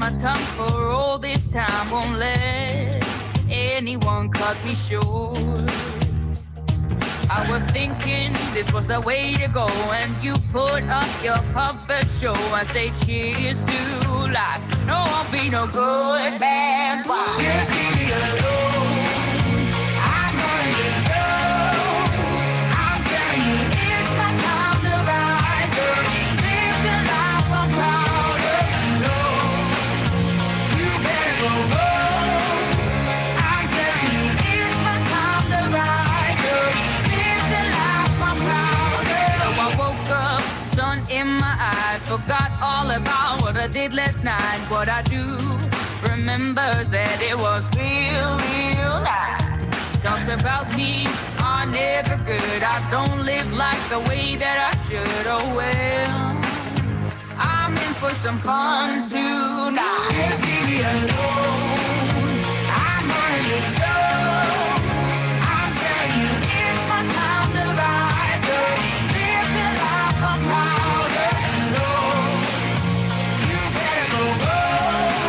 my tongue for all this time. Won't let anyone cut me short. I was thinking this was the way to go, and you put up your puppet show. I say cheers to life. No, I'll be no good man's wife. Just leave me alone. I'm running the show. I'm telling you, it's my time to rise up. Live the life I'm proud of. No, you better go home. I'm telling you, it's my time to rise up. Live the life I'm proud of. So I woke up, sun in my eyes, forgot all about what I did last night. What I do, remember that it was real, real life. Talks about me are never good. I don't live life the way that I should. Oh well, I'm in for some fun tonight. Just leave me alone. I'm running the show. I'm telling you, it's my time to rise up. Live the life I'm proud of. No, you better go home.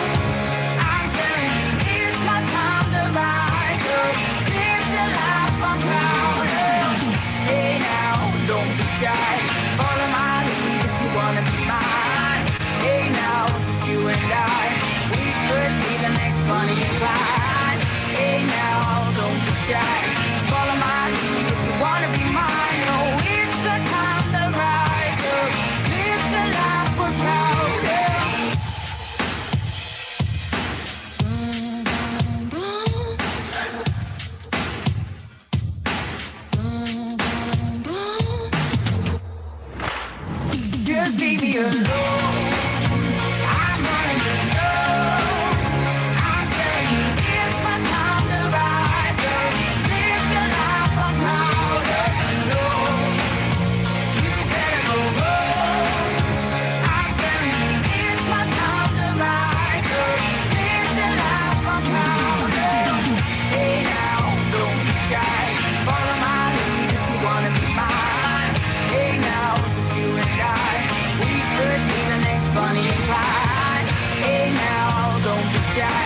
I'm telling you, it's my time to rise up. Live the life I'm proud of. Hey now, don't be shy. Follow my lead if you wanna be mine. Hey now, just you and I, we could be the next Bonnie and Clyde. Hey now, don't be shy. Follow my lead if you wanna be mine. Oh, it's a time to rise up. Live the life we're proud of. Just leave me alone. I'm running the show. I'm telling you, it's my time to rise up. Live the life I'm proud of. No, you better go home. I'm telling you, it's my time to rise up. Live the life I'm proud of. Hey now, don't be shy. Follow my lead if you wanna be mine. Hey now, just you and I, we could be the next Bonnie and Clyde. Hey now, don't be shy.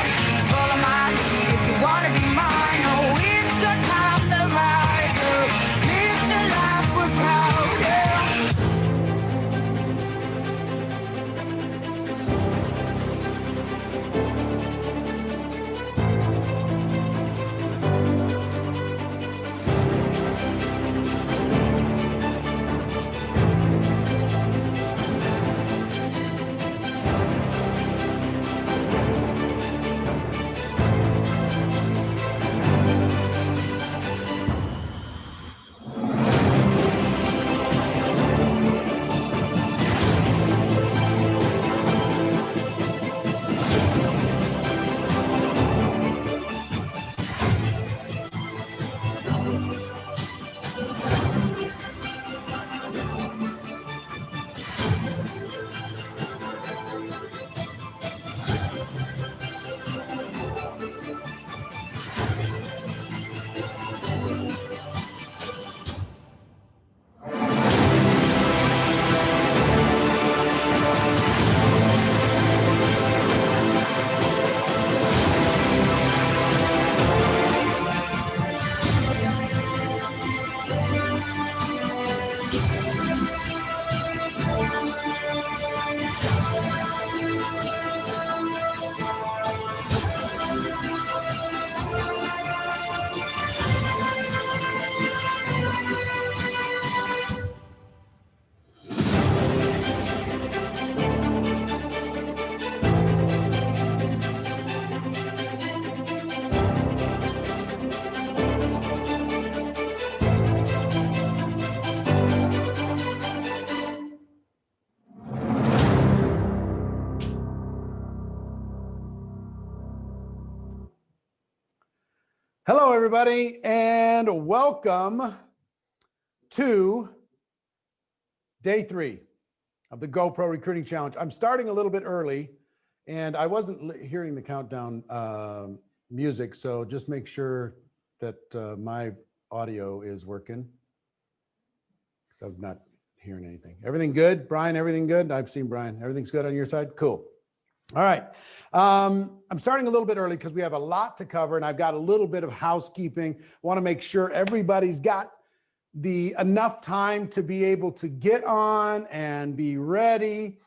Follow my lead if you wanna be mine. Oh, it's a time to rise up. Live the life we're proud of. Hello, everybody, and welcome to day 3 of the GoPro Recruiting Challenge. I'm starting a little bit early, and I wasn't hearing the countdown music, so just make sure that my audio is working. So I'm not hearing anything. Everything good? Brian, everything good? I've seen Brian. Everything's good on your side? Cool. All right. I'm starting a little bit early because we have a lot to cover and I've got a little bit of housekeeping. I want to make sure everybody's got enough time to be able to get on and be ready,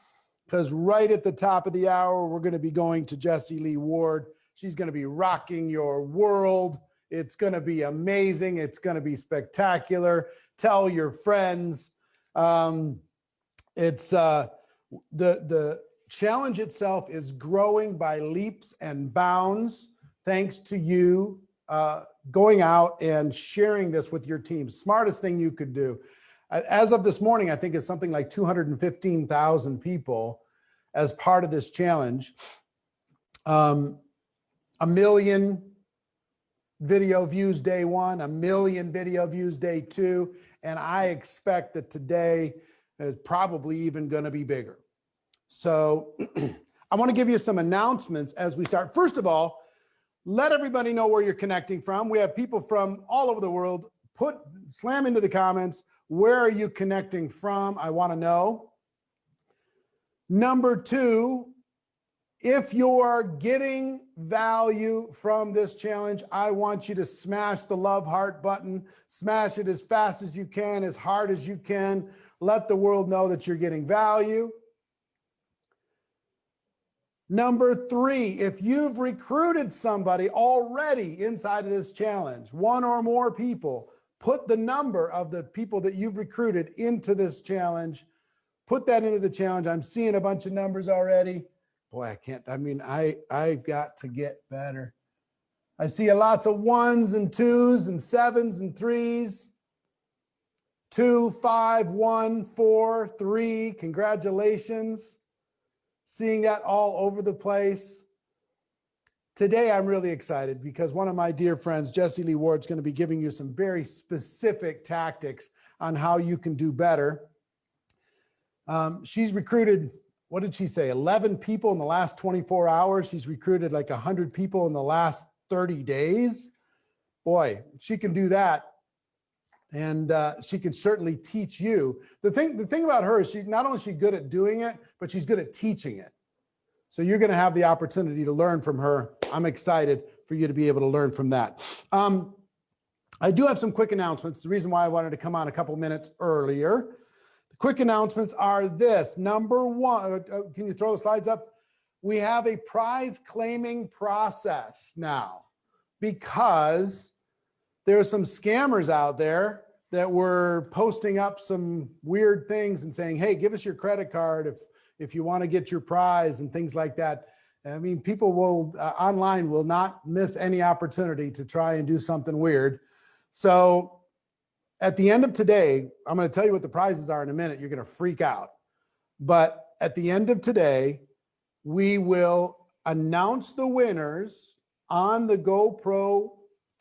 because right at the top of the hour, we're going to be going to Jessie Lee Ward. She's going to be rocking your world. It's going to be amazing. It's going to be spectacular. Tell your friends. It's the challenge itself is growing by leaps and bounds, thanks to you going out and sharing this with your team. Smartest thing you could do. As of this morning, I think it's something like 215,000 people as part of this challenge. 1 million video views day one, 1 million video views day two, and I expect that today is probably even going to be bigger. So I want to give you some announcements as we start. First of all, let everybody know where you're connecting from. We have people from all over the world. Slam into the comments. Where are you connecting from? I want to know. Number two, if you're getting value from this challenge, I want you to smash the love heart button. Smash it as fast as you can, as hard as you can. Let the world know that you're getting value. Number three, if you've recruited somebody already inside of this challenge, one or more people, put the number of the people that you've recruited into this challenge. Put that into the challenge. I'm seeing a bunch of numbers already. Boy, I've got to get better. I see lots of 1s and 2s and 7s and 3s. 2, 5, 1, 4, 3. Congratulations. Seeing that all over the place. Today, I'm really excited because one of my dear friends, Jessie Lee Ward, is going to be giving you some very specific tactics on how you can do better. She's recruited, what did she say, 11 people in the last 24 hours. She's recruited like 100 people in the last 30 days. Boy, she can do that. And she can certainly teach you. The thing about her is she's not only good at doing it, but she's good at teaching it. So you're going to have the opportunity to learn from her. I'm excited for you to be able to learn from that. I do have some quick announcements. The reason why I wanted to come on a couple minutes earlier. The quick announcements are this. Number one, can you throw the slides up? We have a prize claiming process now because there are some scammers out there that were posting up some weird things and saying, hey, give us your credit card if you want to get your prize and things like that. I mean, people will online will not miss any opportunity to try and do something weird. So at the end of today, I'm going to tell you what the prizes are in a minute. You're going to freak out. But at the end of today, we will announce the winners on the GoPro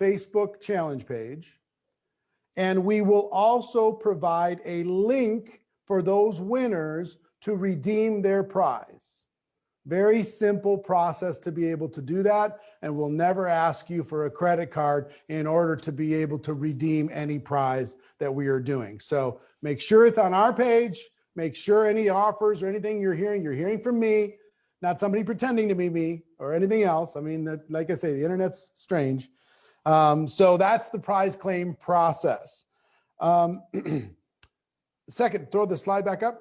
Facebook challenge page. And we will also provide a link for those winners to redeem their prize. Very simple process to be able to do that. And we'll never ask you for a credit card in order to be able to redeem any prize that we are doing. So make sure it's on our page. Make sure any offers or anything you're hearing from me, not somebody pretending to be me or anything else. I mean, like I say, the internet's strange. So that's the prize claim process. Second, throw the slide back up.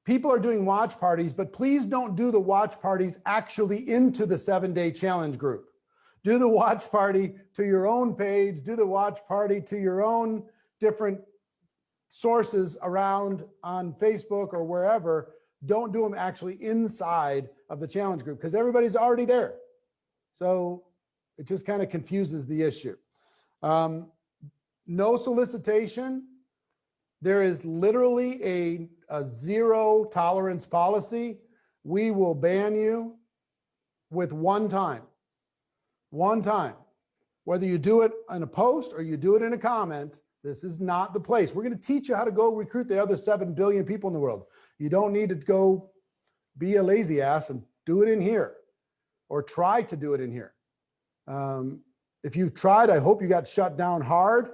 People are doing watch parties, but please don't do the watch parties actually into the 7-day challenge group. Do the watch party to your own page, do the watch party to your own different sources around on Facebook or wherever. Don't do them actually inside of the challenge group because everybody's already there. So it just kind of confuses the issue. No solicitation. There is literally a zero tolerance policy. We will ban you with one time. Whether you do it in a post or you do it in a comment, this is not the place. We're going to teach you how to go recruit the other 7 billion people in the world. You don't need to go be a lazy ass and do it in here or try to do it in here. If you've tried, I hope you got shut down hard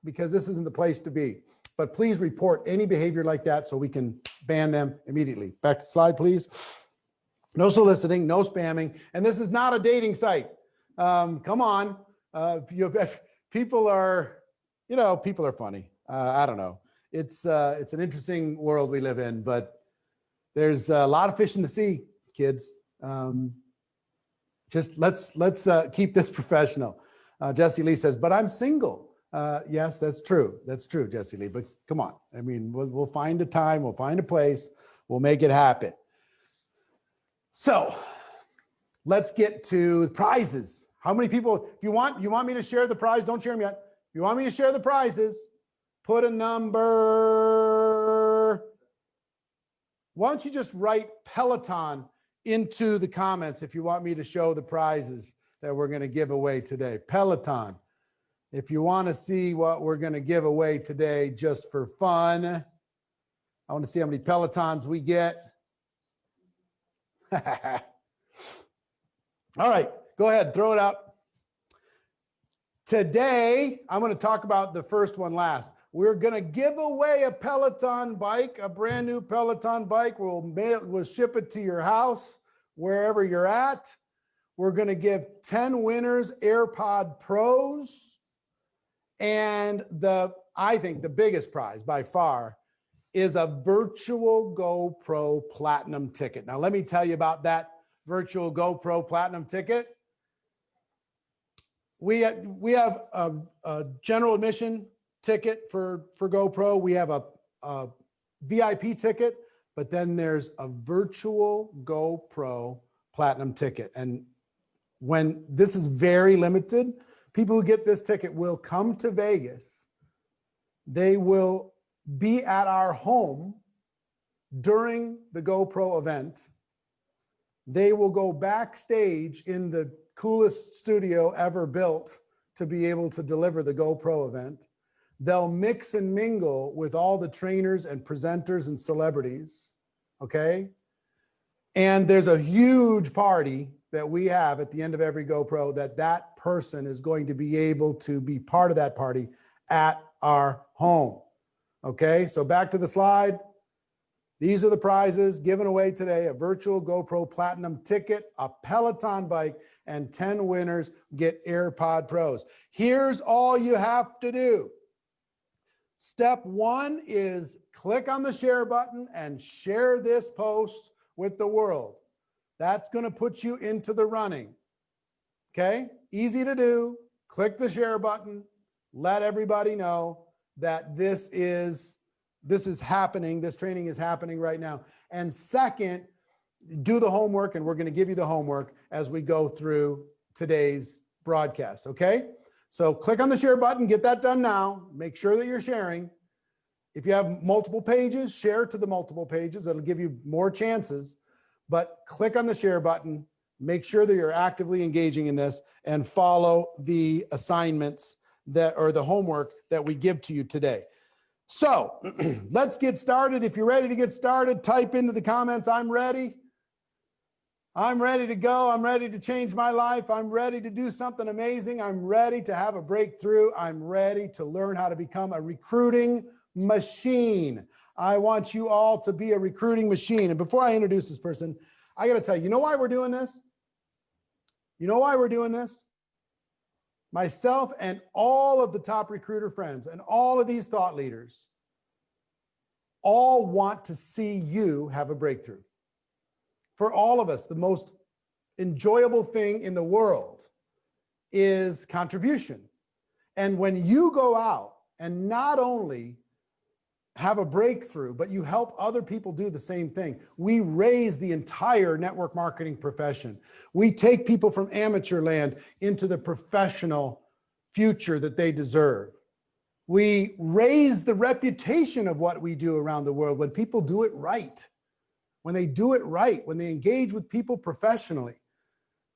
because this isn't the place to be. but please report any behavior like that so we can ban them immediately. Back to slide, please. No soliciting, no spamming. And this is not a dating site. Come on. People are, people are funny. I don't know. It's an interesting world we live in, but there's a lot of fish in the sea, kids. Just let's keep this professional. Jesse Lee says, but I'm single. Yes, that's true. That's true, Jesse Lee. But come on. I mean, we'll find a time. We'll find a place. We'll make it happen. So let's get to prizes. How many people, if you want me to share the prize, don't share them yet. If you want me to share the prizes, put a number. Why don't you just write Peloton into the comments if you want me to show the prizes that we're going to give away today. Peloton. If you want to see what we're going to give away today just for fun, I want to see how many Pelotons we get. All right, go ahead, throw it up. Today, I'm going to talk about the first one last. We're going to give away a Peloton bike, a brand new Peloton bike. We'll ship it to your house, wherever you're at. We're going to give 10 winners AirPod Pros. And I think the biggest prize by far is a virtual GoPro Platinum ticket. Now, let me tell you about that virtual GoPro Platinum ticket. We have a general admission ticket for GoPro. We have a VIP ticket, but then there's a virtual GoPro Platinum ticket. And when this is very limited, people who get this ticket will come to Vegas. They will be at our home during the GoPro event. They will go backstage in the coolest studio ever built to be able to deliver the GoPro event. They'll mix and mingle with all the trainers and presenters and celebrities, okay? And there's a huge party that we have at the end of every GoPro that person is going to be able to be part of that party at our home. Okay, so back to the slide. These are the prizes given away today: a virtual GoPro Platinum ticket, a Peloton bike, and 10 winners get AirPod Pros. Here's all you have to do. Step one is click on the share button and share this post with the world. That's going to put you into the running. Okay, easy to do. Click the share button. Let everybody know that this is happening. This training is happening right now. And second, do the homework, and we're going to give you the homework as we go through today's broadcast. Okay, so click on the share button, get that done now. Make sure that you're sharing. If you have multiple pages, share to the multiple pages. That'll give you more chances. But click on the share button, make sure that you're actively engaging in this, and follow the assignments or the homework that we give to you today. So let's get started. If you're ready to get started, type into the comments, I'm ready. I'm ready to go. I'm ready to change my life. I'm ready to do something amazing. I'm ready to have a breakthrough. I'm ready to learn how to become a recruiting machine. I want you all to be a recruiting machine. And before I introduce this person, I got to tell you, you know why we're doing this? You know why we're doing this? Myself and all of the top recruiter friends and all of these thought leaders all want to see you have a breakthrough. For all of us, the most enjoyable thing in the world is contribution. And when you go out and not only have a breakthrough, but you help other people do the same thing, we raise the entire network marketing profession. We take people from amateur land into the professional future that they deserve. We raise the reputation of what we do around the world when people do it right. When they do it right, when they engage with people professionally.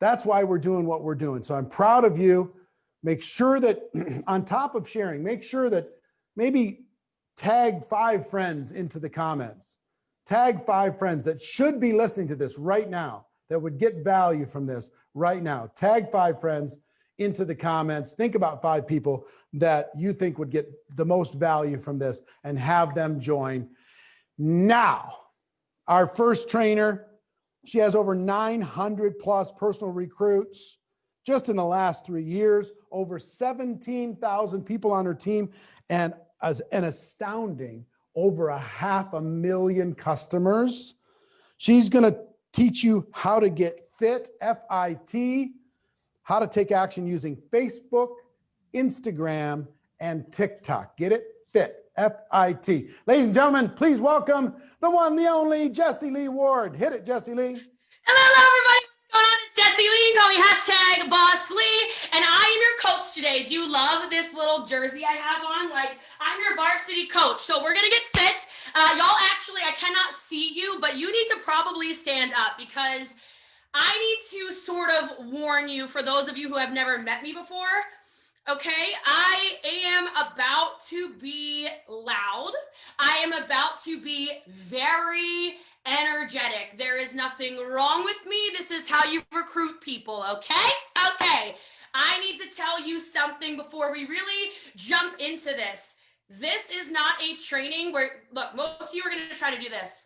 That's why we're doing what we're doing. So I'm proud of you. Make sure that on top of sharing, make sure that maybe tag 5 friends into the comments. Tag 5 friends that should be listening to this right now, that would get value from this right now. Tag 5 friends into the comments. Think about 5 people that you think would get the most value from this and have them join. Now, our first trainer, she has over 900 plus personal recruits just in the last 3 years, over 17,000 people on her team, and an astounding over 500,000 customers. She's going to teach you how to get fit, F-I-T, how to take action using Facebook, Instagram, and TikTok. Get it? Fit, F-I-T. Ladies and gentlemen, please welcome the one, the only Jessie Lee Ward. Hit it, Jessie Lee. Hello, everybody. What's going on? It's Jessie Lee. Call me #BossLee. And I am your coach today. Do you love this little jersey I have on? Like, I'm your varsity coach. So we're going to get fit. Y'all, actually, I cannot see you, but you need to probably stand up because I need to sort of warn you, for those of you who have never met me before. Okay, I am about to be loud. I am about to be very energetic. There is nothing wrong with me. This is how you recruit people, okay? Okay, I need to tell you something before we really jump into this. This is not a training where, look, most of you are gonna try to do this.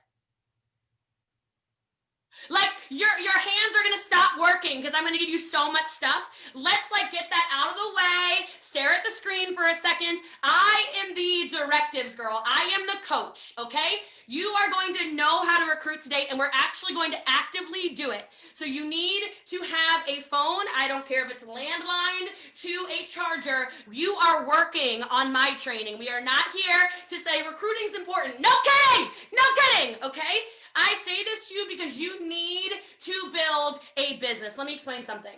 Like your hands are gonna stop working because I'm gonna give you so much stuff. Let's get that out of the way. Stare at the screen for a second. I am the directives girl. I am the coach, okay? You are going to know how to recruit today, and we're actually going to actively do it. So you need to have a phone. I don't care if it's landline to a charger. You are working on my training. We are not here to say recruiting's important. No kidding, no kidding, okay? I say this to you because you need to build a business. Let me explain something.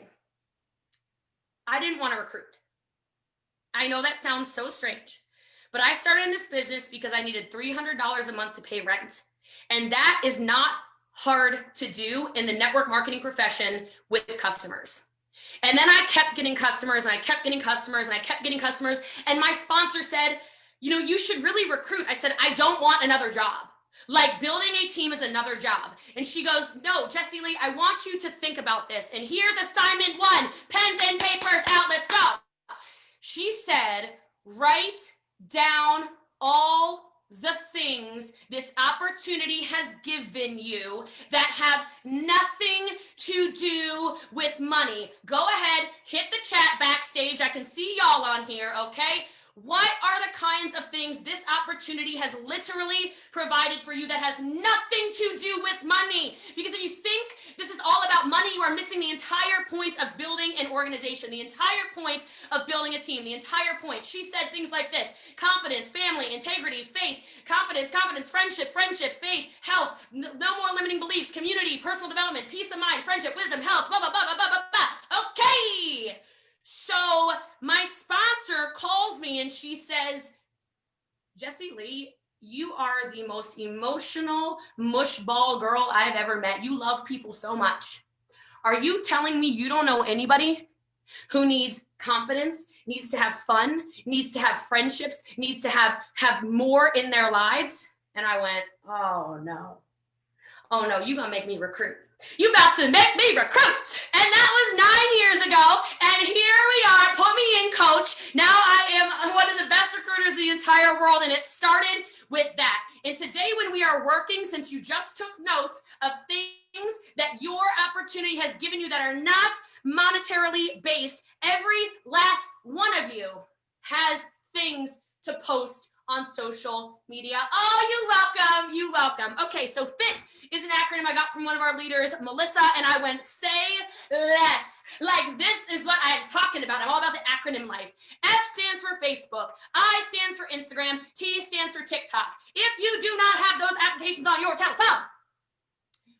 I didn't want to recruit. I know that sounds so strange, but I started in this business because I needed $300 a month to pay rent. And that is not hard to do in the network marketing profession with customers. And then I kept getting customers and I kept getting customers and I kept getting customers. And my sponsor said, you should really recruit. I said, I don't want another job. Like, building a team is another job. And she goes, no, Jessie Lee, I want you to think about this. And here's assignment 1, pens and papers out, let's go. She said, write down all the things this opportunity has given you that have nothing to do with money. Go ahead, hit the chat backstage. I can see y'all on here, okay? What are the kinds of things this opportunity has literally provided for you that has nothing to do with money? Because if you think this is all about money, you are missing the entire point of building an organization, the entire point of building a team, the entire point. She said things like this: confidence, family, integrity, faith, confidence, friendship, faith, health, no more limiting beliefs, community, personal development, peace of mind, friendship, wisdom, health, blah, blah, blah, blah, blah, blah, blah. Okay. So my sponsor calls me and she says, Jessie Lee, you are the most emotional mushball girl I've ever met. You love people so much. Are you telling me you don't know anybody who needs confidence, needs to have fun, needs to have friendships, needs to have more in their lives? And I went, oh no, you gonna make me recruit. You about to make me recruit. And that was 9 years ago. And here we are. Put me in, coach. Now I am one of the best recruiters in the entire world. And it started with that. And today, when we are working, since you just took notes of things that your opportunity has given you that are not monetarily based, every last one of you has things to post on social media. Oh, you welcome. Okay, so FIT is an acronym I got from one of our leaders, Melissa, and I went, say less. Like, this is what I am talking about. I'm all about the acronym life. F stands for Facebook. I stands for Instagram. T stands for TikTok. If you do not have those applications on your telephone,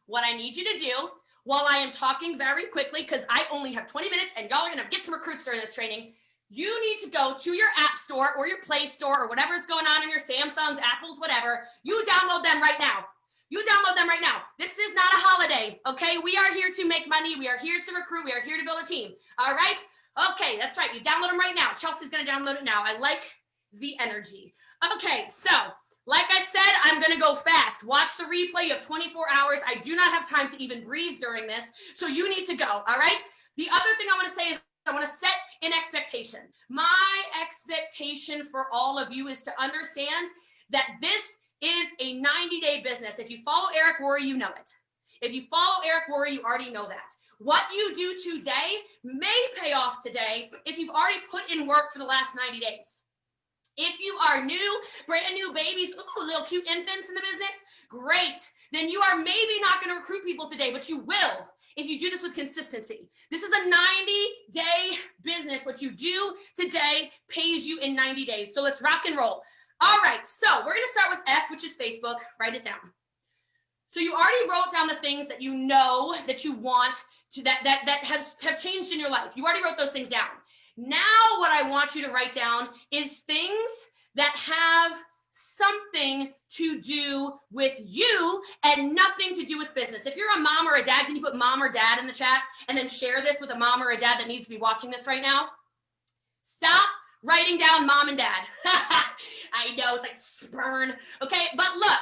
what I need you to do, while I am talking very quickly, because I only have 20 minutes and y'all are going to get some recruits during this training, you need to go to your app store or your Play Store or whatever's going on in your Samsungs, Apples, whatever. You download them right now. This is not a holiday, okay? We are here to make money. We are here to recruit. We are here to build a team, all right? Okay, that's right. You download them right now. Chelsea's going to download it now. I like the energy. Okay, so like I said, I'm going to go fast. Watch the replay of 24 hours. I do not have time to even breathe during this, so you need to go, all right? The other thing I want to say is I want to set an expectation. My expectation for all of you is to understand that this is a 90-day business. If you follow Eric Worre, you know it. If you follow Eric Worre, you already know that. What you do today may pay off today if you've already put in work for the last 90 days. If you are new, brand new babies, ooh, little cute infants in the business, great. Then you are maybe not going to recruit people today, but you will if you do this with consistency. This is a 90-day business. What you do today pays you in 90 days. So let's rock and roll. All right, so we're going to start with F, which is Facebook. Write it down. So you already wrote down the things that you know that you want to that have changed in your life. You already wrote those things down. Now what I want you to write down is things that have something to do with you and nothing to do with business. If you're a mom or a dad, can you put mom or dad in the chat and then share this with a mom or a dad that needs to be watching this right now? Stop writing down mom and dad. I know, it's like spurn. Okay, but look.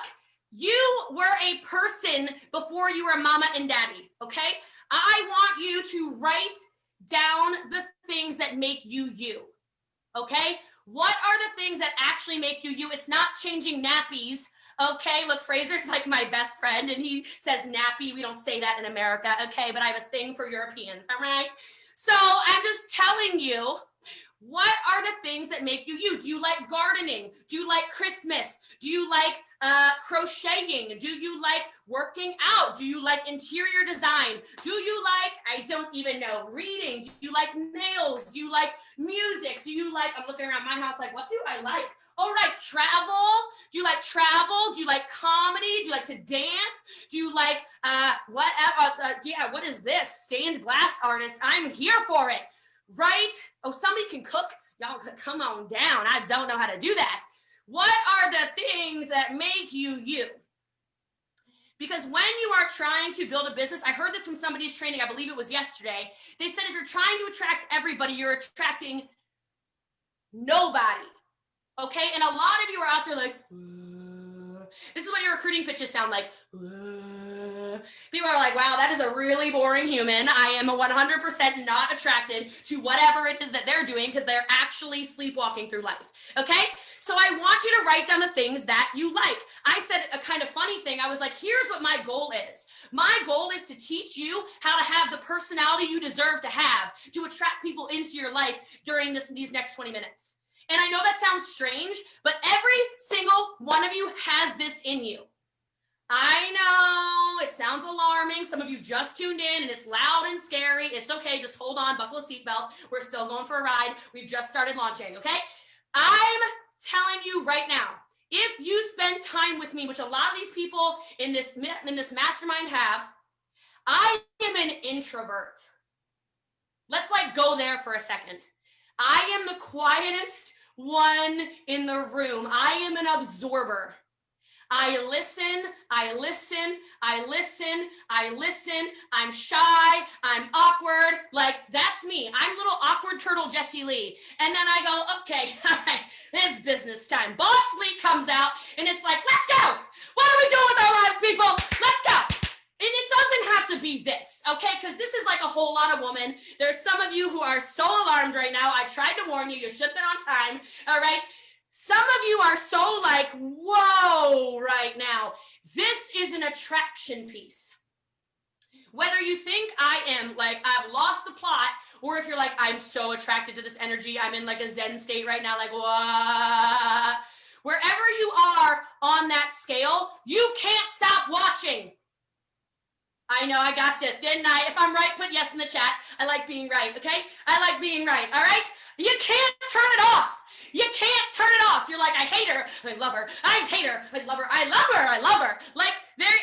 You were a person before you were mama and daddy, okay? I want you to write down the things that make you you, okay? What are the things that actually make you you? It's not changing nappies, okay? Look, Fraser's like my best friend, and he says nappy. We don't say that in America, okay? But I have a thing for Europeans, all right? So I'm just telling you, what are the things that make you you? Do you like gardening? Do you like Christmas? Do you like crocheting? Do you like working out? Do you like interior design? Do you like, I don't even know, reading? Do you like nails? Do you like music? Do you like, I'm looking around my house like, what do I like? All right, travel. Do you like travel? Do you like comedy? Do you like to dance? Do you like, what is this? Stained glass artist. I'm here for it. Right? Oh, somebody can cook. Y'all come on down. I don't know how to do that. What are the things that make you you? Because when you are trying to build a business, I heard this from somebody's training, I believe it was yesterday. They said if you're trying to attract everybody, you're attracting nobody. Okay? And a lot of you are out there like, this is what your recruiting pitches sound like. People are like, wow, that is a really boring human. I am 100% not attracted to whatever it is that they're doing because they're actually sleepwalking through life. Okay? So I want you to write down the things that you like. I said a kind of funny thing. I was like, here's what my goal is. My goal is to teach you how to have the personality you deserve to have to attract people into your life during these next 20 minutes. And I know that sounds strange, but every single one of you has this in you. I know it sounds alarming. Some of you just tuned in and it's loud and scary. It's okay. Just hold on, buckle a seatbelt. We're still going for a ride. We've just started launching, okay? I'm telling you right now, if you spend time with me, which a lot of these people in this mastermind have, I am an introvert. Let's like go there for a second. I am the quietest one in the room. I am an absorber. I listen, I listen, I listen, I listen. I'm shy, I'm awkward. Like, that's me. I'm little awkward turtle Jessie Lee. And then I go, okay, all right, it's business time. Boss Lee comes out and it's like, let's go. What are we doing with our lives, people? Let's go. And it doesn't have to be this, okay? Because this is like a whole lot of women. There's some of you who are so alarmed right now. I tried to warn you. You should have been on time, all right? Some of you are so like, whoa, right now. This is an attraction piece. Whether you think I am like, I've lost the plot, or if you're like, I'm so attracted to this energy, I'm in like a Zen state right now, like, what? Wherever you are on that scale, you can't stop watching. I know, I got you, didn't I? If I'm right, put yes in the chat. I like being right, okay? I like being right, all right? You can't turn it off. You can't turn it off. You're like, I hate her, I love her. I hate her, I love her, I love her, I love her. Like,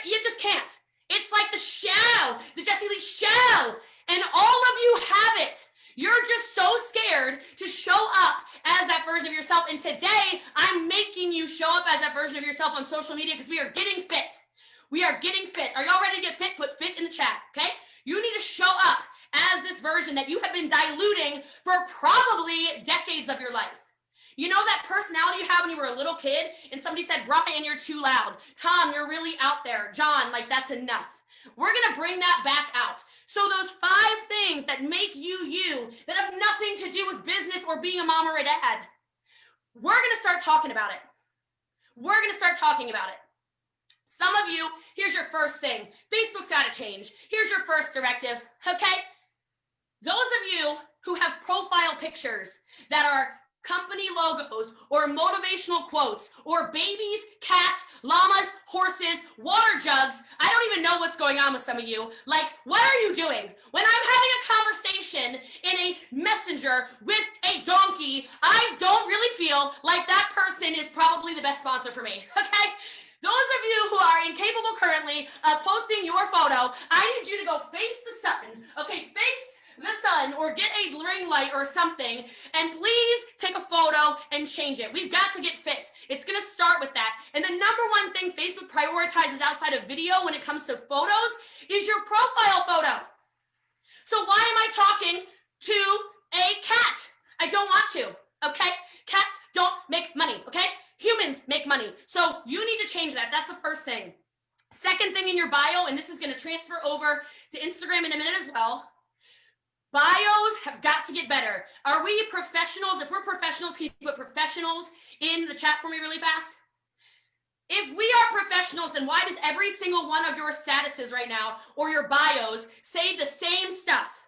you just can't. It's like the shell, the Jessie Lee shell. And all of you have it. You're just so scared to show up as that version of yourself. And today, I'm making you show up as that version of yourself on social media because we are getting fit. We are getting fit. Are y'all ready to get fit? Put fit in the chat, okay? You need to show up as this version that you have been diluting for probably decades of your life. You know that personality you had when you were a little kid and somebody said, Brian, you're too loud. Tom, you're really out there. John, like that's enough. We're going to bring that back out. So those 5 things that make you you you that have nothing to do with business or being a mom or a dad. We're going to start talking about it. We're going to start talking about it. Some of you, here's your first thing. Facebook's got to change. Here's your first directive, okay? Those of you who have profile pictures that are company logos or motivational quotes or babies, cats, llamas, horses, water jugs. I don't even know what's going on with some of you. Like, what are you doing? When I'm having a conversation in a messenger with a donkey, I don't really feel like that person is probably the best sponsor for me, okay? Those of you who are incapable currently of posting your photo, I need you to go face the sun, okay? Face the sun or get a ring light or something, and please take a photo and change it. We've got to get fit. It's going to start with that. And the number one thing Facebook prioritizes outside of video when it comes to photos is your profile photo. So why am I talking to a cat? I don't want to, okay? Cats don't make money, okay? Humans make money. So you need to change that. That's the first thing. Second thing in your bio, and this is going to transfer over to Instagram in a minute as well. Bios have got to get better. Are we professionals? If we're professionals, can you put professionals in the chat for me really fast? If we are professionals, then why does every single one of your statuses right now or your bios say the same stuff?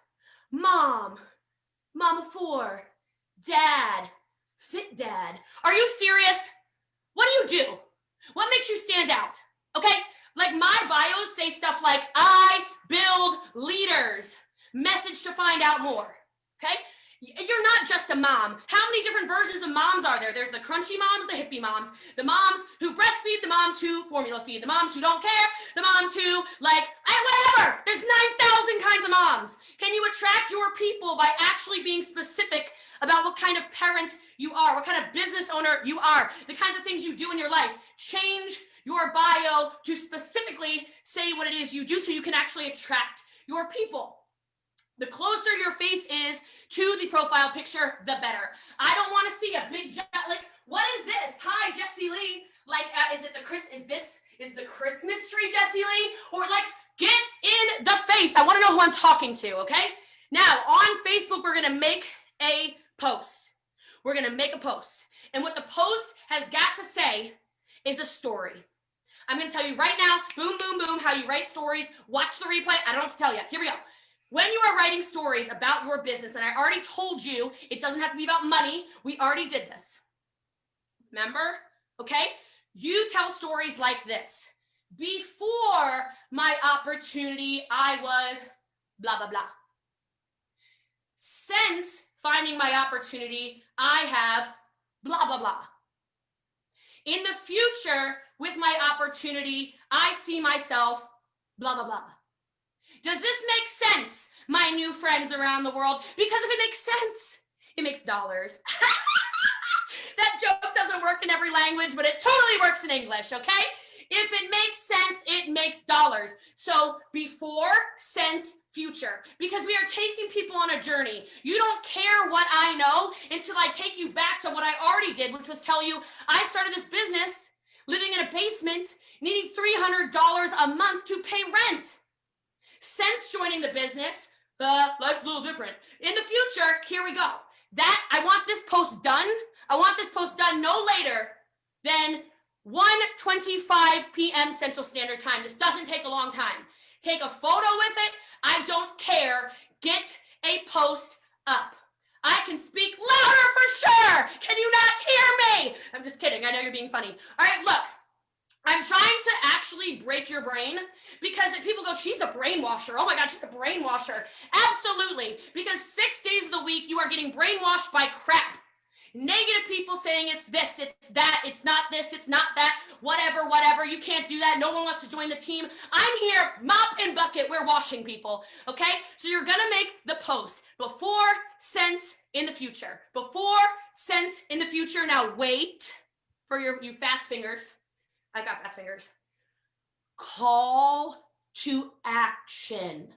Mom, mama 4, dad, fit dad. Are you serious? What do you do? What makes you stand out? Okay, like my bios say stuff like, I build leaders. Message to find out more, okay? You're not just a mom. How many different versions of moms are there? There's the crunchy moms, the hippie moms, the moms who breastfeed, the moms who formula feed, the moms who don't care, the moms who like, whatever. There's 9,000 kinds of moms. Can you attract your people by actually being specific about what kind of parent you are, what kind of business owner you are, the kinds of things you do in your life? Change your bio to specifically say what it is you do so you can actually attract your people. The closer your face is to the profile picture, the better. I don't want to see a big like, what is this? Hi, Jessie Lee. Like, is the Christmas tree, Jessie Lee? Or like, get in the face. I want to know who I'm talking to, okay? Now, on Facebook, we're going to make a post. We're going to make a post. And what the post has got to say is a story. I'm going to tell you right now, boom, boom, boom, how you write stories. Watch the replay. I don't know what to tell you. Here we go. When you are writing stories about your business, and I already told you, it doesn't have to be about money. We already did this. Remember? Okay? You tell stories like this. Before my opportunity, I was blah, blah, blah. Since finding my opportunity, I have blah, blah, blah. In the future, with my opportunity, I see myself blah, blah, blah. Does this make sense, my new friends around the world? Because if it makes sense, it makes dollars. That joke doesn't work in every language, but it totally works in English, okay? If it makes sense, it makes dollars. So before, since, future. Because we are taking people on a journey. You don't care what I know until I take you back to what I already did, which was tell you, I started this business living in a basement, needing $300 a month to pay rent. Since joining the business, life's a little different. In the future, here we go. I want this post done. I want this post done no later than 1:25 p.m. Central Standard Time. This doesn't take a long time. Take a photo with it. I don't care. Get a post up. I can speak louder for sure. Can you not hear me? I'm just kidding. I know you're being funny. All right, look. I'm trying to actually break your brain because if people go, she's a brainwasher. Oh my God, she's a brainwasher. Absolutely. Because 6 days of the week, you are getting brainwashed by crap. Negative people saying it's this, it's that, it's not this, it's not that, whatever. You can't do that. No one wants to join the team. I'm here, mop and bucket. We're washing people. Okay. So you're going to make the post before, since, in the future. Before, since, in the future. Now wait for you fast fingers. I got fast fingers. Call to action.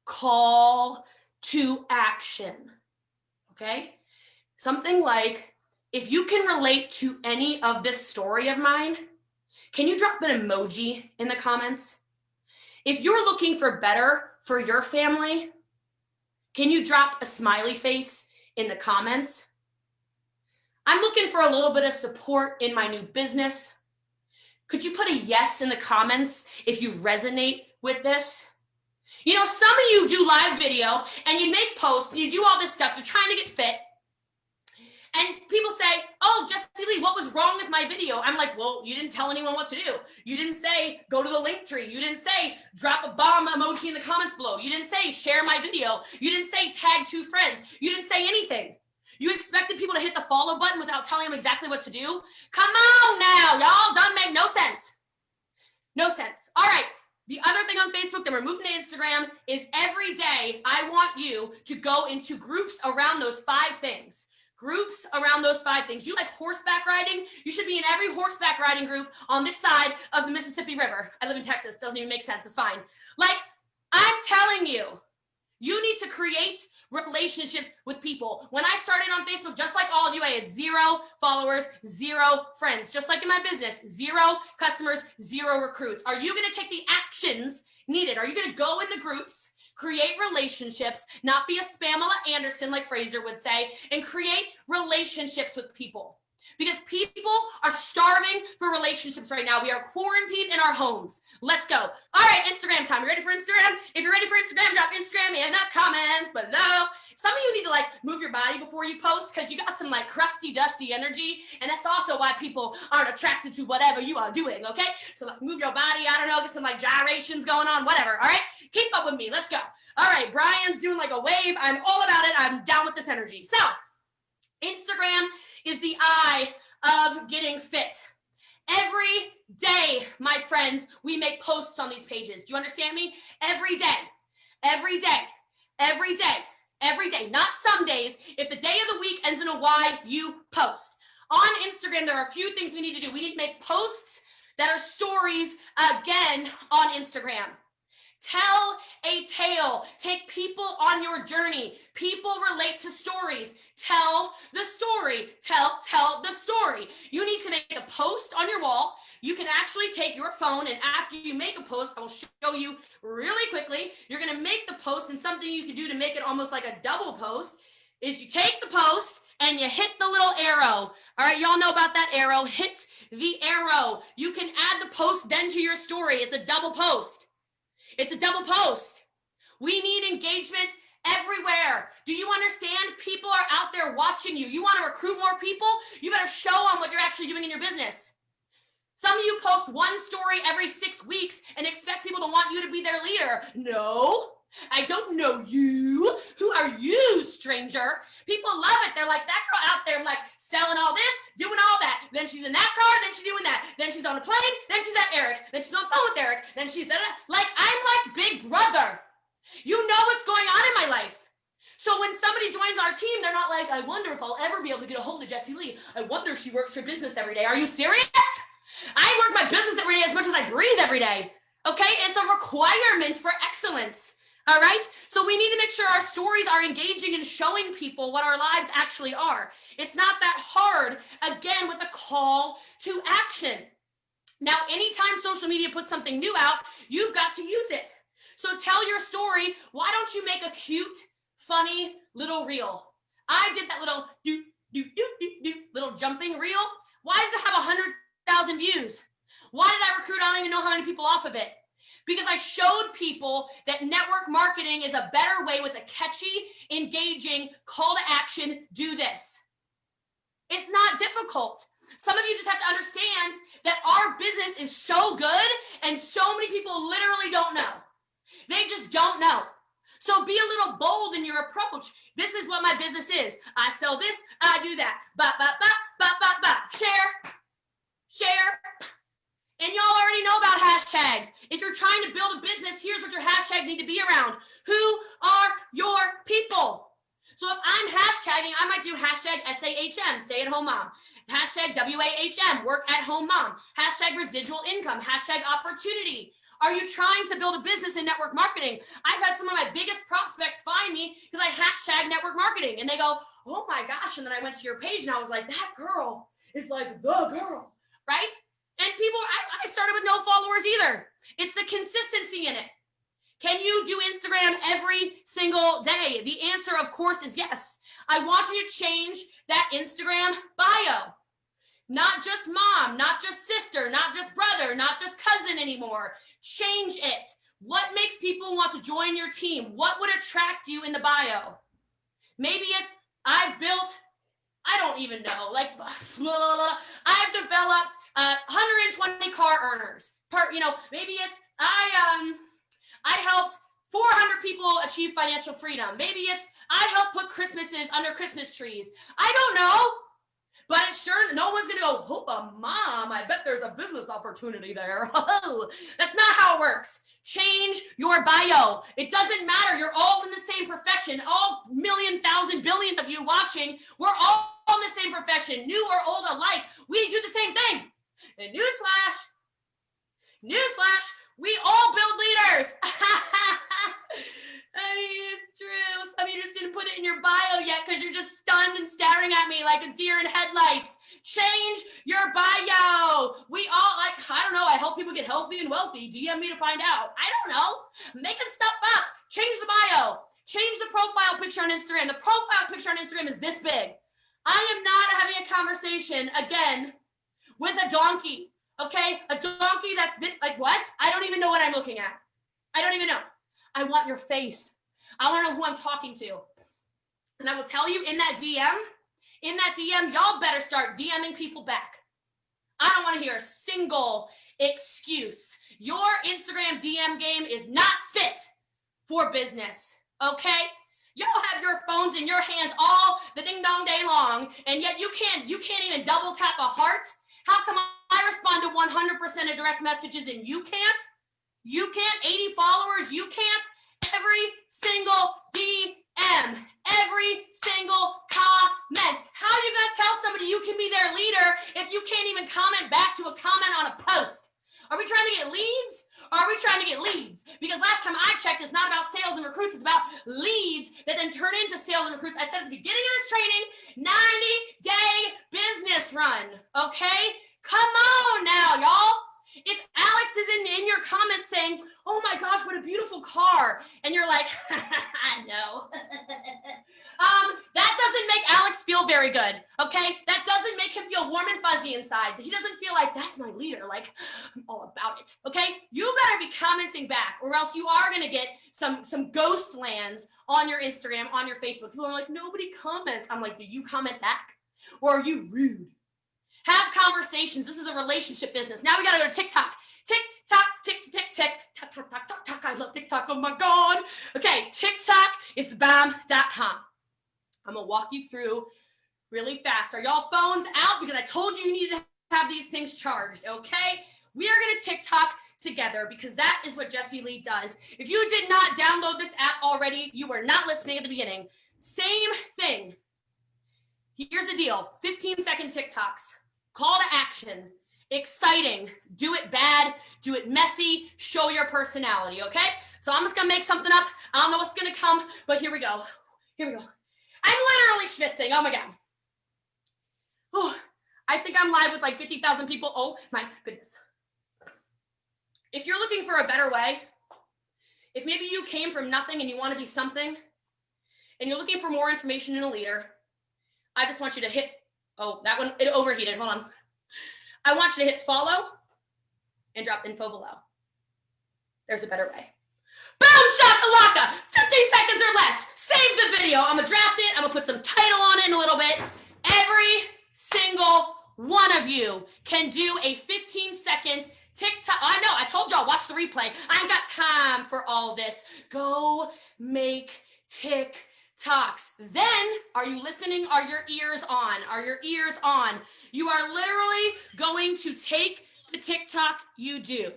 Call to action. Okay? Something like, if you can relate to any of this story of mine, can you drop an emoji in the comments? If you're looking for better for your family, Can you drop a smiley face in the comments? I'm looking for a little bit of support in my new business. Could you put a yes in the comments if you resonate with this? You know, some of you do live video and you make posts and you do all this stuff. You're trying to get fit. And people say, oh, Jessie Lee, what was wrong with my video? I'm like, well, you didn't tell anyone what to do. You didn't say, go to the link tree. You didn't say, drop a bomb emoji in the comments below. You didn't say, share my video. You didn't say, tag 2 friends. You didn't say anything. You expected people to hit the follow button without telling them exactly what to do? Come on now, y'all, doesn't make no sense. No sense. All right. The other thing on Facebook that we're moving to Instagram is every day I want you to go into groups around those 5 things. Groups around those 5 things. You like horseback riding? You should be in every horseback riding group on this side of the Mississippi River. I live in Texas. Doesn't even make sense. It's fine. Like, I'm telling you, you need to create relationships with people. When I started on Facebook, just like all of you, I had 0 followers, 0 friends. Just like in my business, 0 customers, 0 recruits. Are you going to take the actions needed? Are you going to go in the groups, create relationships, not be a Spamela Anderson like Fraser would say, and create relationships with people? Because people are starving for relationships right now. We are quarantined in our homes. Let's go. All right, Instagram time. You ready for Instagram? If you're ready for Instagram, drop Instagram in the comments below. Some of you need to like move your body before you post because you got some like crusty, dusty energy. And that's also why people aren't attracted to whatever you are doing, okay? So like move your body, I don't know, get some like gyrations going on, whatever, all right? Keep up with me. Let's go. All right, Brian's doing like a wave. I'm all about it. I'm down with this energy. So Instagram is the eye of getting fit. Every day, my friends, we make posts on these pages. Do you understand me? Every day, every day, every day, every day, not some days. If the day of the week ends in a Y, you post. On Instagram, there are a few things we need to do. We need to make posts that are stories again on Instagram. Tell a tale. Take people on your journey. People relate to stories. Tell the story. Tell the story. You need to make a post on your wall. You can actually take your phone, and after you make a post, I will show you really quickly. You're going to make the post, and something you can do to make it almost like a double post is you take the post and you hit the little arrow. All right, y'all know about that arrow. Hit the arrow. You can add the post then to your story. It's a double post. It's a double post. We need engagement everywhere. Do you understand? People are out there watching you. You want to recruit more people? You better show them what you're actually doing in your business. Some of you post one story every 6 weeks and expect people to want you to be their leader. No, I don't know you. Who are you, stranger? People love it. They're like, that girl out there like selling all this, doing all that. Then she's in that car, then she's doing that. Then she's on a plane, then she's at Eric's. Then she's on the phone with Eric. Then she's like, I'm like Big Brother. You know what's going on in my life. So when somebody joins our team, they're not like, I wonder if I'll ever be able to get a hold of Jessie Lee. I wonder if she works her business every day. Are you serious? I work my business every day as much as I breathe every day. Okay, it's a requirement for excellence. All right, so we need to make sure our stories are engaging and showing people what our lives actually are. It's not that hard, again, with a call to action. Now, anytime social media puts something new out, you've got to use it. So tell your story. Why don't you make a cute, funny little reel? I did that little little jumping reel. Why does it have 100,000 views? Why did I recruit? I don't even know how many people off of it. Because I showed people that network marketing is a better way with a catchy, engaging call to action. Do this. It's not difficult. Some of you just have to understand that our business is so good and so many people literally don't know. They just don't know. So be a little bold in your approach. This is what my business is. I sell this, I do that. Share. And y'all already know about hashtags. If you're trying to build a business, here's what your hashtags need to be around. Who are your people? So if I'm hashtagging, I might do hashtag SAHM, stay at home mom. Hashtag WAHM, work at home mom. Hashtag residual income, hashtag opportunity. Are you trying to build a business in network marketing? I've had some of my biggest prospects find me because I hashtag network marketing and they go, oh my gosh. And then I went to your page and I was like, that girl is like the girl, right? And people, I started with no followers either. It's the consistency in it. Can you do Instagram every single day? The answer, of course, is yes. I want you to change that Instagram bio. Not just mom, not just sister, not just brother, not just cousin anymore. Change it. What makes people want to join your team? What would attract you in the bio? Maybe it's, I've built, I don't even know, like, blah, blah, blah. I've developed 120 car earners. Maybe it's, I helped 400 people achieve financial freedom. Maybe it's, I helped put Christmases under Christmas trees. I don't know. But it's sure no one's gonna go, oh, mom, I bet there's a business opportunity there. That's not how it works. Change your bio. It doesn't matter. You're all in the same profession. All million, thousand, billion of you watching, we're all in the same profession, new or old alike. We do the same thing. And newsflash, we all build leaders. I mean, it's true. Some of you just didn't put it in your bio yet because you're just stunned and staring at me like a deer in headlights. Change your bio. We all, I don't know, I help people get healthy and wealthy. DM me to find out. I don't know. Making stuff up. Change the bio. Change the profile picture on Instagram. The profile picture on Instagram is this big. I am not having a conversation, again, with a donkey, okay? A donkey that's this, like what? I don't even know what I'm looking at. I don't even know. I want your face. I want to know who I'm talking to. And I will tell you in that DM, y'all better start DMing people back. I don't want to hear a single excuse. Your Instagram DM game is not fit for business, okay? Y'all have your phones in your hands all the ding dong day long, and yet you can't even double tap a heart. How come I respond to 100% of direct messages and you can't? You can't, 80 followers, you can't. Every single DM, every single comment. How are you gonna tell somebody you can be their leader if you can't even comment back to a comment on a post? Are we trying to get leads? Or are we trying to get leads? Because last time I checked, it's not about sales and recruits, it's about leads that then turn into sales and recruits. I said at the beginning of this training, 90-day business run, okay? Come on now, y'all. If Alex is in your comments saying, oh my gosh, what a beautiful car, and you're like, no, that doesn't make Alex feel very good, okay? That doesn't make him feel warm and fuzzy inside. He doesn't feel like, that's my leader, like, I'm all about it, okay? You better be commenting back, or else you are gonna get some ghost lands on your Instagram, on your Facebook. People are like, nobody comments. I'm like, do you comment back? Or are you rude? Have conversations. This is a relationship business. Now we got to go to TikTok. TikTok, tick. I love TikTok. Oh my God. Okay, TikTok is bam.com. I'm going to walk you through really fast. Are y'all phones out? Because I told you need to have these things charged, okay? We are going to TikTok together because that is what Jessie Lee does. If you did not download this app already, you were not listening at the beginning. Same thing. Here's the deal. 15-second TikToks. Call to action, exciting, do it bad, do it messy, show your personality, okay? So I'm just gonna make something up. I don't know what's gonna come, but here we go. I'm literally schwitzing, oh my God. Oh, I think I'm live with like 50,000 people, oh my goodness. If you're looking for a better way, if maybe you came from nothing and you wanna be something, and you're looking for more information in a leader, I just want you to hit, oh, that one, it overheated, hold on. I want you to hit follow and drop info below. There's a better way. Boom, shakalaka, 15 seconds or less. Save the video, I'm gonna draft it, I'm gonna put some title on it in a little bit. Every single one of you can do a 15-second TikTok. I know, I told y'all, watch the replay. I ain't got time for all this. Go make TikToks. Then, are you listening? Are your ears on? Are your ears on? You are literally going to take the TikTok you do.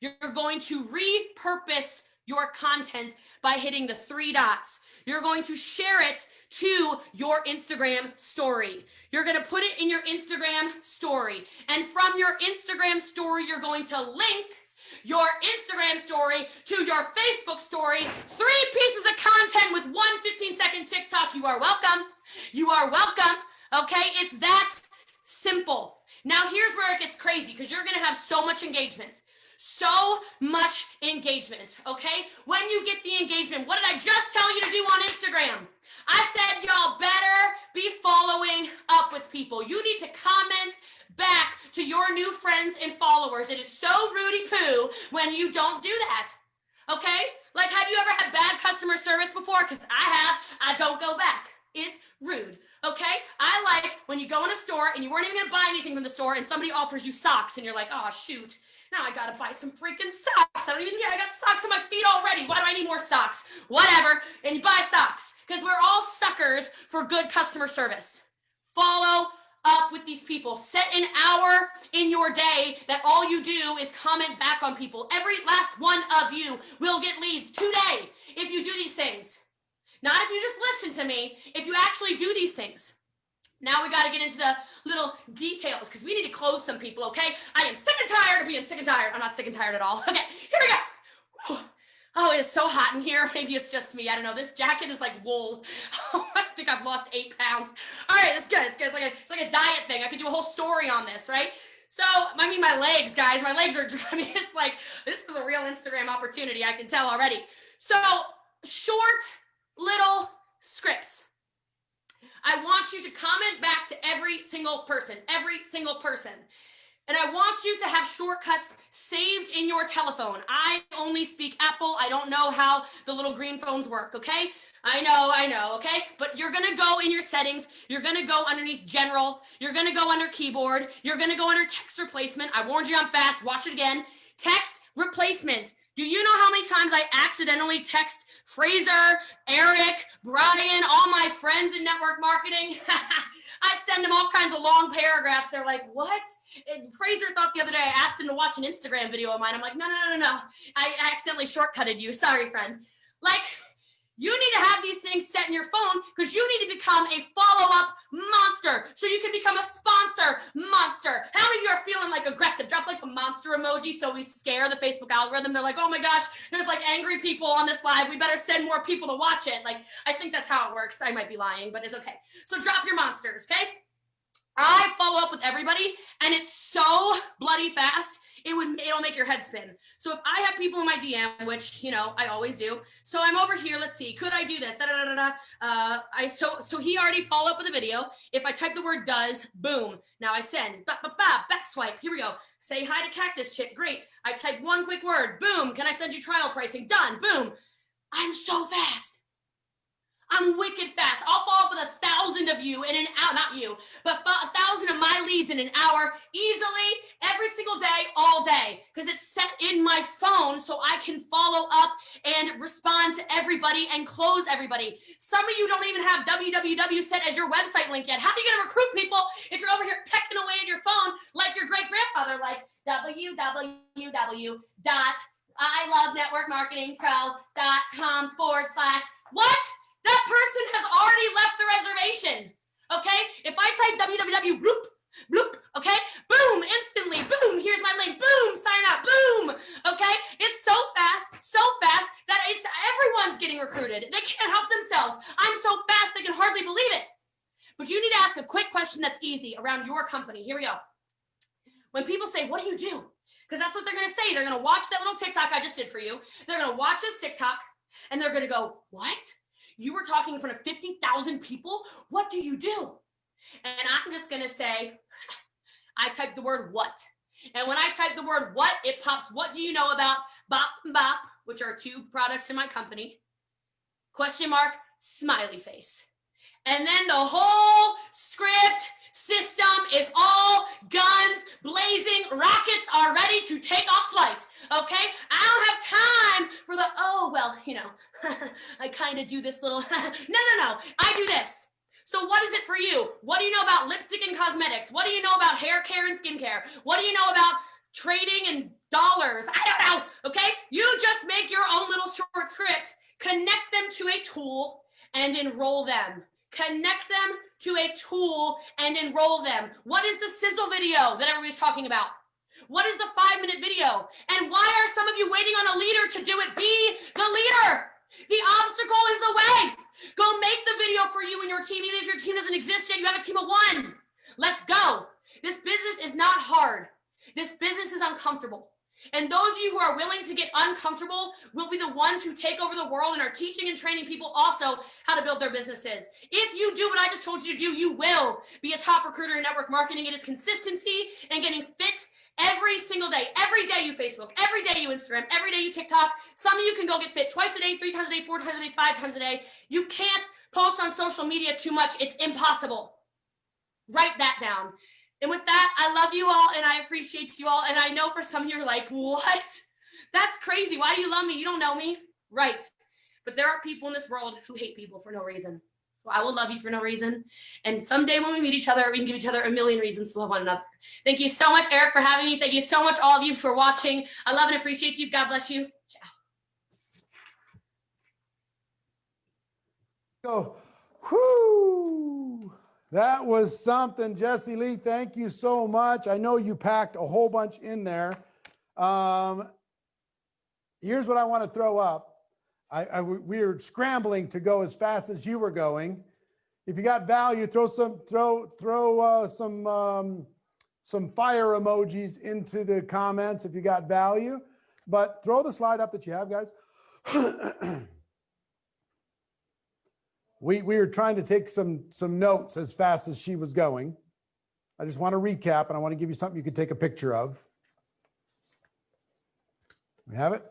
You're going to repurpose your content by hitting the 3 dots. You're going to share it to your Instagram story. You're going to put it in your Instagram story. And from your Instagram story, you're going to link your Instagram story to your Facebook story. 3 pieces of content with one 15-second TikTok. You are welcome. You are welcome. Okay, it's that simple. Now here's where it gets crazy because you're going to have so much engagement. so much engagement, okay? When you get the engagement, what did I just tell you to do on Instagram? I said y'all better be following up with people. You need to comment back to your new friends and followers. It is so Rudy poo when you don't do that, okay? Like, have you ever had bad customer service before? Because I have. I don't go back. It's rude, okay? I like when you go in a store and you weren't even gonna buy anything from the store and somebody offers you socks and you're like, oh shoot, now I gotta buy some freaking socks. I got socks on my feet already. Why do I need more socks? Whatever, and you buy socks because we're all suckers for good customer service. Follow up with these people. Set an hour in your day that all you do is comment back on people. Every last one of you will get leads today if you do these things. Not if you just listen to me, if you actually do these things. Now we got to get into the little details because we need to close some people, okay? I am sick and tired of being sick and tired. I'm not sick and tired at all. Okay, here we go. Oh, it is so hot in here. Maybe it's just me. I don't know. This jacket is like wool. Oh, I think I've lost 8 pounds. All right, it's good. It's good. It's like a diet thing. I could do a whole story on this, right? So, I mean, my legs, guys. My legs are, I mean, it's like, this is a real Instagram opportunity. I can tell already. So, short little scripts. I want you to comment back to every single person. And I want you to have shortcuts saved in your telephone. I only speak Apple. I don't know how the little green phones work, okay? I know, okay? But you're gonna go in your settings. You're gonna go underneath general. You're gonna go under keyboard. You're gonna go under text replacement. I warned you I'm fast. Watch it again. Text replacement. Do you know how many times I accidentally text Fraser, Eric, Brian, all my friends in network marketing? I send them all kinds of long paragraphs. They're like, what? And Fraser thought the other day I asked him to watch an Instagram video of mine. I'm like, no. I accidentally shortcutted you. Sorry, friend. Like, you need to have these things set in your phone because you need to become a follow-up monster so you can become a sponsor monster. How many of you are feeling like aggressive? Drop like a monster emoji so we scare the Facebook algorithm. They're like, oh my gosh, there's like angry people on this live. We better send more people to watch it. Like, I think that's how it works. I might be lying, but it's okay. So drop your monsters, okay? I follow up with everybody and it's so bloody fast. It'll make your head spin. So if I have people in my DM, which, you know, I always do. So I'm over here. Let's see. Could I do this? So he already followed up with a video. If I type the word does, boom. Now I send. Back swipe. Here we go. Say hi to Cactus Chick. Great. I type one quick word. Boom. Can I send you trial pricing? Done. Boom. I'm so fast. I'm wicked fast. I'll follow up with 1,000 of you in an hour, not you, but 1,000 of my leads in an hour easily every single day, all day, because it's set in my phone so I can follow up and respond to everybody and close everybody. Some of you don't even have www set as your website link yet. How are you going to recruit people if you're over here pecking away at your phone like your great grandfather, like www.ilovenetworkmarketingpro.com/what? That person has already left the reservation, okay? If I type www, bloop, bloop, okay? Boom, instantly, boom, here's my link, boom, sign up, boom, okay? It's so fast that everyone's getting recruited. They can't help themselves. I'm so fast, they can hardly believe it. But you need to ask a quick question that's easy around your company. Here we go. When people say, what do you do? Because that's what they're gonna say. They're gonna watch that little TikTok I just did for you. They're gonna watch this TikTok and they're gonna go, what? You were talking in front of 50,000 people? What do you do? And I'm just gonna say, I type the word what. And when I type the word what, it pops, what do you know about Bop and Bop, which are 2 products in my company, question mark, smiley face. And then the whole script system is all guns blazing, rockets are ready to take off flight, okay? I don't have time for the, oh, well, you know, I kind of do this little, no, I do this. So what is it for you? What do you know about lipstick and cosmetics? What do you know about hair care and skincare? What do you know about trading and dollars? I don't know, okay? You just make your own little short script, connect them to a tool and enroll them. Connect them to a tool and enroll them. What is the sizzle video that everybody's talking about? What is the 5-minute video? And why are some of you waiting on a leader to do it? Be the leader. The obstacle is the way. Go make the video for you and your team. Even if your team doesn't exist yet, you have a team of 1. Let's go. This business is not hard. This business is uncomfortable. And those of you who are willing to get uncomfortable will be the ones who take over the world and are teaching and training people also how to build their businesses. If you do what I just told you to do, you will be a top recruiter in network marketing. It is consistency and getting fit every single day. Every day you Facebook, every day you Instagram, every day you TikTok. Some of you can go get fit twice a day, 3 times a day, 4 times a day, 5 times a day. You can't post on social media too much. It's impossible. Write that down. And with that, I love you all and I appreciate you all. And I know for some of you are like, what? That's crazy. Why do you love me? You don't know me. Right. But there are people in this world who hate people for no reason. So I will love you for no reason. And someday when we meet each other, we can give each other a million reasons to love one another. Thank you so much, Eric, for having me. Thank you so much, all of you, for watching. I love and appreciate you. God bless you. Ciao. Go. Whoo! That was something, Jessie Lee. Thank you so much. I know you packed a whole bunch in there. Here's what I want to throw up. We were scrambling to go as fast as you were going. If you got value, throw some fire emojis into the comments if you got value. But throw the slide up that you have, guys. We were trying to take some notes as fast as she was going. I just want to recap, and I want to give you something you can take a picture of. We have it?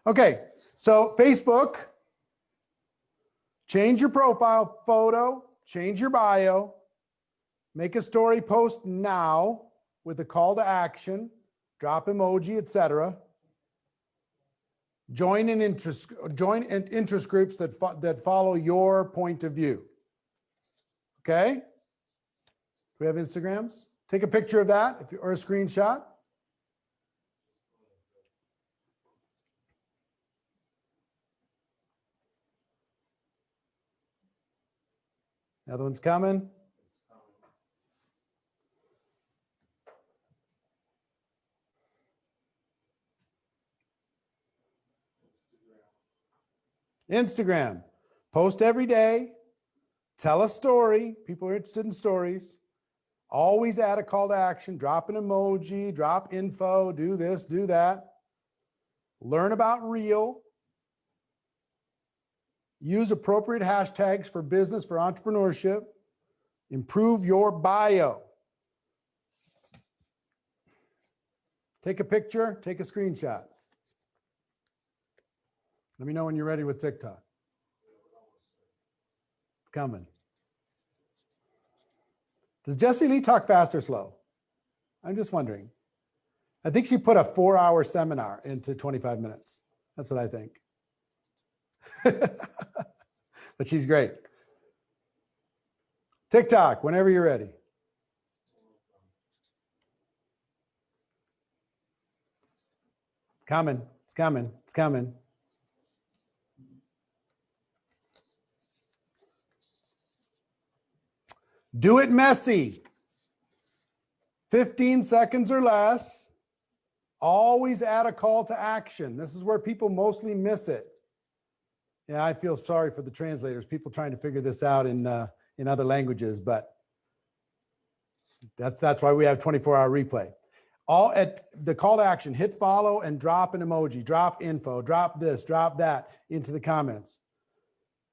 Okay, so Facebook, change your profile photo, change your bio, make a story post now with a call to action, drop emoji, etc. Join interest groups that follow your point of view. Okay? Do we have Instagrams? Take a picture of that or a screenshot. Another one's coming. Instagram, post every day, tell a story. People are interested in stories. Always add a call to action, drop an emoji, drop info, do this, do that. Learn about Reel. Use appropriate hashtags for business, for entrepreneurship. Improve your bio. Take a picture, take a screenshot. Let me know when you're ready with TikTok. It's coming. Does Jessie Lee talk fast or slow? I'm just wondering. I think she put a 4-hour seminar into 25 minutes. That's what I think. But she's great. TikTok, whenever you're ready. Coming, it's coming, it's coming. Do it messy. 15 seconds or less. Always add a call to action. This is where people mostly miss it. Yeah, I feel sorry for the translators, people trying to figure this out in other languages, but that's why we have 24-hour replay. All at the call to action, hit follow and drop an emoji, drop info, drop this, drop that into the comments.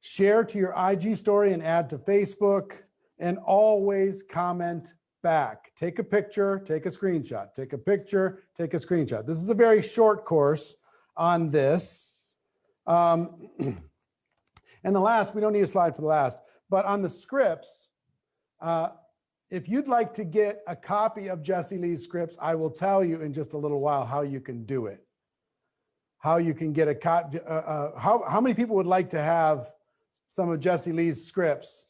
Share to your IG story and add to Facebook, and always comment back. Take a picture, take a screenshot, take a picture, take a screenshot. This is a very short course on this. And the last, we don't need a slide for the last, but on the scripts, if you'd like to get a copy of Jessie Lee's scripts, I will tell you in just a little while how you can do it. How you can get a copy, how many people would like to have some of Jessie Lee's scripts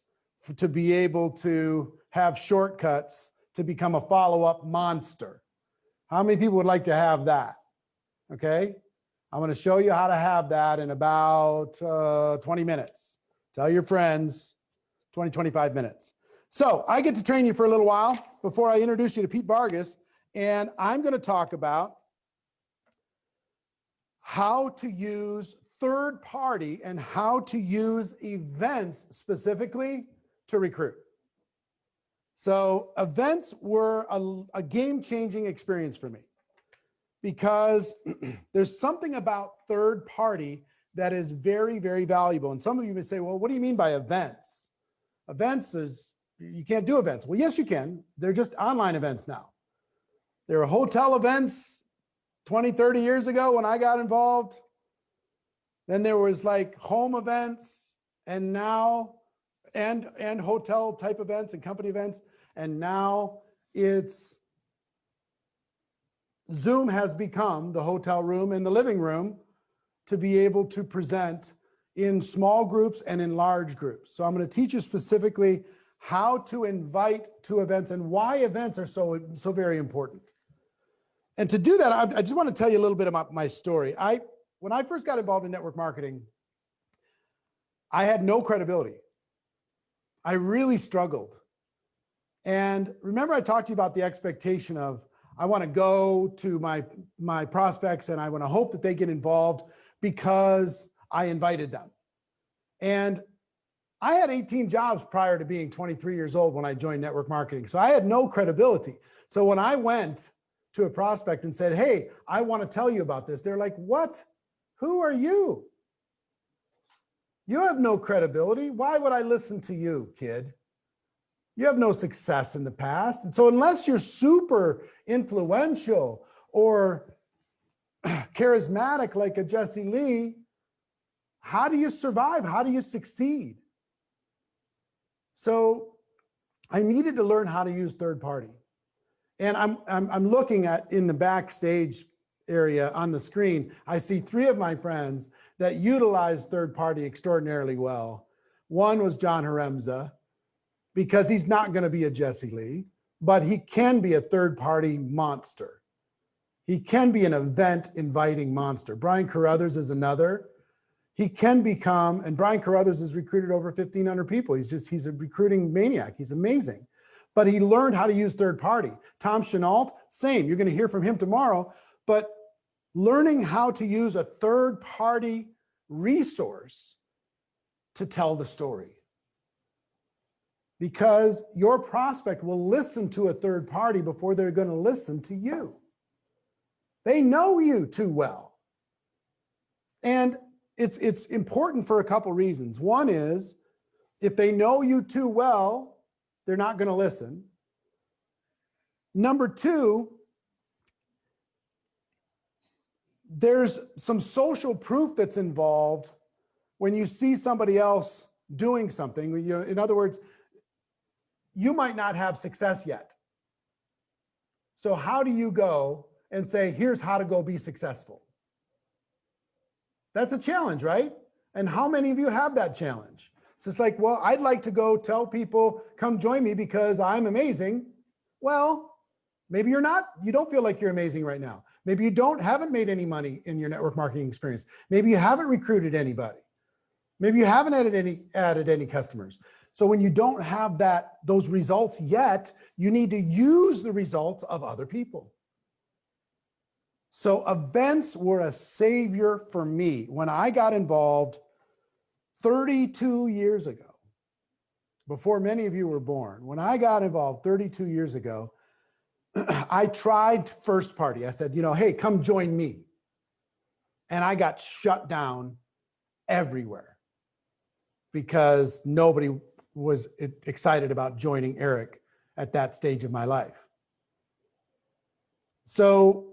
to be able to have shortcuts to become a follow-up monster? How many people would like to have that? Okay. I'm going to show you how to have that in about 20 minutes. Tell your friends, 20, 25 minutes. So I get to train you for a little while before I introduce you to Pete Vargas. And I'm going to talk about how to use third party and how to use events specifically to recruit. So events were a game-changing experience for me because there's something about third party that is very, very valuable. And some of you may say, well, what do you mean by events? Events is, you can't do events. Well, yes, you can. They're just online events now. There were hotel events 20, 30 years ago when I got involved. Then there was like home events and now, and hotel type events and company events. And now it's Zoom has become the hotel room and the living room to be able to present in small groups and in large groups. So I'm going to teach you specifically how to invite to events and why events are so very important. And to do that, I just want to tell you a little bit about my story. When I first got involved in network marketing, I had no credibility. I really struggled. And remember I talked to you about the expectation of, I want to go to my prospects and I want to hope that they get involved because I invited them. And I had 18 jobs prior to being 23 years old when I joined network marketing. So I had no credibility. So when I went to a prospect and said, hey, I want to tell you about this, they're like, what? Who are you? You have no credibility. Why would I listen to you, kid? You have no success in the past. And so unless you're super influential or charismatic like a Jesse Lee, how do you survive? How do you succeed? So I needed to learn how to use third party. And I'm looking at in the backstage area on the screen, I see 3 of my friends that utilize third party extraordinarily well. One was John Haremza, because he's not going to be a Jesse Lee, but he can be a third party monster. He can be an event inviting monster. Brian Carruthers is another. He can become, and Brian Carruthers has recruited over 1,500 people. He's a recruiting maniac. He's amazing. But he learned how to use third party. Tom Chenault, same. You're going to hear from him tomorrow. But learning how to use a third party resource to tell the story. Because your prospect will listen to a third party before they're going to listen to you. They know you too well. And it's important for a couple reasons. One is, if they know you too well, they're not going to listen. Number 2, there's some social proof that's involved when you see somebody else doing something. In other words, you might not have success yet. So how do you go and say, here's how to go be successful? That's a challenge, right? And how many of you have that challenge? So it's like, well, I'd like to go tell people, come join me because I'm amazing. Well, maybe you're not, you don't feel like you're amazing right now. Maybe you haven't made any money in your network marketing experience. Maybe you haven't recruited anybody. Maybe you haven't added any customers. So when you don't have those results yet, you need to use the results of other people. So events were a savior for me. When I got involved 32 years ago, before many of you were born, when I got involved 32 years ago, I tried first party. I said, hey, come join me. And I got shut down everywhere because nobody was excited about joining Eric at that stage of my life. So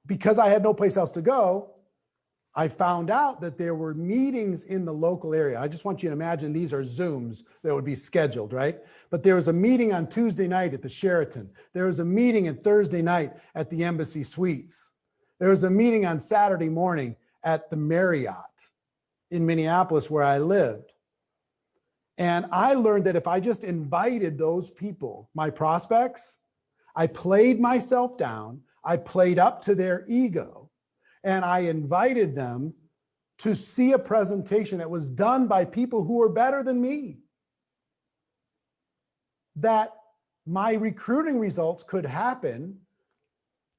because I had no place else to go, I found out that there were meetings in the local area. I just want you to imagine these are Zooms that would be scheduled, right? But there was a meeting on Tuesday night at the Sheraton. There was a meeting on Thursday night at the Embassy Suites. There was a meeting on Saturday morning at the Marriott in Minneapolis where I lived. And I learned that if I just invited those people, my prospects, I played myself down, I played up to their ego, and I invited them to see a presentation that was done by people who were better than me, that my recruiting results could happen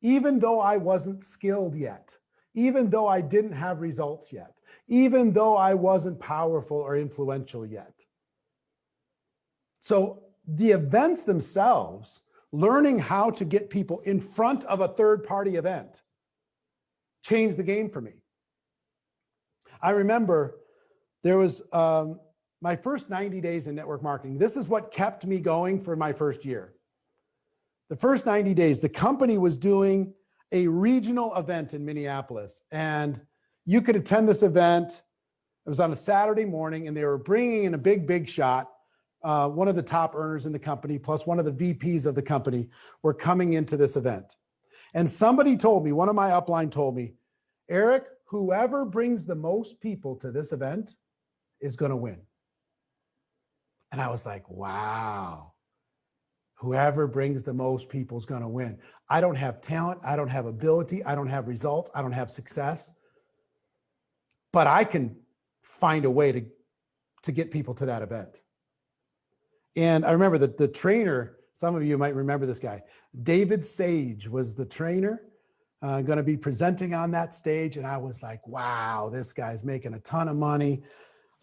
even though I wasn't skilled yet, even though I didn't have results yet, even though I wasn't powerful or influential yet. So the events themselves, learning how to get people in front of a third-party event, changed the game for me. I remember there was my first 90 days in network marketing. This is what kept me going for my first year. The first 90 days, the company was doing a regional event in Minneapolis, and you could attend this event. It was on a Saturday morning, and they were bringing in a big shot. One of the top earners in the company, plus one of the VPs of the company, were coming into this event. And somebody told me, one of my upline told me, Eric, whoever brings the most people to this event is going to win. And I was like, wow, whoever brings the most people is going to win. I don't have talent. I don't have ability. I don't have results. I don't have success. But I can find a way to get people to that event. And I remember that the trainer, some of you might remember this guy, David Sage was the trainer, going to be presenting on that stage. And I was like, wow, this guy's making a ton of money.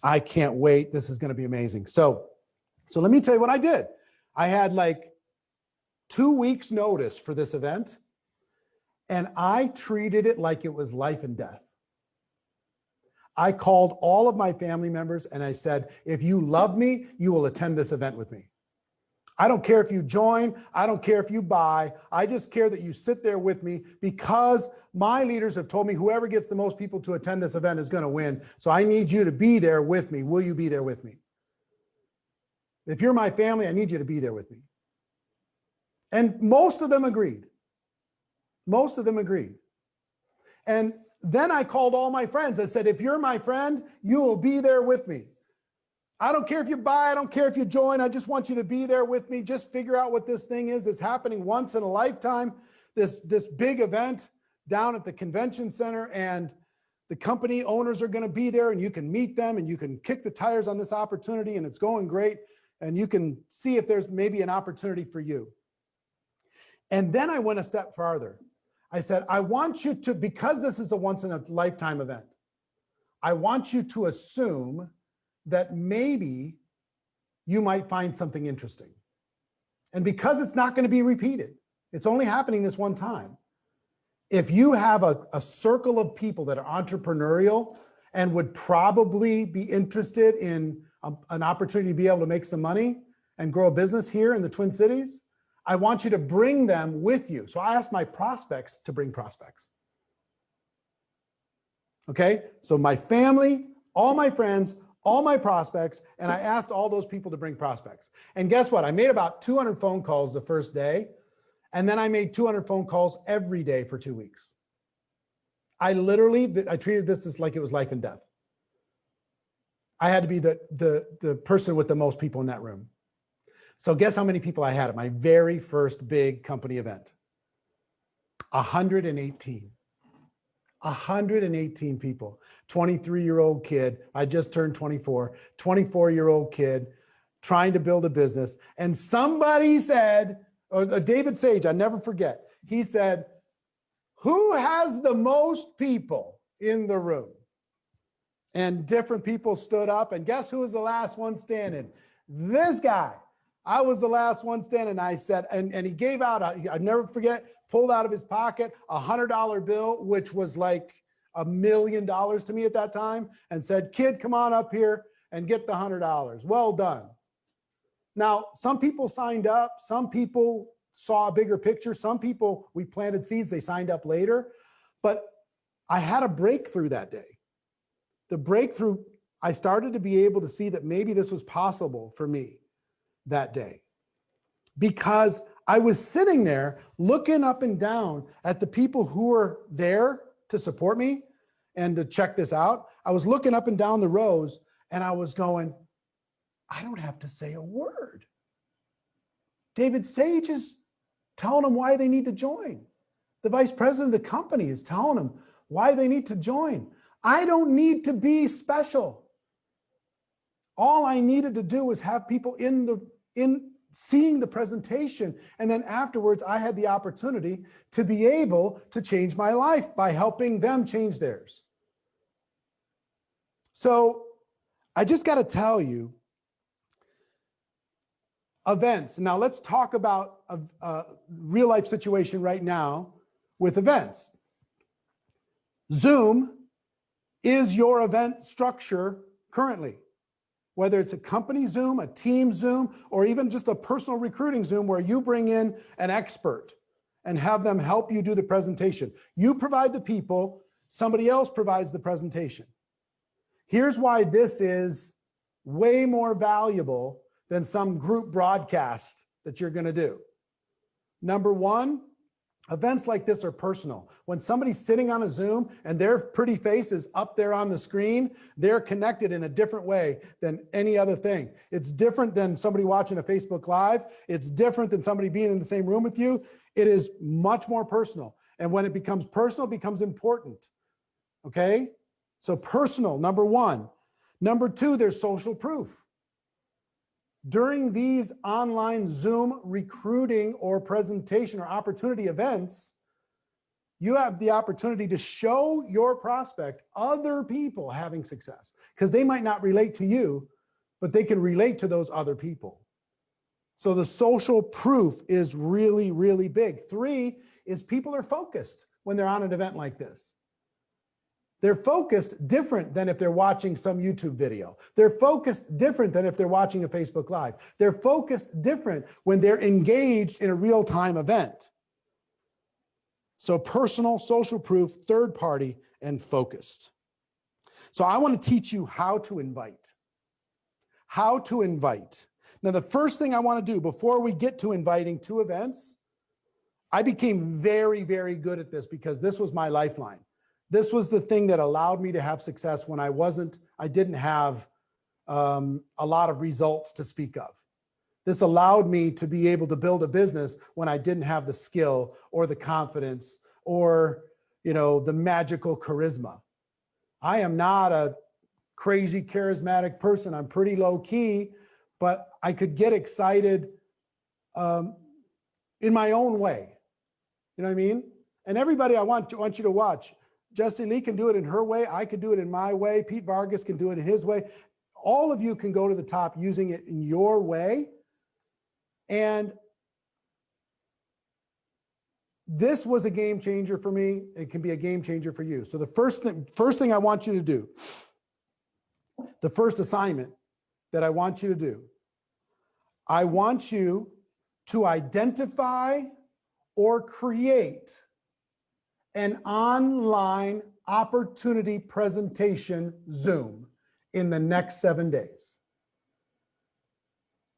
I can't wait. This is going to be amazing. So let me tell you what I did. I had like 2 weeks notice for this event, and I treated it like it was life and death. I called all of my family members and I said, if you love me, you will attend this event with me. I don't care if you join. I don't care if you buy. I just care that you sit there with me, because my leaders have told me whoever gets the most people to attend this event is going to win. So I need you to be there with me. Will you be there with me? If you're my family, I need you to be there with me. And most of them agreed. Most of them agreed. And then I called all my friends. I said, if you're my friend, you will be there with me. I don't care if you buy. I don't care if you join. I just want you to be there with me. Just figure out what this thing is. It's happening once in a lifetime, this big event down at the convention center, and the company owners are going to be there, and you can meet them and you can kick the tires on this opportunity, and it's going great. And you can see if there's maybe an opportunity for you. And then I went a step farther. I said, I want you to, because this is a once in a lifetime event, I want you to assume that maybe you might find something interesting. And because it's not going to be repeated, it's only happening this one time. If you have a circle of people that are entrepreneurial and would probably be interested in an opportunity to be able to make some money and grow a business here in the Twin Cities, I want you to bring them with you. So I asked my prospects to bring prospects. Okay, so my family, all my friends, all my prospects, and I asked all those people to bring prospects. And guess what? I made about 200 phone calls the first day, and then I made 200 phone calls every day for 2 weeks. I treated this as like it was life and death. I had to be the person with the most people in that room. So guess how many people I had at my very first big company event? 118. 118 people. 23-year-old kid. I just turned 24. 24-year-old kid trying to build a business. And somebody said, or David Sage, I never forget, he said, who has the most people in the room? And different people stood up, and guess who was the last one standing? This guy. I was the last one standing. I said, and he gave out, I never forget, pulled out of his pocket a $100 bill, which was like $1 million to me at that time, and said, kid, come on up here and get the $100. Well done. Now, some people signed up. Some people saw a bigger picture. Some people, we planted seeds, they signed up later. But I had a breakthrough that day. The breakthrough, I started to be able to see that maybe this was possible for me that day, because I was sitting there looking up and down at the people who were there to support me and to check this out. I was looking up and down the rows, and I was going, I don't have to say a word. David Sage is telling them why they need to join. The vice president of the company is telling them why they need to join. I don't need to be special. All I needed to do was have people in seeing the presentation. And then afterwards, I had the opportunity to be able to change my life by helping them change theirs. So I just got to tell you, Events. Now let's talk about a real life situation right now with events. Zoom is your event structure currently, whether it's a company Zoom, a team Zoom, or even just a personal recruiting Zoom where you bring in an expert and have them help you do the presentation. You provide the people, somebody else provides the presentation. Here's why this is way more valuable than some group broadcast that you're going to do. Number one, events like this are personal. When somebody's sitting on a Zoom and their pretty face is up there on the screen, they're connected in a different way than any other thing. It's different than somebody watching a Facebook Live. It's different than somebody being in the same room with you. It is much more personal. And when it becomes personal, it becomes important. Okay? So personal, number one. Number two, there's social proof. During these online Zoom recruiting or presentation or opportunity events, you have the opportunity to show your prospect other people having success, because they might not relate to you, but they can relate to those other people. So the social proof is really, really big. Three is people are focused when they're on an event like this. They're focused different than if they're watching some YouTube video. They're focused different than if they're watching a Facebook Live. They're focused different when they're engaged in a real-time event. So personal, social proof, third party, and focused. So I want to teach you how to invite. How to invite. Now, the first thing I want to do before we get to inviting to events, I became very, very good at this because this was my lifeline. This was the thing that allowed me to have success when I didn't have a lot of results to speak of. This allowed me to be able to build a business when I didn't have the skill or the confidence or, the magical charisma. I am not a crazy charismatic person. I'm pretty low key, but I could get excited in my own way. You know what I mean? And everybody, I want you to watch. Jessie Lee can do it in her way. I could do it in my way. Pete Vargas can do it in his way. All of you can go to the top using it in your way. And this was a game changer for me. It can be a game changer for you. So the first thing I want you to do, the first assignment that I want you to do, I want you to identify or create an online opportunity presentation Zoom in the next 7 days.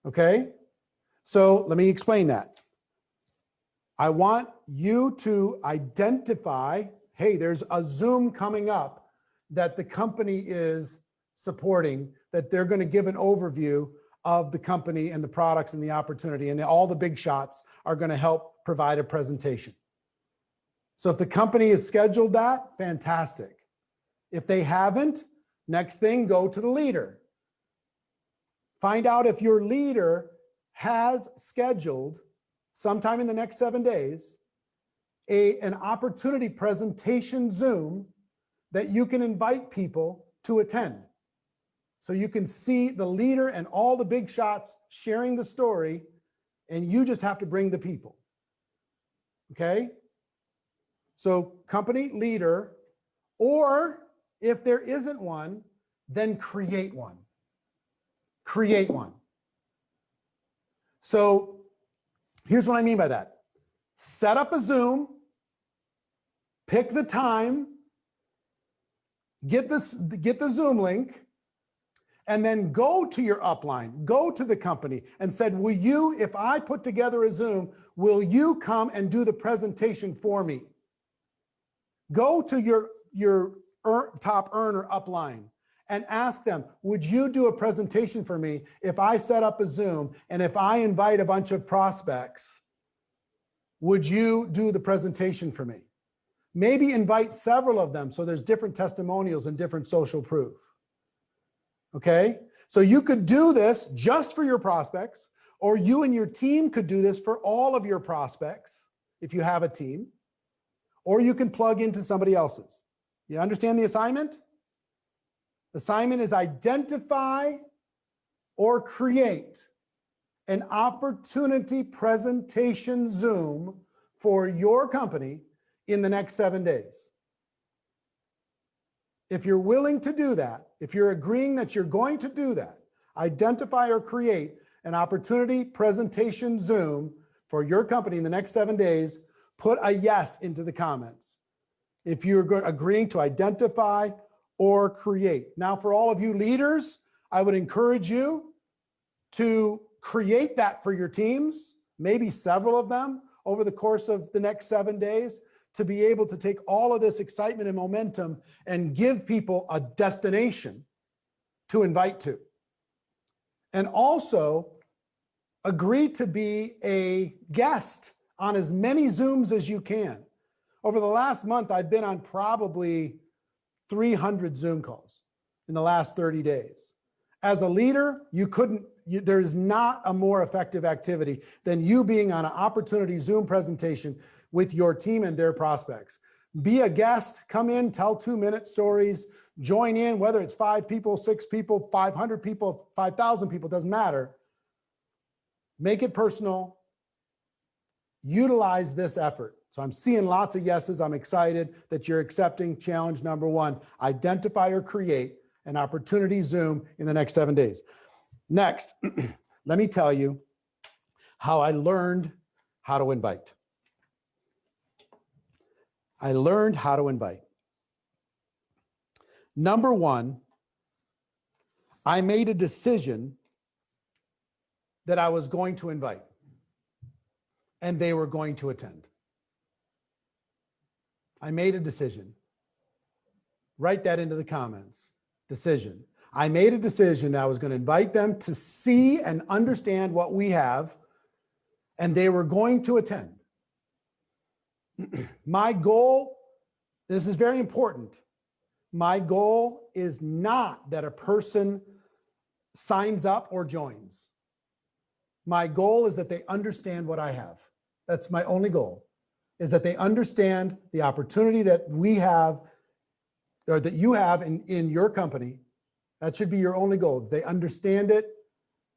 Okay? So let me explain that. I want you to identify, hey, there's a Zoom coming up that the company is supporting, that they're going to give an overview of the company and the products and the opportunity, and all the big shots are going to help provide a presentation. So if the company has scheduled that, fantastic. If they haven't, next thing, go to the leader. Find out if your leader has scheduled sometime in the next 7 days an opportunity presentation Zoom that you can invite people to attend. So you can see the leader and all the big shots sharing the story, and you just have to bring the people. Okay? So company leader, or if there isn't one, then create one. Create one. So here's what I mean by that. Set up a Zoom, pick the time, get the Zoom link, and then go to your upline, go to the company and said, will you, if I put together a Zoom, will you come and do the presentation for me? Go to your top earner upline and ask them, would you do a presentation for me if I set up a Zoom and if I invite a bunch of prospects, would you do the presentation for me? Maybe invite several of them so there's different testimonials and different social proof. Okay? So you could do this just for your prospects, or you and your team could do this for all of your prospects if you have a team. Or you can plug into somebody else's. You understand the assignment? The assignment is identify or create an opportunity presentation Zoom for your company in the next 7 days. If you're willing to do that, if you're agreeing that you're going to do that, identify or create an opportunity presentation Zoom for your company in the next 7 days, put a yes into the comments. If you're agreeing to identify or create. Now, for all of you leaders, I would encourage you to create that for your teams, maybe several of them over the course of the next 7 days, to be able to take all of this excitement and momentum and give people a destination to invite to. And also agree to be a guest on as many Zooms as you can. Over the last month, I've been on probably 300 Zoom calls in the last 30 days. As a leader, there is not a more effective activity than you being on an opportunity Zoom presentation with your team and their prospects. Be a guest, come in, tell 2-minute stories, join in, whether it's 5 people, 6 people, 500 people, 5,000 people, doesn't matter. Make it personal. Utilize this effort. So I'm seeing lots of yeses. I'm excited that you're accepting challenge number 1. Identify or create an opportunity Zoom in the next 7 days. Next, let me tell you how I learned how to invite. I learned how to invite. Number 1, I made a decision that I was going to invite, and they were going to attend. I made a decision. Write that into the comments. Decision. I made a decision that I was going to invite them to see and understand what we have, and they were going to attend. My goal, this is very important. My goal is not that a person signs up or joins. My goal is that they understand what I have. That's my only goal, is that they understand the opportunity that we have, or that you have in your company. That should be your only goal. They understand it.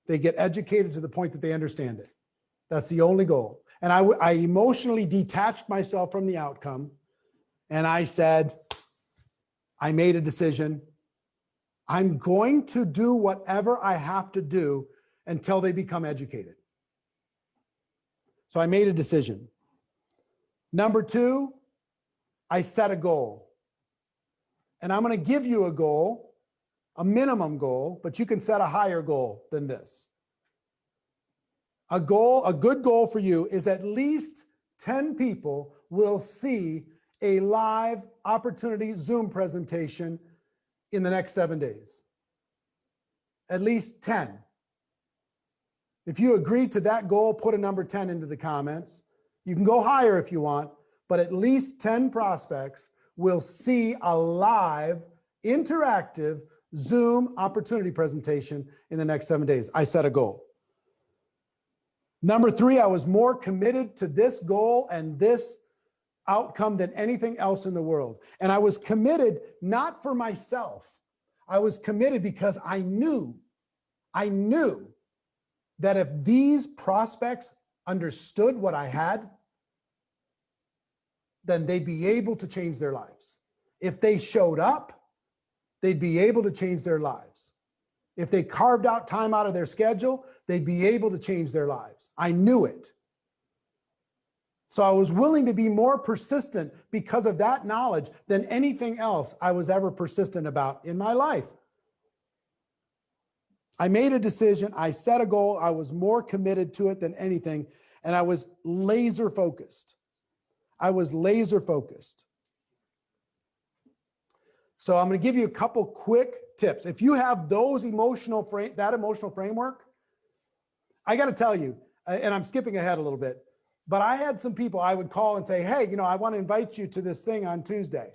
They get educated to the point that they understand it. That's the only goal. And I emotionally detached myself from the outcome. And I said, I made a decision. I'm going to do whatever I have to do until they become educated. So I made a decision. Number 2, I set a goal. And I'm going to give you a goal, a minimum goal, but you can set a higher goal than this. A good goal for you is at least 10 people will see a live opportunity Zoom presentation in the next 7 days. At least 10. If you agree to that goal, put a number 10 into the comments. You can go higher if you want, but at least 10 prospects will see a live, interactive Zoom opportunity presentation in the next 7 days. I set a goal. Number 3, I was more committed to this goal and this outcome than anything else in the world. And I was committed not for myself. I was committed because I knew that if these prospects understood what I had, then they'd be able to change their lives. If they showed up, they'd be able to change their lives. If they carved out time out of their schedule, they'd be able to change their lives. I knew it. So I was willing to be more persistent because of that knowledge than anything else I was ever persistent about in my life. I made a decision. I set a goal. I was more committed to it than anything. And I was laser focused. So I'm going to give you a couple quick tips. If you have those emotional framework, I got to tell you, and I'm skipping ahead a little bit, but I had some people I would call and say, hey, I want to invite you to this thing on Tuesday.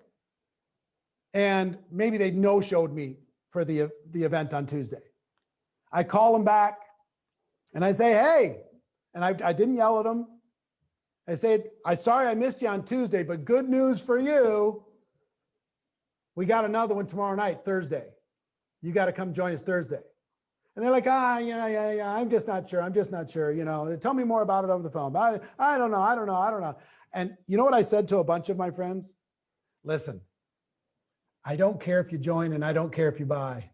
And maybe they no-showed me for the event on Tuesday. I call them back and I say, hey, and I didn't yell at them. I said, I'm sorry I missed you on Tuesday, but good news for you. We got another one tomorrow night, Thursday. You got to come join us Thursday. And they're like, yeah, I'm just not sure. I'm just not sure. Tell me more about it over the phone. I don't know. And you know what I said to a bunch of my friends? Listen, I don't care if you join and I don't care if you buy.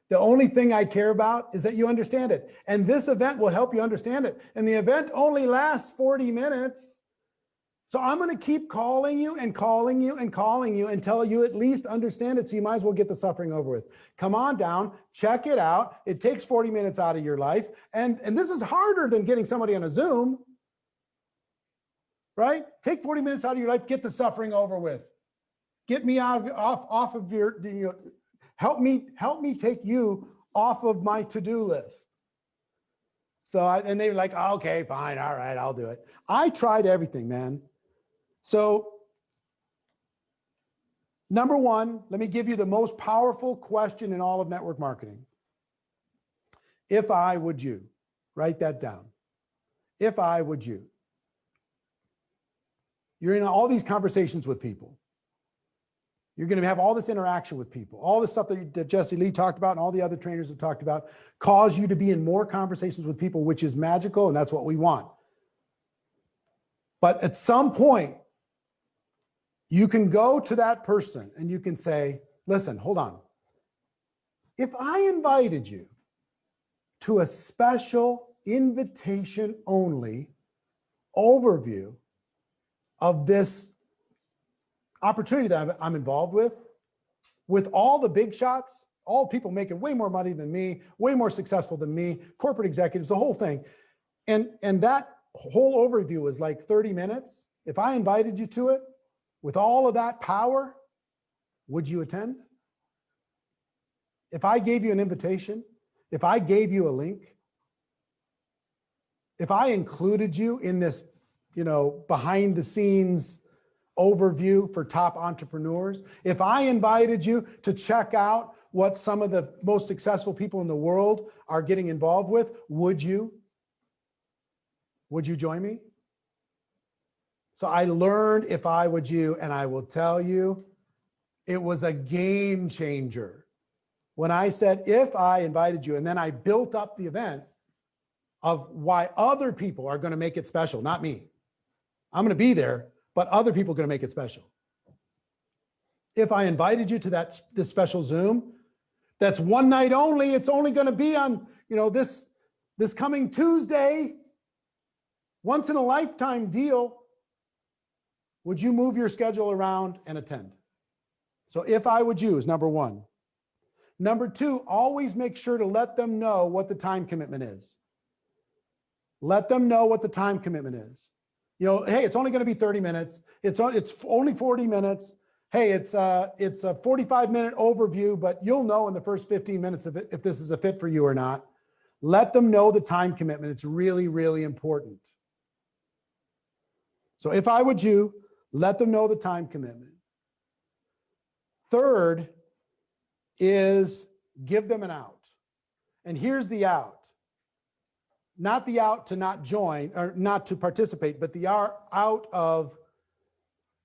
The only thing I care about is that you understand it. And this event will help you understand it. And the event only lasts 40 minutes. So I'm going to keep calling you and calling you and calling you until you at least understand it. So you might as well get the suffering over with. Come on down, check it out. It takes 40 minutes out of your life. And this is harder than getting somebody on a Zoom, right? Take 40 minutes out of your life, get the suffering over with. Get me off of your, help me take you off of my to-do list. So, and they were like, oh, okay, fine. All right, I'll do it. I tried everything, man. So number one, let me give you the most powerful question in all of network marketing. If I would you, write that down. If I would you. You're in all these conversations with people. You're going to have all this interaction with people. All the stuff that Jesse Lee talked about and all the other trainers have talked about cause you to be in more conversations with people, which is magical, and that's what we want. But at some point, you can go to that person and you can say, listen, hold on. If I invited you to a special invitation only overview of this opportunity that I'm involved with all the big shots, all people making way more money than me, way more successful than me, corporate executives, the whole thing. And that whole overview is like 30 minutes. If I invited you to it with all of that power, would you attend? If I gave you an invitation, if I gave you a link, if I included you in this, behind the scenes overview for top entrepreneurs, if I invited you to check out what some of the most successful people in the world are getting involved with, would you join me? So I learned if I would you, and I will tell you, it was a game changer. When I said, if I invited you, and then I built up the event of why other people are going to make it special, not me. I'm going to be there, but other people are going to make it special. If I invited you to this special Zoom, that's one night only. It's only going to be on, this coming Tuesday, once in a lifetime deal. Would you move your schedule around and attend? So if I would you is number one. Number two, always make sure to let them know what the time commitment is. Let them know what the time commitment is. Hey, it's only going to be 30 minutes. It's only 40 minutes. Hey, it's a 45-minute overview, but you'll know in the first 15 minutes if this is a fit for you or not. Let them know the time commitment. It's really, really important. So if I would you, let them know the time commitment. Third is give them an out. And here's the out. Not the out to not join or not to participate, but the out of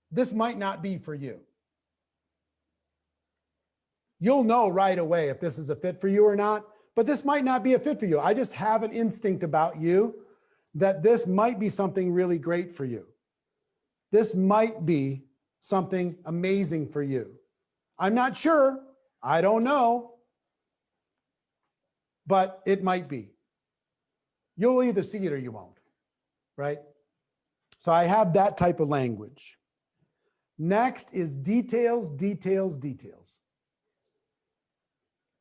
this might not be for you. You'll know right away if this is a fit for you or not, but this might not be a fit for you. I just have an instinct about you that this might be something really great for you. This might be something amazing for you. I'm not sure. I don't know, but it might be. You'll either see it or you won't, right? So I have that type of language. Next is details, details, details.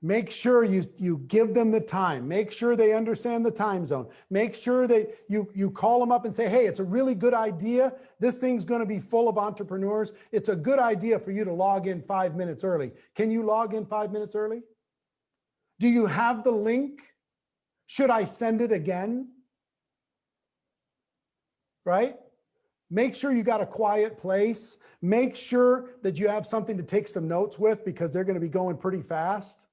Make sure you give them the time. Make sure they understand the time zone. Make sure that you call them up and say, hey, it's a really good idea. This thing's going to be full of entrepreneurs. It's a good idea for you to log in 5 minutes early. Can you log in 5 minutes early? Do you have the link? Should I send it again? Right? Make sure you got a quiet place. Make sure that you have something to take some notes with because they're going to be going pretty fast.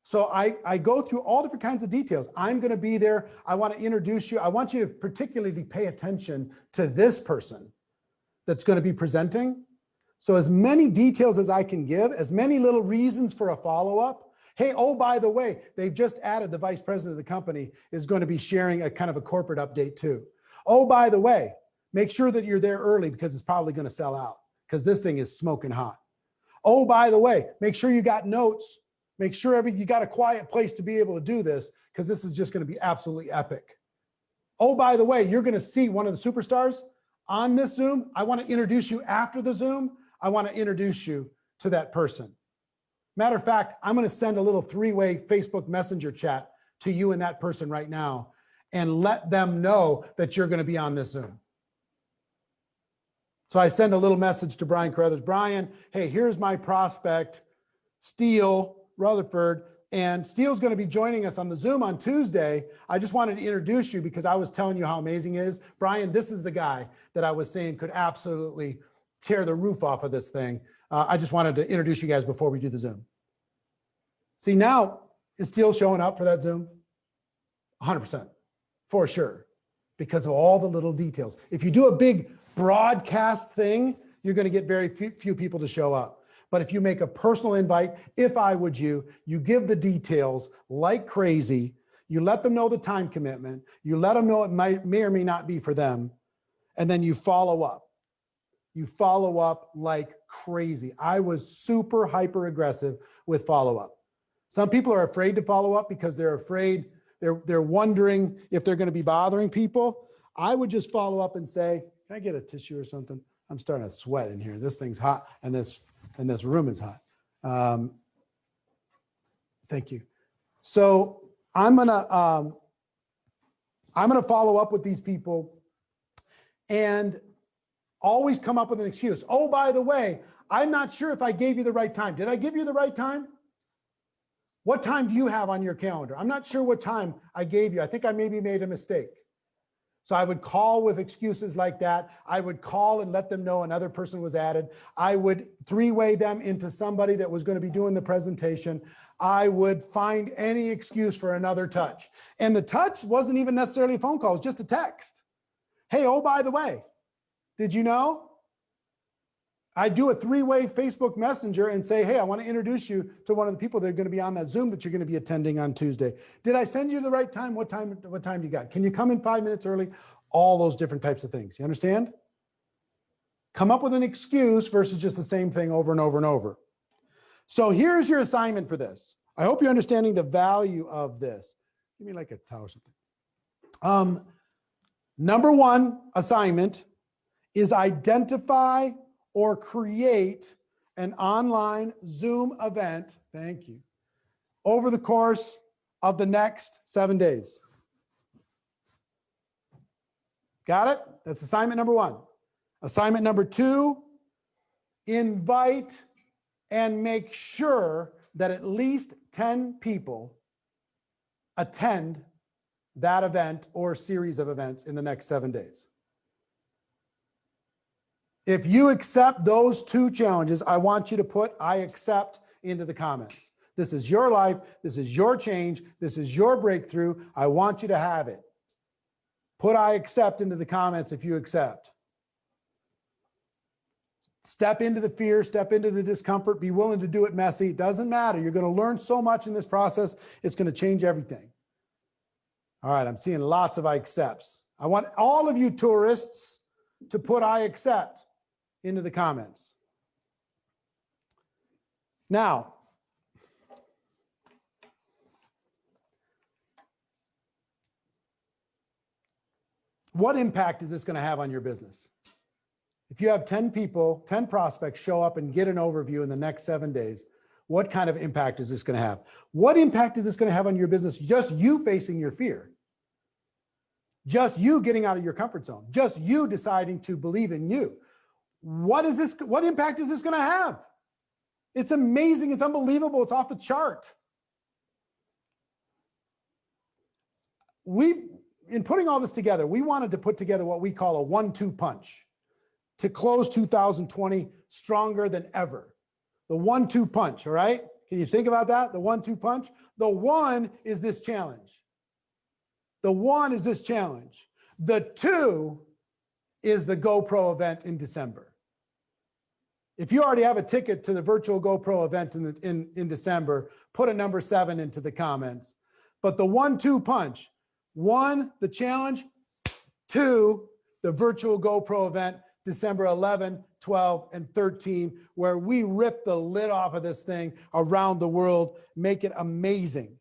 So I go through all different kinds of details. I'm going to be there. I want to introduce you. I want you to particularly pay attention to this person that's going to be presenting. So as many details as I can give, as many little reasons for a follow-up. Hey, oh, by the way, they've just added the vice president of the company is going to be sharing a kind of a corporate update too. Oh, by the way, make sure that you're there early because it's probably going to sell out because this thing is smoking hot. Oh, by the way, make sure you got notes. Make sure you got a quiet place to be able to do this because this is just going to be absolutely epic. Oh, by the way, you're going to see one of the superstars on this Zoom. I want to introduce you after the Zoom. I want to introduce you to that person. Matter of fact, I'm going to send a little three-way Facebook Messenger chat to you and that person right now and let them know that you're going to be on this Zoom. So I send a little message to Brian Carruthers. Brian, hey, here's my prospect, Steele Rutherford, and Steele's going to be joining us on the Zoom on Tuesday. I just wanted to introduce you because I was telling you how amazing he is. Brian, this is the guy that I was saying could absolutely tear the roof off of this thing. I just wanted to introduce you guys before we do the Zoom. See, now, is Steele showing up for that Zoom? 100%, for sure, because of all the little details. If you do a big broadcast thing, you're going to get very few people to show up. But if you make a personal invite, if I would you give the details like crazy, you let them know the time commitment, you let them know it may or may not be for them, and then you follow up. You follow up like crazy. I was super hyper aggressive with follow up. Some people are afraid to follow up because they're afraid, they're wondering if they're going to be bothering people. I would just follow up and say, can I get a tissue or something? I'm starting to sweat in here. This thing's hot and this room is hot. Thank you. So I'm gonna follow up with these people and always come up with an excuse. Oh, by the way, I'm not sure if I gave you the right time. Did I give you the right time? What time do you have on your calendar? I'm not sure what time I gave you. I think I maybe made a mistake. So I would call with excuses like that. I would call and let them know another person was added. I would three-way them into somebody that was going to be doing the presentation. I would find any excuse for another touch. And the touch wasn't even necessarily a phone call, it was just a text. Hey, oh, by the way, did you know? I do a three-way Facebook Messenger and say, hey, I want to introduce you to one of the people that are going to be on that Zoom that you're going to be attending on Tuesday. Did I send you the right time? What time do you got? Can you come in 5 minutes early? All those different types of things. You understand? Come up with an excuse versus just the same thing over and over and over. So here's your assignment for this. I hope you're understanding the value of this. Give me like a towel or something. Number one assignment is identify or create an online Zoom event, thank you, over the course of the next 7 days. Got it? That's assignment number one. Assignment number two, invite and make sure that at least 10 people attend that event or series of events in the next 7 days. If you accept those two challenges, I want you to put I accept into the comments. This is your life. This is your change. This is your breakthrough. I want you to have it. Put I accept into the comments if you accept. Step into the fear, step into the discomfort, be willing to do it messy. It doesn't matter. You're going to learn so much in this process. It's going to change everything. All right, I'm seeing lots of I accepts. I want all of you tourists to put I accept into the comments. Now, what impact is this going to have on your business? If you have 10 people, 10 prospects show up and get an overview in the next 7 days, what kind of impact is this going to have? What impact is this going to have on your business? Just you facing your fear. Just you getting out of your comfort zone. Just you deciding to believe in you. What impact is this going to have? It's amazing. It's unbelievable. It's off the chart. In putting all this together, we wanted to put together what we call a 1-2 punch to close 2020 stronger than ever. The 1-2 punch, all right? Can you think about that? The 1-2 punch? The one is this challenge. The one is this challenge. The two is the GoPro event in December. If you already have a ticket to the virtual GoPro event in December, put a number 7 into the comments. But the 1-2 punch, 1, the challenge, 2, the virtual GoPro event, December 11, 12, and 13, where we rip the lid off of this thing around the world, make it amazing.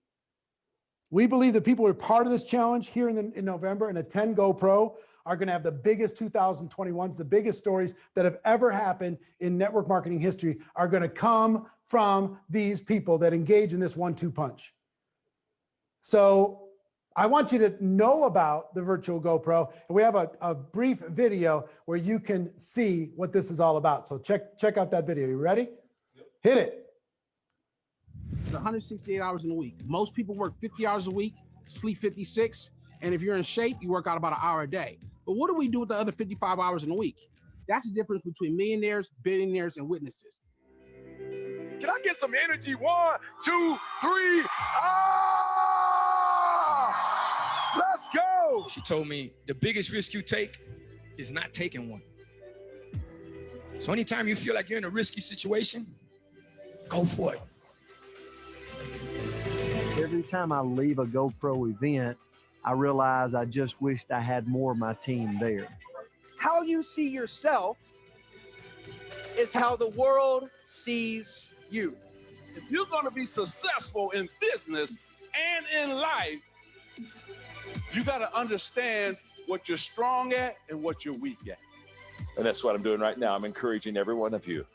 We believe that people who are part of this challenge here in November and attend GoPro are going to have the biggest 2021s, the biggest stories that have ever happened in network marketing history are going to come from these people that engage in this 1-2 punch. So I want you to know about the virtual GoPro. And we have a brief video where you can see what this is all about. So check out that video. You ready? Yep. Hit it. 168 hours in a week. Most people work 50 hours a week, sleep 56. And if you're in shape, you work out about an hour a day. But what do we do with the other 55 hours in a week? That's the difference between millionaires, billionaires, and witnesses. Can I get some energy? 1, 2, 3. Ah! Let's go. She told me the biggest risk you take is not taking one. So anytime you feel like you're in a risky situation, go for it. Every time I leave a GoPro event, I realize I just wished I had more of my team there. How you see yourself is how the world sees you. If you're going to be successful in business and in life, you got to understand what you're strong at and what you're weak at. And that's what I'm doing right now. I'm encouraging every one of you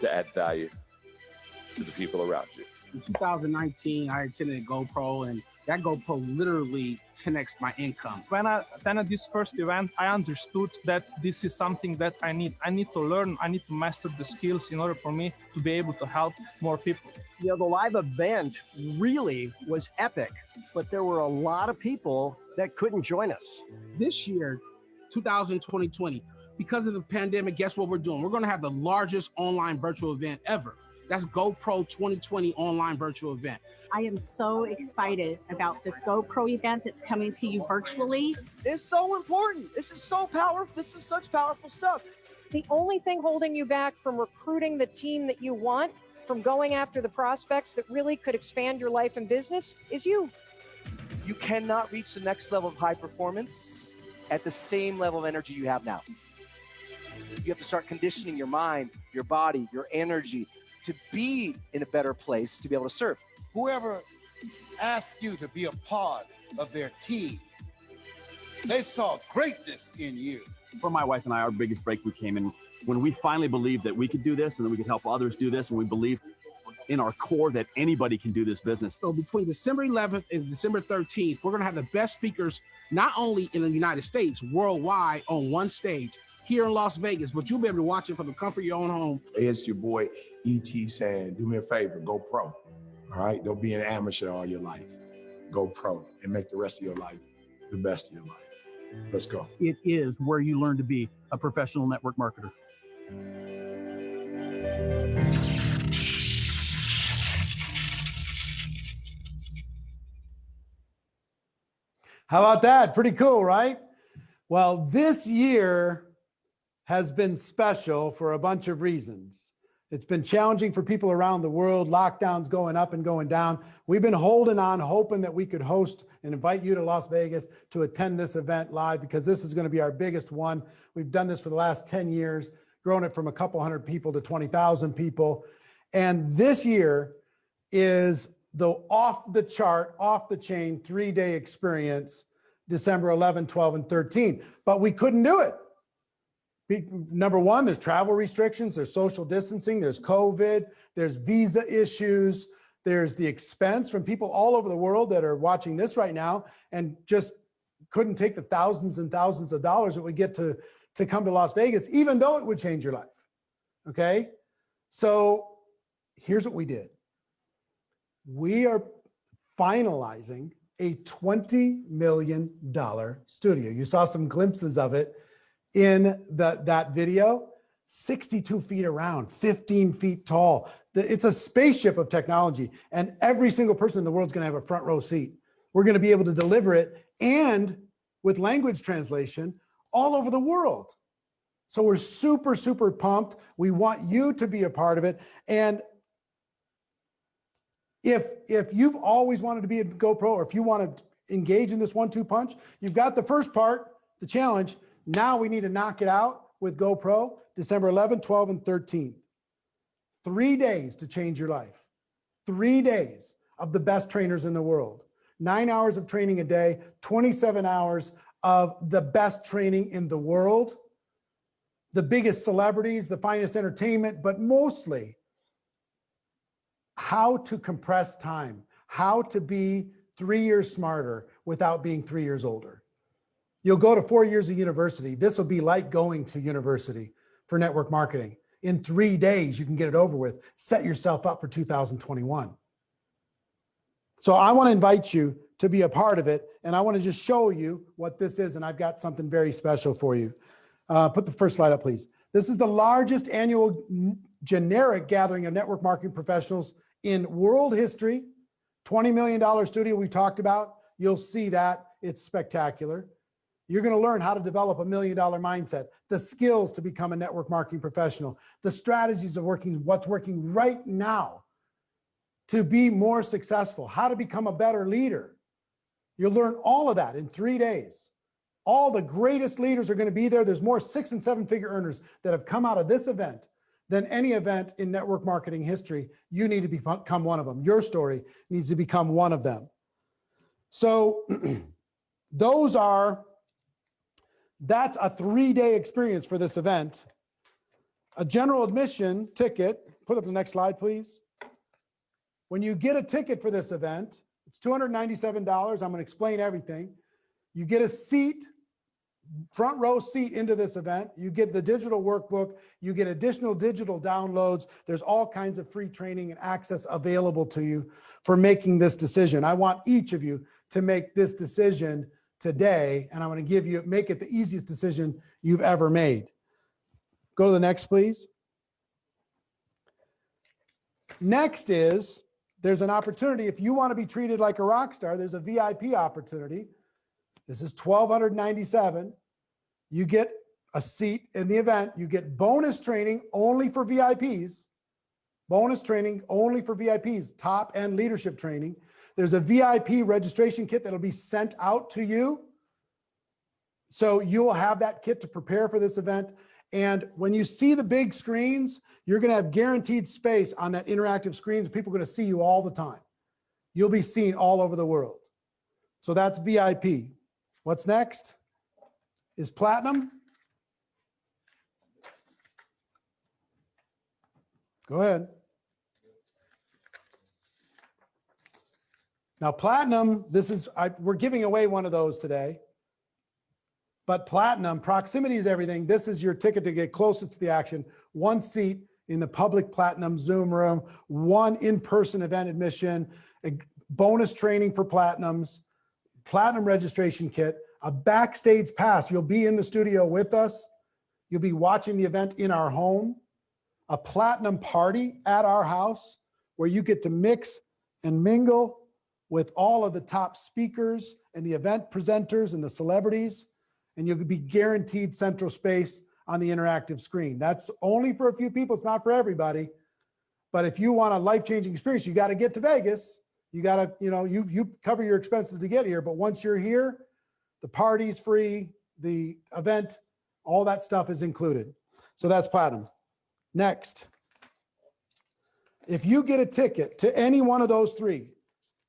to add value to the people around you. In 2019, I attended a GoPro, and that GoPro literally 10x my income. When I attended this first event, I understood that this is something that I need. I need to learn, I need to master the skills in order for me to be able to help more people. You know, the live event really was epic, but there were a lot of people that couldn't join us. This year, 2020, because of the pandemic, guess what we're doing? We're going to have the largest online virtual event ever. That's GoPro 2020 online virtual event. I am so excited about the GoPro event that's coming to you virtually. It's so important. This is so powerful. This is such powerful stuff. The only thing holding you back from recruiting the team that you want, from going after the prospects that really could expand your life and business, is you. You cannot reach the next level of high performance at the same level of energy you have now. You have to start conditioning your mind, your body, your energy to be in a better place to be able to serve. Whoever asked you to be a part of their team, they saw greatness in you. For my wife and I, our biggest breakthrough came in when we finally believed that we could do this and that we could help others do this, and we believe in our core that anybody can do this business. So between December 11th and December 13th, we're going to have the best speakers, not only in the United States, worldwide, on one stage here in Las Vegas, but you'll be able to watch it from the comfort of your own home. It's your boy E.T. saying, do me a favor, go pro. All right, don't be an amateur all your life. Go pro and make the rest of your life the best of your life. Let's go. It is where you learn to be a professional network marketer. How about that? Pretty cool, right? Well, this year has been special for a bunch of reasons. It's been challenging for people around the world, lockdowns going up and going down. We've been holding on, hoping that we could host and invite you to Las Vegas to attend this event live, because this is going to be our biggest one. We've done this for the last 10 years, grown it from a couple hundred people to 20,000 people. And this year is the off the chart, off the chain 3-day experience, December 11, 12, and 13. But we couldn't do it. Number one, there's travel restrictions, there's social distancing, there's COVID, there's visa issues, there's the expense from people all over the world that are watching this right now and just couldn't take the thousands and thousands of dollars that we get to come to Las Vegas, even though it would change your life. Okay. So here's what we did. We are finalizing a $20 million studio. You saw some glimpses of it in that video. 62 feet around, 15 feet tall. It's a spaceship of technology, and every single person in the world is going to have a front row seat. We're going to be able to deliver it, and with language translation all over the world. So we're super, super pumped. We want you to be a part of it. And if you've always wanted to be a GoPro, or if you want to engage in this 1-2 punch, you've got the first part, the challenge. Now we need to knock it out with GoPro, December 11th, 12th, and 13th. 3 days to change your life. 3 days of the best trainers in the world. 9 hours of training a day, 27 hours of the best training in the world. The biggest celebrities, the finest entertainment, but mostly how to compress time, how to be 3 years smarter without being 3 years older. You'll go to 4 years of university. This will be like going to university for network marketing. In 3 days, you can get it over with. Set yourself up for 2021. So I want to invite you to be a part of it. And I want to just show you what this is. And I've got something very special for you. Put the first slide up, please. This is the largest annual generic gathering of network marketing professionals in world history. $20 million studio we talked about. You'll see that. It's spectacular. You're going to learn how to develop $1 million mindset, the skills to become a network marketing professional, the strategies of what's working right now to be more successful, how to become a better leader. You'll learn all of that in 3 days. All the greatest leaders are going to be there. There's more 6- and 7-figure earners that have come out of this event than any event in network marketing history. You need to become one of them. Your story needs to become one of them. So that's a 3-day experience for this event. A general admission ticket, put up the next slide, please. When you get a ticket for this event, it's $297. I'm going to explain everything. You get a seat, front row seat into this event. You get the digital workbook. You get additional digital downloads. There's all kinds of free training and access available to you for making this decision. I want each of you to make this decision today, and I'm going to make it the easiest decision you've ever made. Go to the next, please. Next is, there's an opportunity. If you want to be treated like a rock star, there's a VIP opportunity. This is $1,297. You get a seat in the event. You get bonus training only for VIPs. Bonus training only for VIPs, top and leadership training. There's a VIP registration kit that'll be sent out to you. So you'll have that kit to prepare for this event. And when you see the big screens, you're going to have guaranteed space on that interactive screens. People are going to see you all the time. You'll be seen all over the world. So that's VIP. What's next is Platinum. Go ahead. Now, Platinum, we're giving away one of those today. But Platinum, proximity is everything. This is your ticket to get closest to the action. One seat in the public Platinum Zoom room, one in-person event admission, bonus training for Platinums, Platinum registration kit, a backstage pass. You'll be in the studio with us. You'll be watching the event in our home, a Platinum party at our house where you get to mix and mingle with all of the top speakers and the event presenters and the celebrities. And you'll be guaranteed central space on the interactive screen. That's only for a few people. It's not for everybody. But if you want a life-changing experience, you got to get to Vegas. You got to, you cover your expenses to get here. But once you're here, the party's free, the event, all that stuff is included. So that's Platinum. Next, if you get a ticket to any one of those three,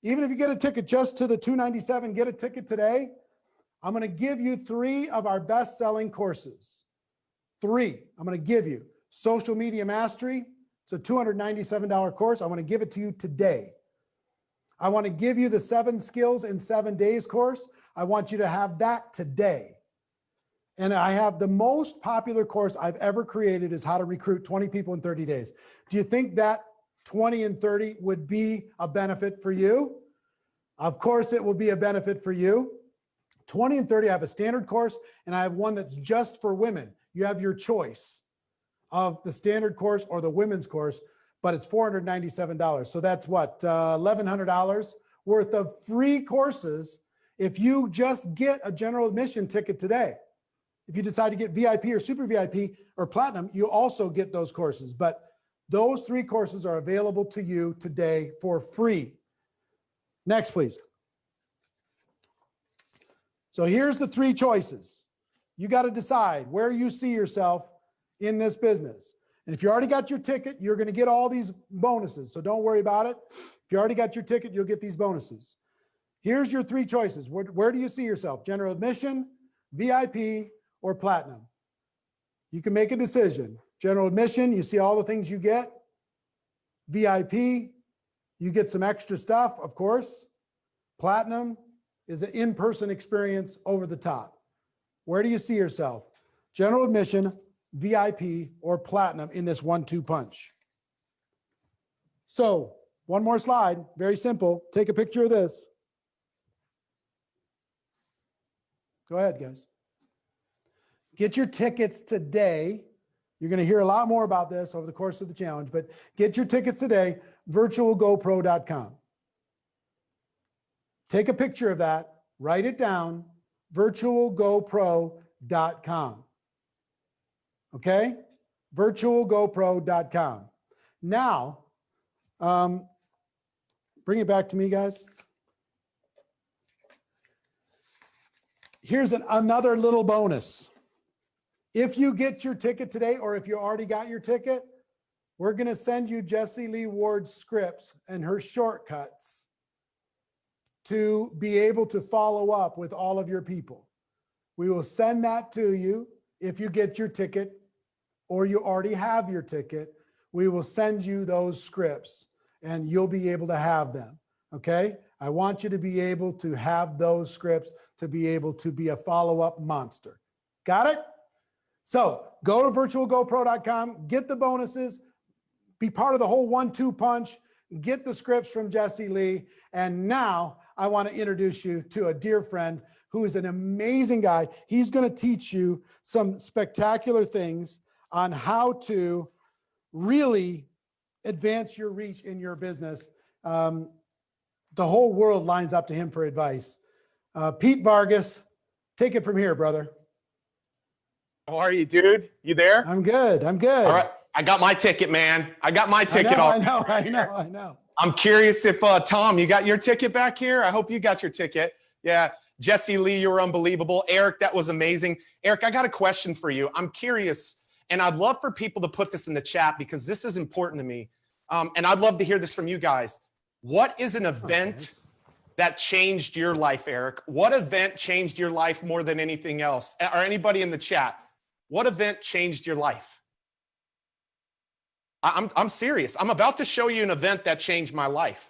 even if you get a ticket just to the $297, get a ticket today, I'm going to give you 3 of our best-selling courses. 3. I'm going to give you Social Media Mastery. It's a $297 course. I want to give it to you today. I want to give you the 7 Skills in 7 Days course. I want you to have that today. And I have the most popular course I've ever created is how to recruit 20 people in 30 days. Do you think that 20 and 30 would be a benefit for you? Of course, it will be a benefit for you. 20 and 30, I have a standard course, and I have one that's just for women. You have your choice of the standard course or the women's course, but it's $497. So that's what, $1,100 worth of free courses if you just get a general admission ticket today. If you decide to get VIP or super VIP or platinum, you also get those courses. But those 3 courses are available to you today for free. Next, please. So here's the 3 choices. You got to decide where you see yourself in this business. And if you already got your ticket, you're going to get all these bonuses. So don't worry about it. If you already got your ticket, you'll get these bonuses. Here's your 3 choices. Where do you see yourself? General admission, VIP, or platinum? You can make a decision. General admission, you see all the things you get. VIP, you get some extra stuff, of course. Platinum is an in-person experience over the top. Where do you see yourself? General admission, VIP, or platinum in this 1-2 punch? So one more slide, very simple. Take a picture of this. Go ahead, guys. Get your tickets today. You're going to hear a lot more about this over the course of the challenge, but get your tickets today, virtualgopro.com. Take a picture of that, write it down, virtualgopro.com. Okay? virtualgopro.com. Now, bring it back to me, guys. Here's another little bonus. If you get your ticket today, or if you already got your ticket, we're going to send you Jessie Lee Ward's scripts and her shortcuts to be able to follow up with all of your people. We will send that to you if you get your ticket or you already have your ticket. We will send you those scripts and you'll be able to have them. Okay? I want you to be able to have those scripts to be able to be a follow-up monster. Got it? So go to virtualgopro.com, get the bonuses, be part of the whole 1-2 punch, get the scripts from Jessie Lee. And now I want to introduce you to a dear friend who is an amazing guy. He's going to teach you some spectacular things on how to really advance your reach in your business. The whole world lines up to him for advice. Pete Vargas, take it from here, brother. How are you, dude? You there? I'm good. I'm good. All right. I got my ticket, man. I got my ticket. I know. I'm curious if, Tom, you got your ticket back here? I hope you got your ticket. Yeah. Jessie Lee, you were unbelievable. Eric, that was amazing. Eric, I got a question for you. I'm curious, and I'd love for people to put this in the chat because this is important to me. And I'd love to hear this from you guys. What is an event that changed your life, Eric? What event changed your life more than anything else? Or anybody in the chat? What event changed your life? I'm serious. I'm about to show you an event that changed my life.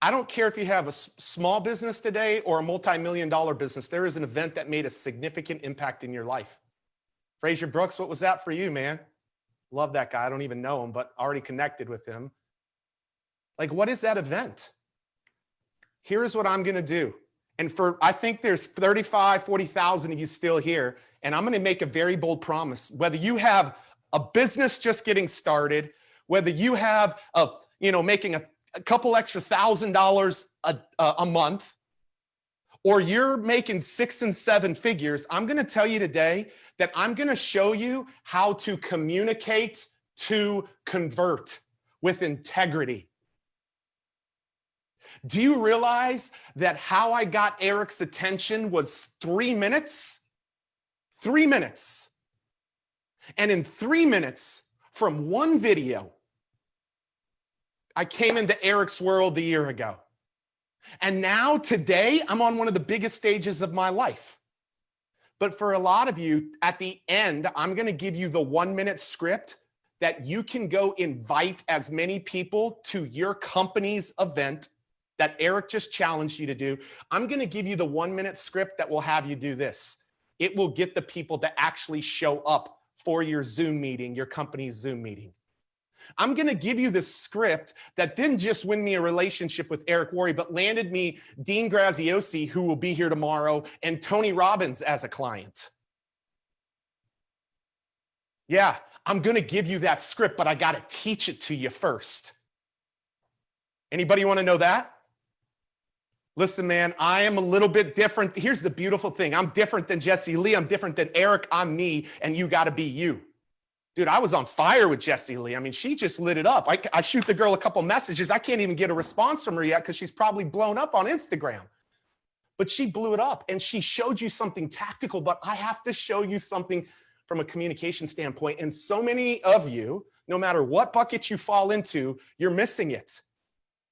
I don't care if you have a small business today or a multi-million-dollar business. There is an event that made a significant impact in your life. Frazier Brooks, what was that for you, man? Love that guy. I don't even know him, but already connected with him. Like, what is that event? Here's what I'm going to do. And I think there's 35, 40,000 of you still here. And I'm going to make a very bold promise. Whether you have a business just getting started, whether you have making a couple extra $1,000 a month, or you're making 6 and 7 figures, I'm going to tell you today that I'm going to show you how to communicate to convert with integrity. Do you realize that how I got Eric's attention was 3 minutes? 3 minutes. And in 3 minutes from one video, I came into Eric's world a year ago. And now today, I'm on one of the biggest stages of my life. But for a lot of you, at the end, I'm going to give you the 1-minute script that you can go invite as many people to your company's event that Eric just challenged you to do. I'm going to give you the 1-minute script that will have you do this. It will get the people to actually show up for your Zoom meeting, your company's Zoom meeting. I'm going to give you this script that didn't just win me a relationship with Eric Worre, but landed me Dean Graziosi, who will be here tomorrow, and Tony Robbins as a client. Yeah, I'm going to give you that script, but I got to teach it to you first. Anybody want to know that? Listen, man, I am a little bit different. Here's the beautiful thing. I'm different than Jesse Lee. I'm different than Eric. I'm me, and you got to be you. Dude, I was on fire with Jesse Lee. I mean, she just lit it up. I shoot the girl a couple messages. I can't even get a response from her yet because she's probably blown up on Instagram. But she blew it up, and she showed you something tactical, but I have to show you something from a communication standpoint. And so many of you, no matter what bucket you fall into, you're missing it.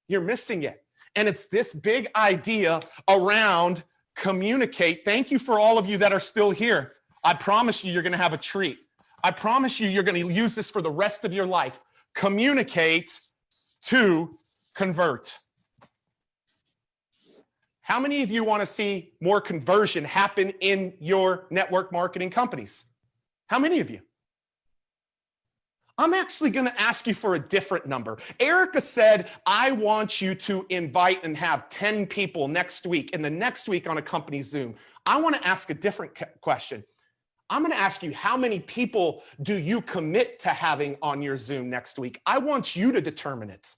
You're missing it. And it's this big idea around communicate. Thank you for all of you that are still here. I promise you, you're going to have a treat. I promise you, you're going to use this for the rest of your life. Communicate to convert. How many of you want to see more conversion happen in your network marketing companies? How many of you? I'm actually going to ask you for a different number. Erica said, I want you to invite and have 10 people next week, and the next week on a company Zoom. I want to ask a different question. I'm going to ask you, how many people do you commit to having on your Zoom next week? I want you to determine it.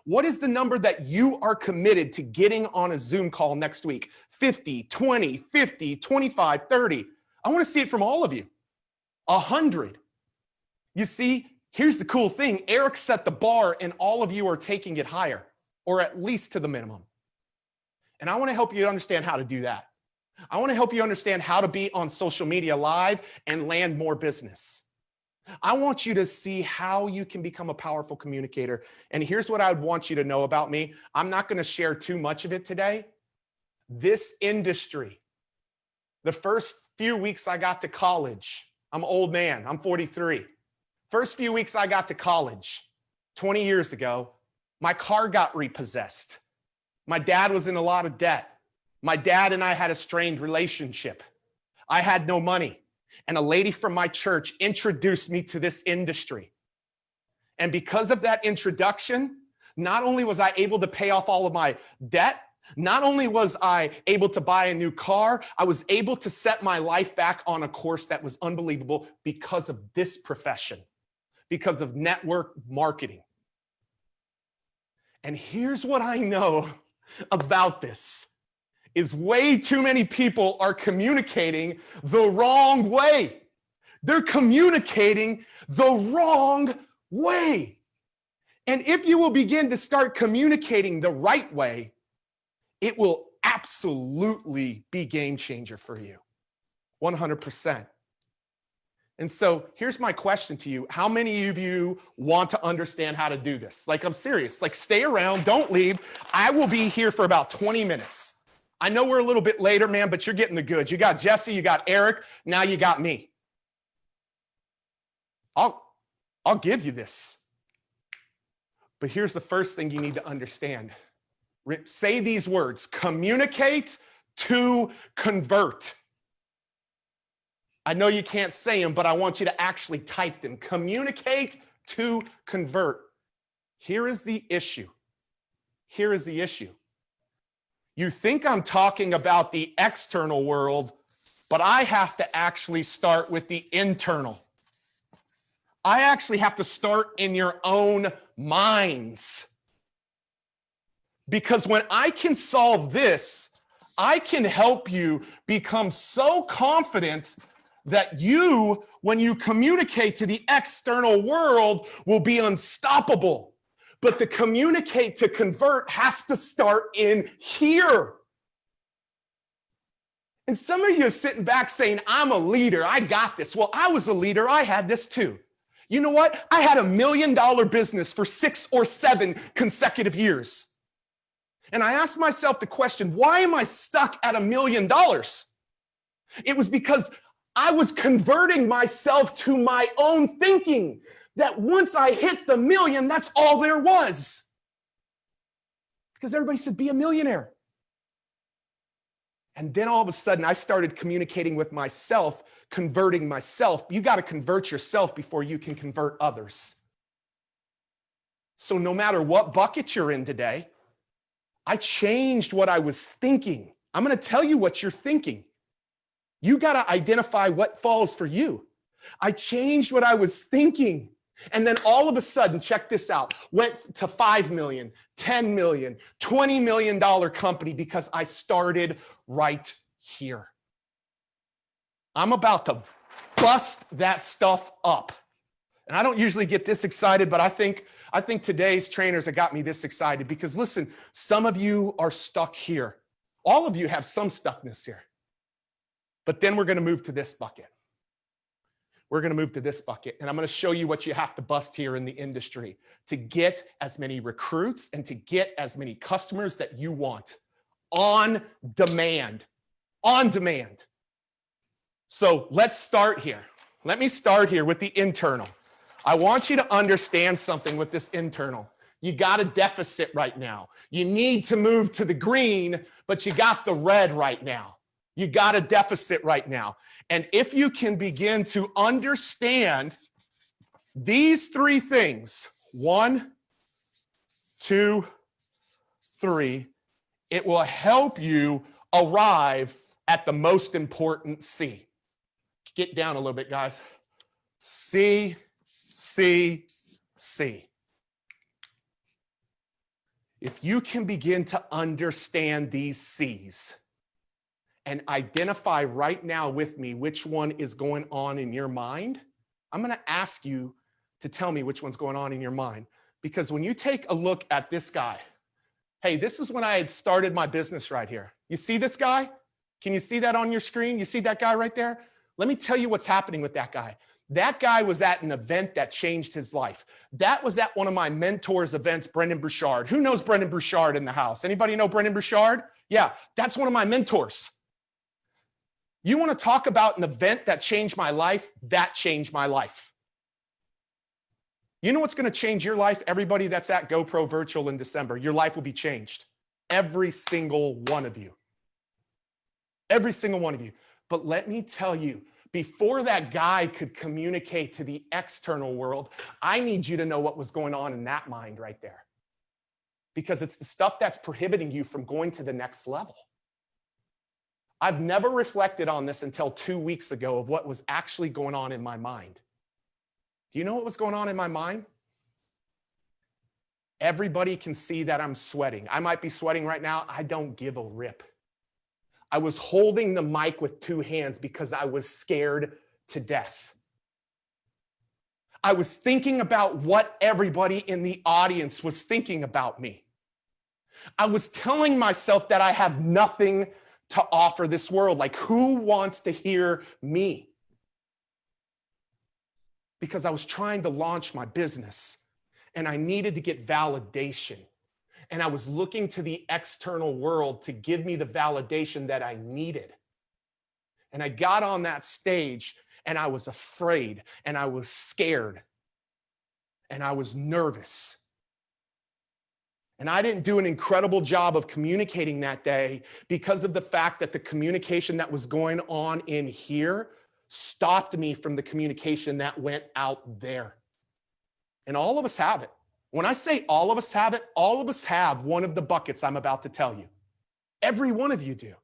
What is the number that you are committed to getting on a Zoom call next week? 50, 20, 50, 25, 30. I want to see it from all of you. 100. You see, here's the cool thing. Eric set the bar and all of you are taking it higher, or at least to the minimum. And I want to help you understand how to do that. I want to help you understand how to be on social media live and land more business. I want you to see how you can become a powerful communicator. And here's what I would want you to know about me. I'm not going to share too much of it today. This industry, the first few weeks I got to college, I'm an old man, I'm 43. First few weeks I got to college, 20 years ago, my car got repossessed. My dad was in a lot of debt. My dad and I had a strained relationship. I had no money. And a lady from my church introduced me to this industry. And because of that introduction, not only was I able to pay off all of my debt, not only was I able to buy a new car, I was able to set my life back on a course that was unbelievable because of this profession, because of network marketing. And here's what I know about this. Is way too many people are communicating the wrong way. They're communicating the wrong way. And if you will begin to start communicating the right way, it will absolutely be game changer for you, 100%. And so here's my question to you. How many of you want to understand how to do this? Like, I'm serious. Like, stay around, don't leave. I will be here for about 20 minutes. I know we're a little bit later, man, but you're getting the goods. You got Jesse, you got Eric, now you got me. I'll give you this. But here's the first thing you need to understand. Say these words: communicate to convert. I know you can't say them, but I want you to actually type them. Communicate to convert. Here is the issue. Here is the issue. You think I'm talking about the external world, but I have to actually start with the internal. I actually have to start in your own minds. Because when I can solve this, I can help you become so confident that you, when you communicate to the external world, will be unstoppable. But the communicate to convert has to start in here. And some of you are sitting back saying, I'm a leader, I got this. Well, I was a leader, I had this too. You know what? I had $1 million business for 6 or 7 consecutive years. And I asked myself the question, why am I stuck at $1 million? It was because I was converting myself to my own thinking. That once I hit the million, that's all there was. Because everybody said, be a millionaire. And then all of a sudden, I started communicating with myself, converting myself. You got to convert yourself before you can convert others. So no matter what bucket you're in today, I changed what I was thinking. I'm going to tell you what you're thinking. You got to identify what falls for you. I changed what I was thinking. And then all of a sudden, check this out, went to 5 million, 10 million, $20 million company because I started right here. I'm about to bust that stuff up. And I don't usually get this excited, but I think today's trainers have got me this excited because listen, some of you are stuck here. All of you have some stuckness here. But then we're going to move to this bucket. We're going to move to this bucket, and I'm going to show you what you have to bust here in the industry to get as many recruits and to get as many customers that you want on demand. On demand. So let's start here. Let me start here with the internal. I want you to understand something with this internal. You got a deficit right now. You need to move to the green, but you got the red right now. You got a deficit right now. And if you can begin to understand these three things, 1, 2, 3, it will help you arrive at the most important C. Get down a little bit, guys. C, C, C. If you can begin to understand these C's, and identify right now with me which one is going on in your mind, I'm going to ask you to tell me which one's going on in your mind. Because when you take a look at this guy, hey, this is when I had started my business right here. You see this guy? Can you see that on your screen? You see that guy right there? Let me tell you what's happening with that guy. That guy was at an event that changed his life. That was at one of my mentors' events, Brendan Bouchard. Who knows Brendan Bouchard in the house? Anybody know Brendan Bouchard? Yeah, that's one of my mentors. You want to talk about an event that changed my life? That changed my life. You know what's going to change your life? Everybody that's at GoPro Virtual in December, your life will be changed. Every single one of you. Every single one of you. But let me tell you, before that guy could communicate to the external world, I need you to know what was going on in that mind right there. Because it's the stuff that's prohibiting you from going to the next level. I've never reflected on this until 2 weeks ago of what was actually going on in my mind. Do you know what was going on in my mind? Everybody can see that I'm sweating. I might be sweating right now. I don't give a rip. I was holding the mic with 2 hands because I was scared to death. I was thinking about what everybody in the audience was thinking about me. I was telling myself that I have nothing to offer this world. Like, who wants to hear me? Because I was trying to launch my business and I needed to get validation. And I was looking to the external world to give me the validation that I needed. And I got on that stage and I was afraid and I was scared and I was nervous. And I didn't do an incredible job of communicating that day because of the fact that the communication that was going on in here stopped me from the communication that went out there. And all of us have it. When I say all of us have it, all of us have one of the buckets I'm about to tell you. Every one of you do.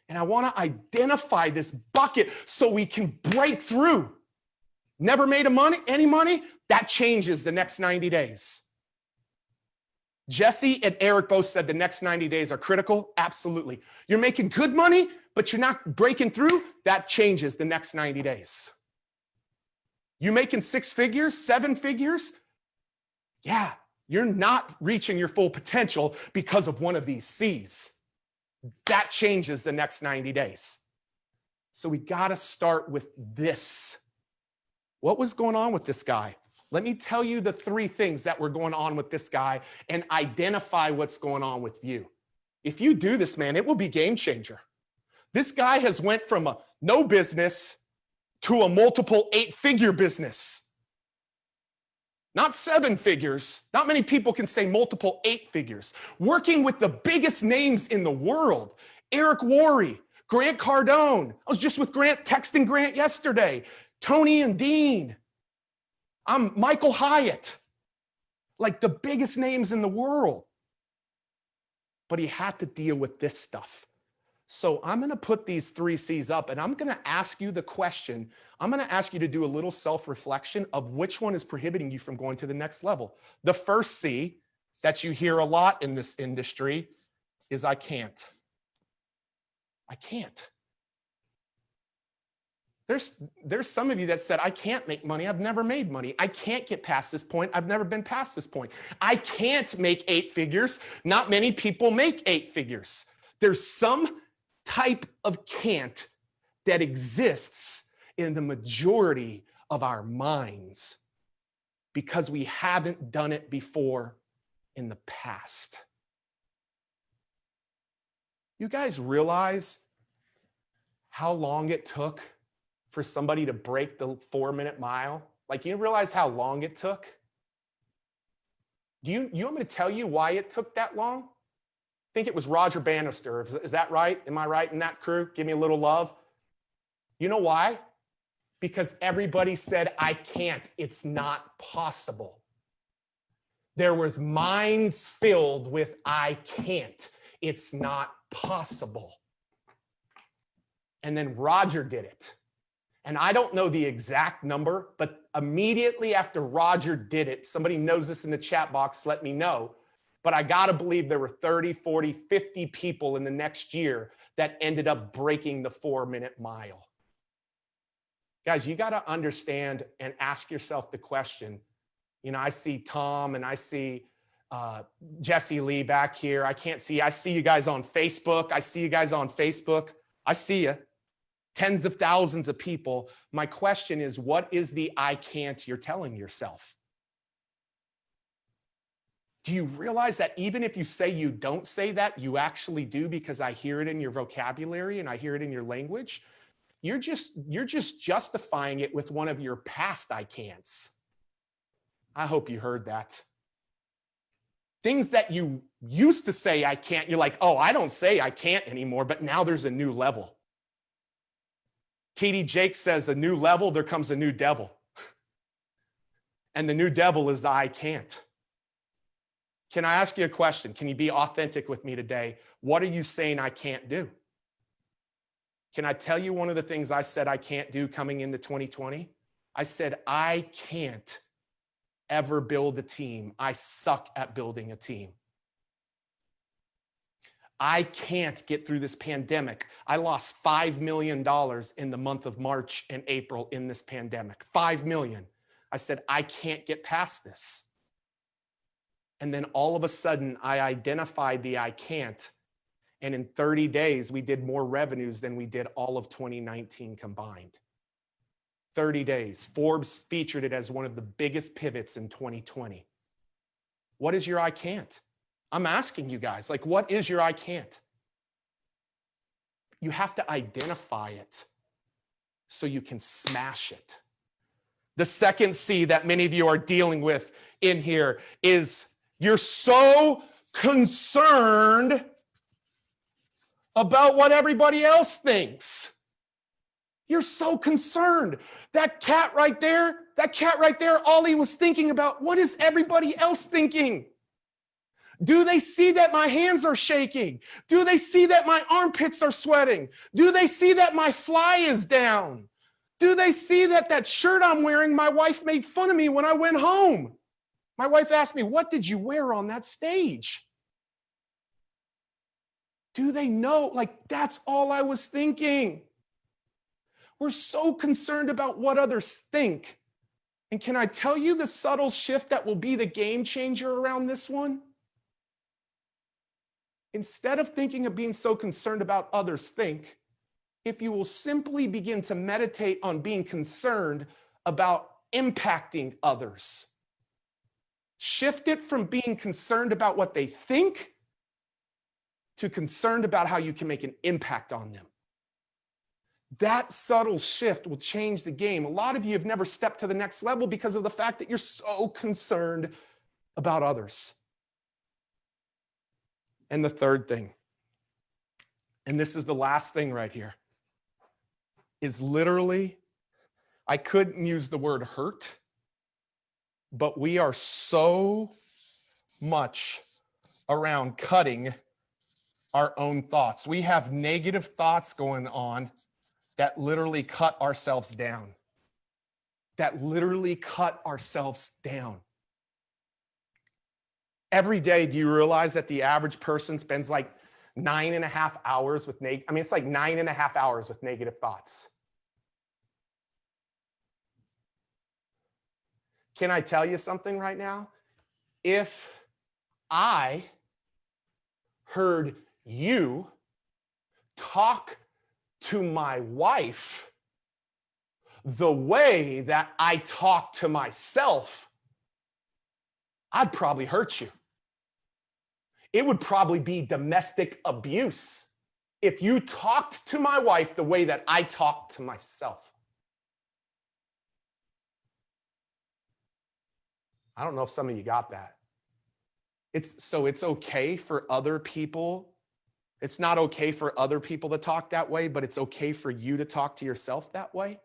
And I want to identify this bucket so we can break through. Never made any money? That changes the next 90 days. Jesse and Eric both said the next 90 days are critical. Absolutely. You're making good money, but you're not breaking through. That changes the next 90 days. You making 6 figures, 7 figures? Yeah, you're not reaching your full potential because of one of these C's. That changes the next 90 days. So we got to start with this. What was going on with this guy? Let me tell you the 3 things that were going on with this guy and identify what's going on with you. If you do this, man, it will be game changer. This guy has went from a no business to a multiple 8-figure business. Not 7 figures. Not many people can say multiple 8 figures. Working with the biggest names in the world. Eric Worre, Grant Cardone. I was just with Grant, texting Grant yesterday. Tony and Dean. I'm Michael Hyatt. Like the biggest names in the world. But he had to deal with this stuff. So I'm going to put these 3 C's up and I'm going to ask you the question. I'm going to ask you to do a little self-reflection of which one is prohibiting you from going to the next level. The first C that you hear a lot in this industry is I can't. I can't. There's some of you that said, I can't make money. I've never made money. I can't get past this point. I've never been past this point. I can't make 8 figures. Not many people make 8 figures. There's some type of can't that exists in the majority of our minds because we haven't done it before in the past. You guys realize how long it took for somebody to break the 4-minute mile? Like, you realize how long it took? You want me to tell you why it took that long? I think it was Roger Bannister. Is that right? Am I right in that crew? Give me a little love. You know why? Because everybody said, I can't. It's not possible. There was minds filled with, I can't. It's not possible. And then Roger did it. And I don't know the exact number, but immediately after Roger did it, somebody knows this in the chat box, let me know. But I got to believe there were 30, 40, 50 people in the next year that ended up breaking the 4-minute mile. Guys, you got to understand and ask yourself the question. You know, I see Tom and I see Jesse Lee back here. I see you guys on Facebook. I see you. Tens of thousands of people. My question is, what is the I can't you're telling yourself? Do you realize that even if you say you don't say that, you actually do, because I hear it in your vocabulary and I hear it in your language? You're just justifying it with one of your past I can'ts. I hope you heard that. Things that you used to say I can't, you're like, oh, I don't say I can't anymore, but now there's a new level. TD Jakes says, a new level, there comes a new devil. And the new devil is I can't. Can I ask you a question? Can you be authentic with me today? What are you saying I can't do? Can I tell you one of the things I said I can't do coming into 2020? I said, I can't ever build a team. I suck at building a team. I can't get through this pandemic. I lost $5 million in the month of March and April in this pandemic. $5 million. I said, I can't get past this. And then all of a sudden, I identified the I can't. And in 30 days, we did more revenues than we did all of 2019 combined. 30 days. Forbes featured it as one of the biggest pivots in 2020. What is your I can't? I'm asking you guys, like, what is your I can't? You have to identify it so you can smash it. The second C that many of you are dealing with in here is you're so concerned about what everybody else thinks. You're so concerned. That cat right there, all he was thinking about, what is everybody else thinking? Do they see that my hands are shaking? Do they see that my armpits are sweating? Do they see that my fly is down? Do they see that that shirt I'm wearing, my wife made fun of me when I went home? My wife asked me, what did you wear on that stage? Do they know? Like, that's all I was thinking. We're so concerned about what others think. And can I tell you the subtle shift that will be the game changer around this one? Instead of thinking of being so concerned about others think, if you will simply begin to meditate on being concerned about impacting others, shift it from being concerned about what they think to concerned about how you can make an impact on them. That subtle shift will change the game. A lot of you have never stepped to the next level because of the fact that you're so concerned about others. And the third thing, and this is the last thing right here, is literally, I couldn't use the word hurt, but we are so much around cutting our own thoughts. We have negative thoughts going on that literally cut ourselves down. That literally cut ourselves down. Every day, do you realize that the average person spends like 9.5 hours with it's like 9.5 hours with negative thoughts. Can I tell you something right now? If I heard you talk to my wife the way that I talk to myself, I'd probably hurt you. It would probably be domestic abuse if you talked to my wife the way that I talk to myself. I don't know if some of you got that. It's okay for other people. It's not okay for other people to talk that way, but it's okay for you to talk to yourself that way.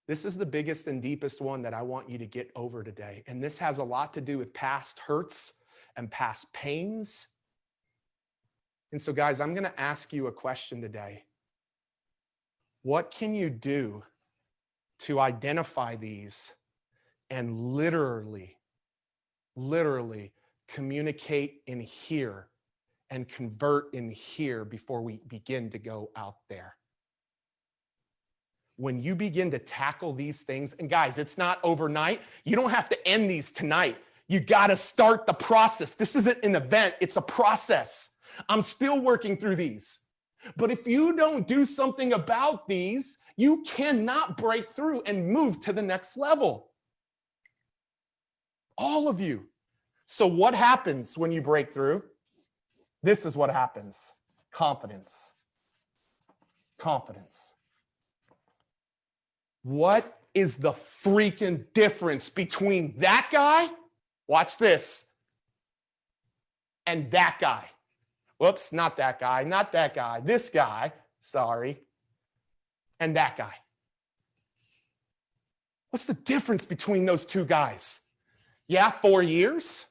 This is the biggest and deepest one that I want you to get over today. And this has a lot to do with past hurts and past pains. And so, guys, I'm going to ask you a question today. What can you do to identify these and literally communicate in here and convert in here before we begin to go out there? When you begin to tackle these things, and guys, it's not overnight. You don't have to end these tonight. You got to start the process. This isn't an event, it's a process. I'm still working through these. But if you don't do something about these, you cannot break through and move to the next level. All of you. So what happens when you break through? This is what happens. Confidence. Confidence. What is the freaking difference between that guy, watch this, and that guy? Whoops, not that guy, not that guy, this guy, sorry, and that guy. What's the difference between those two guys? Yeah, 4 years.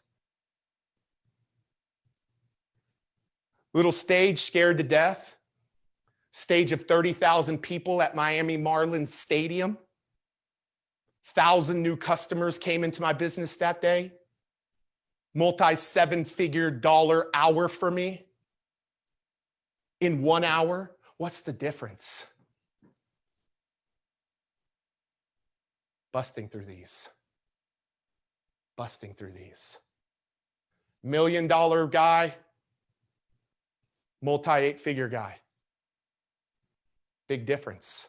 Little stage, scared to death. Stage of 30,000 people at Miami Marlins Stadium. 1,000 new customers came into my business that day. Multi-7-figure dollar hour for me. In 1 hour, what's the difference? Busting through these. Busting through these. $1 million guy, multi-8-figure guy. Big difference.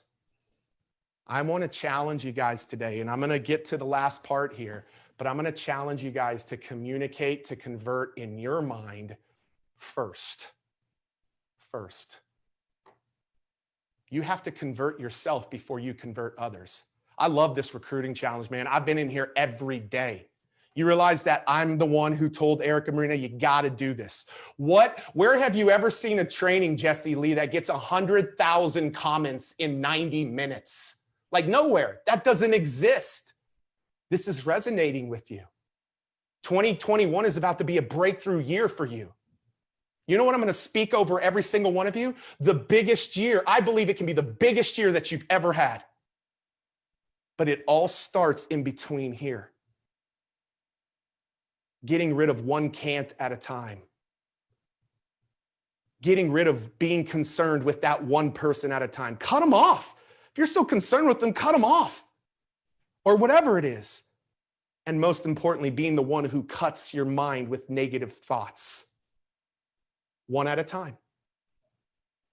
I want to challenge you guys today, and I'm going to get to the last part here, but I'm going to challenge you guys to communicate, to convert in your mind first. First. You have to convert yourself before you convert others. I love this recruiting challenge, man. I've been in here every day. You realize that I'm the one who told Erica Marina, you got to do this. Where have you ever seen a training, Jesse Lee, that gets 100,000 comments in 90 minutes? Like nowhere. That doesn't exist. This is resonating with you. 2021 is about to be a breakthrough year for you. You know what I'm going to speak over every single one of you? The biggest year. I believe it can be the biggest year that you've ever had. But it all starts in between here. Getting rid of one can't at a time. Getting rid of being concerned with that one person at a time. Cut them off. If you're so concerned with them, cut them off. Or whatever it is. And most importantly, being the one who cuts your mind with negative thoughts. One at a time.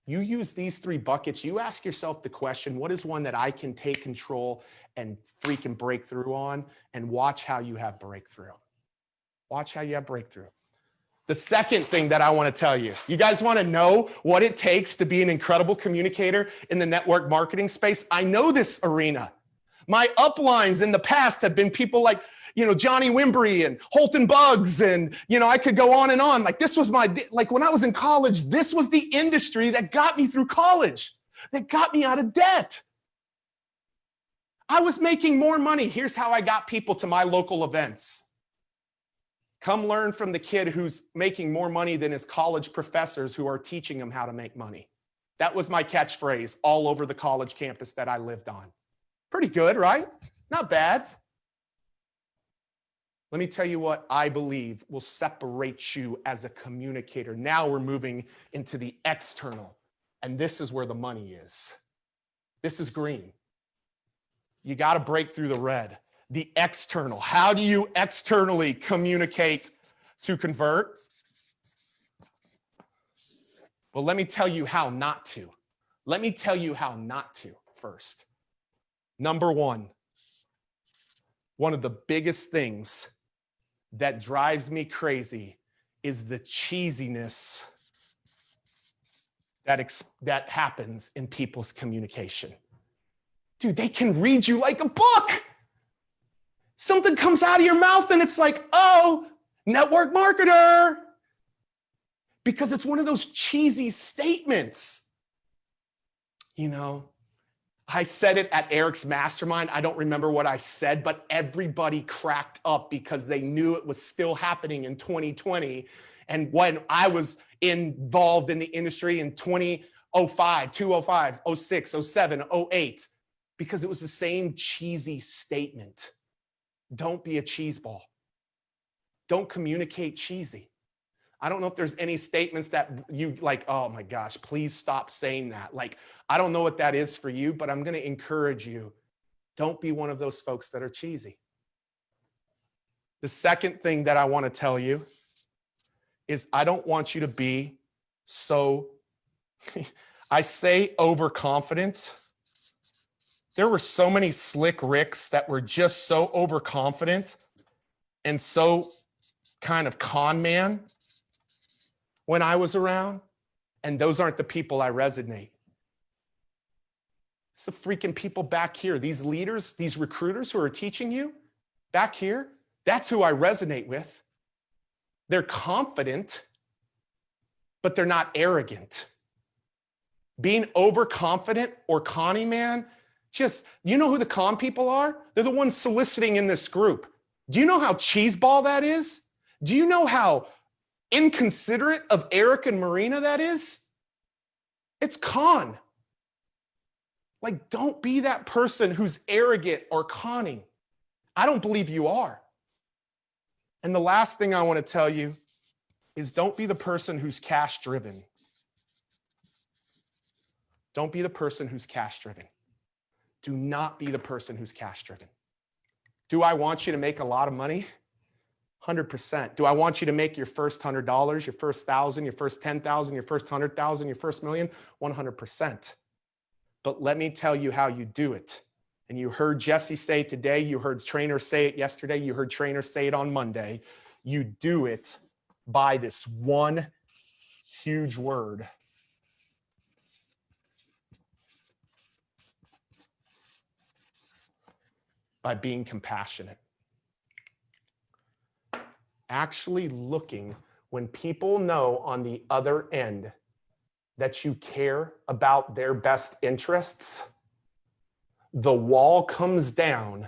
You use these 3 buckets. You ask yourself the question, what is one that I can take control and freaking break through on? And watch how you have breakthrough. Watch how you have breakthrough. The second thing that I want to tell you, you guys want to know what it takes to be an incredible communicator in the network marketing space? I know this arena. My uplines in the past have been people like, Johnny Wimbrey and Holton Buggs. And, I could go on and on. Like this was like when I was in college, this was the industry that got me through college, that got me out of debt. I was making more money. Here's how I got people to my local events. Come learn from the kid who's making more money than his college professors who are teaching him how to make money. That was my catchphrase all over the college campus that I lived on. Pretty good, right? Not bad. Let me tell you what I believe will separate you as a communicator. Now we're moving into the external, and this is where the money is. This is green. You got to break through the red. The external. How do you externally communicate to convert? Well, let me tell you how not to. Let me tell you how not to first. Number one of the biggest things that drives me crazy is the cheesiness that happens in people's communication. Dude, they can read you like a book. Something comes out of your mouth and it's like, oh, network marketer. Because it's one of those cheesy statements. You know, I said it at Eric's mastermind. I don't remember what I said, but everybody cracked up because they knew it was still happening in 2020. And when I was involved in the industry in 2005, 2005, 06, 07, 08, because it was the same cheesy statement. Don't be a cheeseball. Don't communicate cheesy. I don't know if there's any statements that you like, oh my gosh, please stop saying that. Like, I don't know what that is for you, but I'm going to encourage you. Don't be one of those folks that are cheesy. The second thing that I want to tell you is I don't want you to be so, I say overconfident. There were so many slick Ricks that were just so overconfident and so kind of con man when I was around, and those aren't the people I resonate. It's the freaking people back here, these leaders, these recruiters who are teaching you back here, that's who I resonate with. They're confident, but they're not arrogant. Being overconfident or conning man, just, you know who the con people are? They're the ones soliciting in this group. Do you know how cheeseball that is? Do you know how inconsiderate of Eric and Marina that is? It's con. Like, don't be that person who's arrogant or conning. I don't believe you are. And the last thing I want to tell you is don't be the person who's cash driven. Don't be the person who's cash driven. Do not be the person who's cash driven. Do I want you to make a lot of money? 100%. Do I want you to make your first $100, your first 1,000, your first 10,000, your first 100,000, your first million? 100%. But let me tell you how you do it. And you heard Jesse say it today, you heard trainers say it yesterday, you heard trainers say it on Monday. You do it by this one huge word. By being compassionate. Actually looking when people know on the other end that you care about their best interests, the wall comes down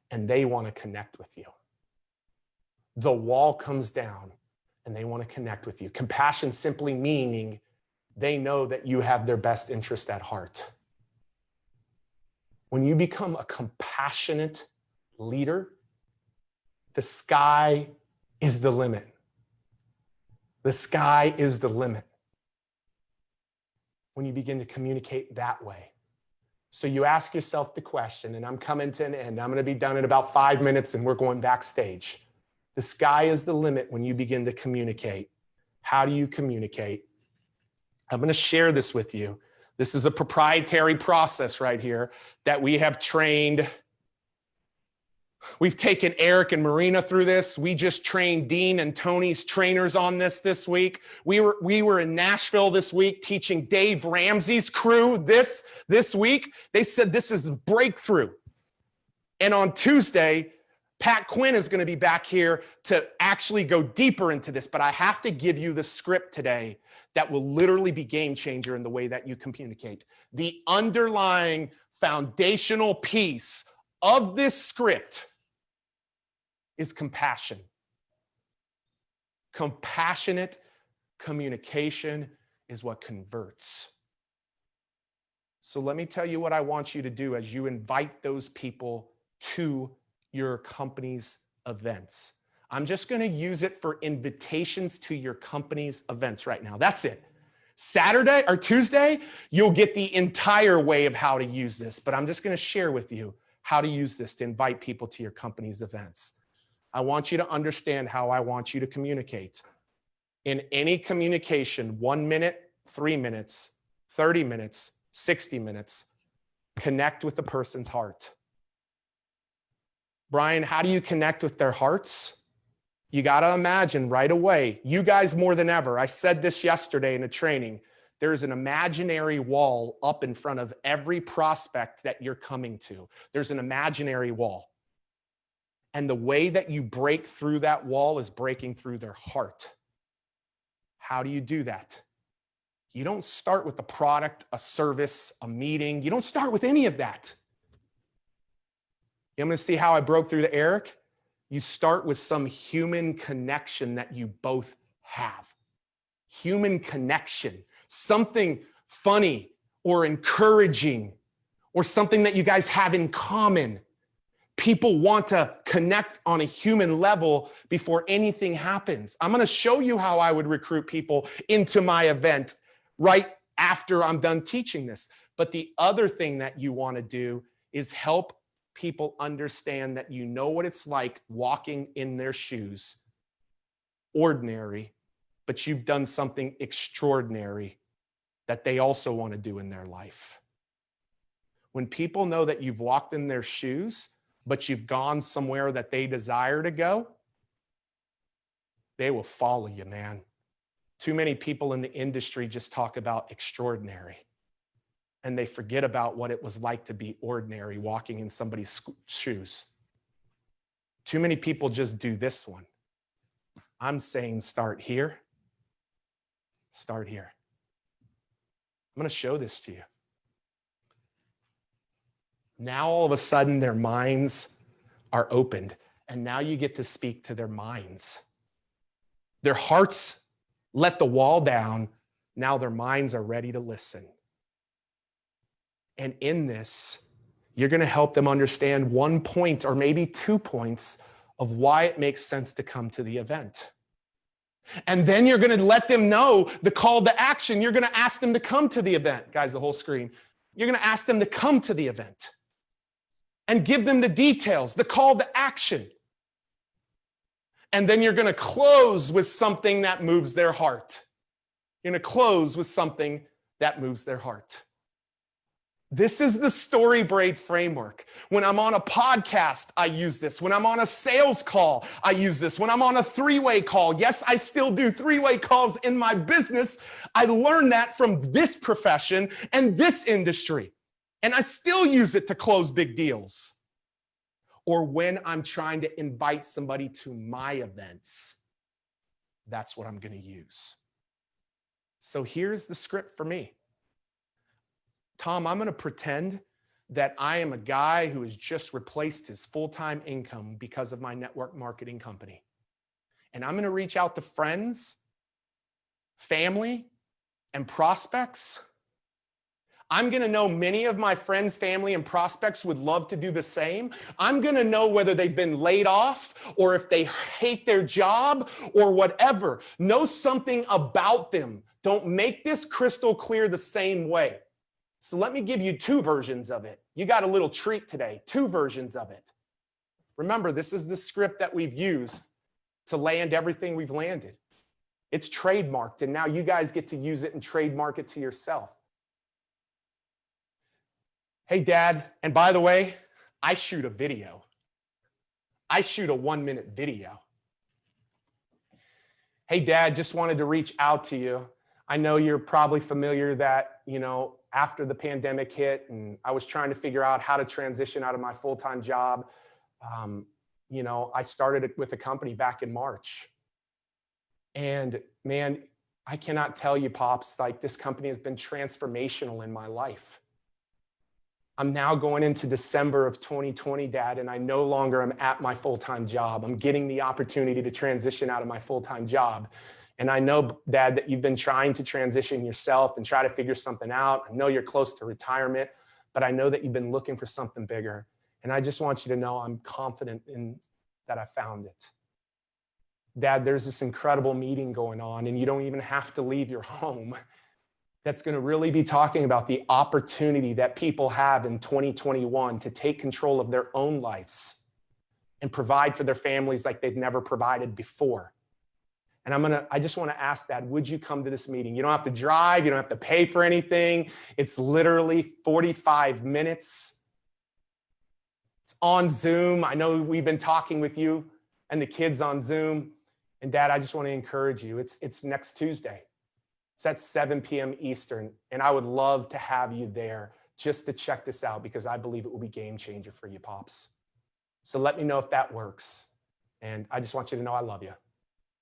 and they want to connect with you. The wall comes down and they want to connect with you. Compassion simply meaning they know that you have their best interest at heart. When you become a compassionate leader, the sky is the limit. The sky is the limit when you begin to communicate that way. So you ask yourself the question, and I'm coming to an end. I'm going to be done in about 5 minutes, and we're going backstage. The sky is the limit when you begin to communicate. How do you communicate? I'm going to share this with you. This is a proprietary process right here that we have trained. We've taken Eric and Marina through this. We just trained Dean and Tony's trainers on this week. We were in Nashville this week teaching Dave Ramsey's crew this week. They said this is breakthrough. And on Tuesday, Pat Quinn is going to be back here to actually go deeper into this. But I have to give you the script today that will literally be game changer in the way that you communicate. The underlying foundational piece of this script is compassion. Compassionate communication is what converts. So let me tell you what I want you to do as you invite those people to your company's events. I'm just going to use it for invitations to your company's events right now. That's it. Saturday or Tuesday, you'll get the entire way of how to use this, but I'm just going to share with you how to use this to invite people to your company's events. I want you to understand how I want you to communicate. In any communication, 1 minute, 3 minutes, 30 minutes, 60 minutes, connect with the person's heart. Brian, how do you connect with their hearts? You got to imagine right away, you guys more than ever, I said this yesterday in a training, there's an imaginary wall up in front of every prospect that you're coming to. There's an imaginary wall. And the way that you break through that wall is breaking through their heart. How do you do that? You don't start with a product, a service, a meeting. You don't start with any of that. You want me to see how I broke through to Eric? You start with some human connection that you both have. Human connection, something funny or encouraging or something that you guys have in common. People want to connect on a human level before anything happens. I'm going to show you how I would recruit people into my event right after I'm done teaching this. But the other thing that you want to do is help people understand that you know what it's like walking in their shoes. Ordinary, but you've done something extraordinary that they also want to do in their life. When people know that you've walked in their shoes, but you've gone somewhere that they desire to go, they will follow you, man. Too many people in the industry just talk about extraordinary, and they forget about what it was like to be ordinary walking in somebody's shoes. Too many people just do this one. I'm saying start here. Start here. I'm going to show this to you. Now, all of a sudden, their minds are opened, and now you get to speak to their minds. Their hearts let the wall down. Now their minds are ready to listen. And in this, you're going to help them understand 1 point or maybe 2 points of why it makes sense to come to the event. And then you're going to let them know the call to action. You're going to ask them to come to the event. Guys, the whole screen. You're going to ask them to come to the event and give them the details, the call to action. And then you're going to close with something that moves their heart. You're going to close with something that moves their heart. This is the StoryBraid framework. When I'm on a podcast, I use this. When I'm on a sales call, I use this. When I'm on a three-way call, yes, I still do three-way calls in my business. I learned that from this profession and this industry. And I still use it to close big deals. Or when I'm trying to invite somebody to my events, that's what I'm going to use. So here's the script for me. Tom, I'm going to pretend that I am a guy who has just replaced his full-time income because of my network marketing company. And I'm going to reach out to friends, family, and prospects. I'm going to know many of my friends, family, and prospects would love to do the same. I'm going to know whether they've been laid off or if they hate their job or whatever. Know something about them. Don't make this crystal clear the same way. So let me give you two versions of it. You got a little treat today, two versions of it. Remember, this is the script that we've used to land everything we've landed. It's trademarked, and now you guys get to use it and trademark it to yourself. Hey, Dad, and by the way, I shoot a video. I shoot a 1-minute video. Hey, Dad, just wanted to reach out to you. I know you're probably familiar that, after the pandemic hit and I was trying to figure out how to transition out of my full-time job, I started with a company back in March. And man, I cannot tell you, Pops, like this company has been transformational in my life. I'm now going into December of 2020, Dad, and I no longer am at my full-time job. I'm getting the opportunity to transition out of my full-time job. And I know, Dad, that you've been trying to transition yourself and try to figure something out. I know you're close to retirement, but I know that you've been looking for something bigger. And I just want you to know I'm confident in that I found it. Dad, there's this incredible meeting going on, and you don't even have to leave your home. That's going to really be talking about the opportunity that people have in 2021 to take control of their own lives and provide for their families like they've never provided before. And I just want to ask, Dad, would you come to this meeting? You don't have to drive. You don't have to pay for anything. It's literally 45 minutes. It's on Zoom. I know we've been talking with you and the kids on Zoom. And Dad, I just want to encourage you. It's next Tuesday. It's at 7 p.m. Eastern. And I would love to have you there just to check this out because I believe it will be game changer for you, Pops. So let me know if that works. And I just want you to know I love you.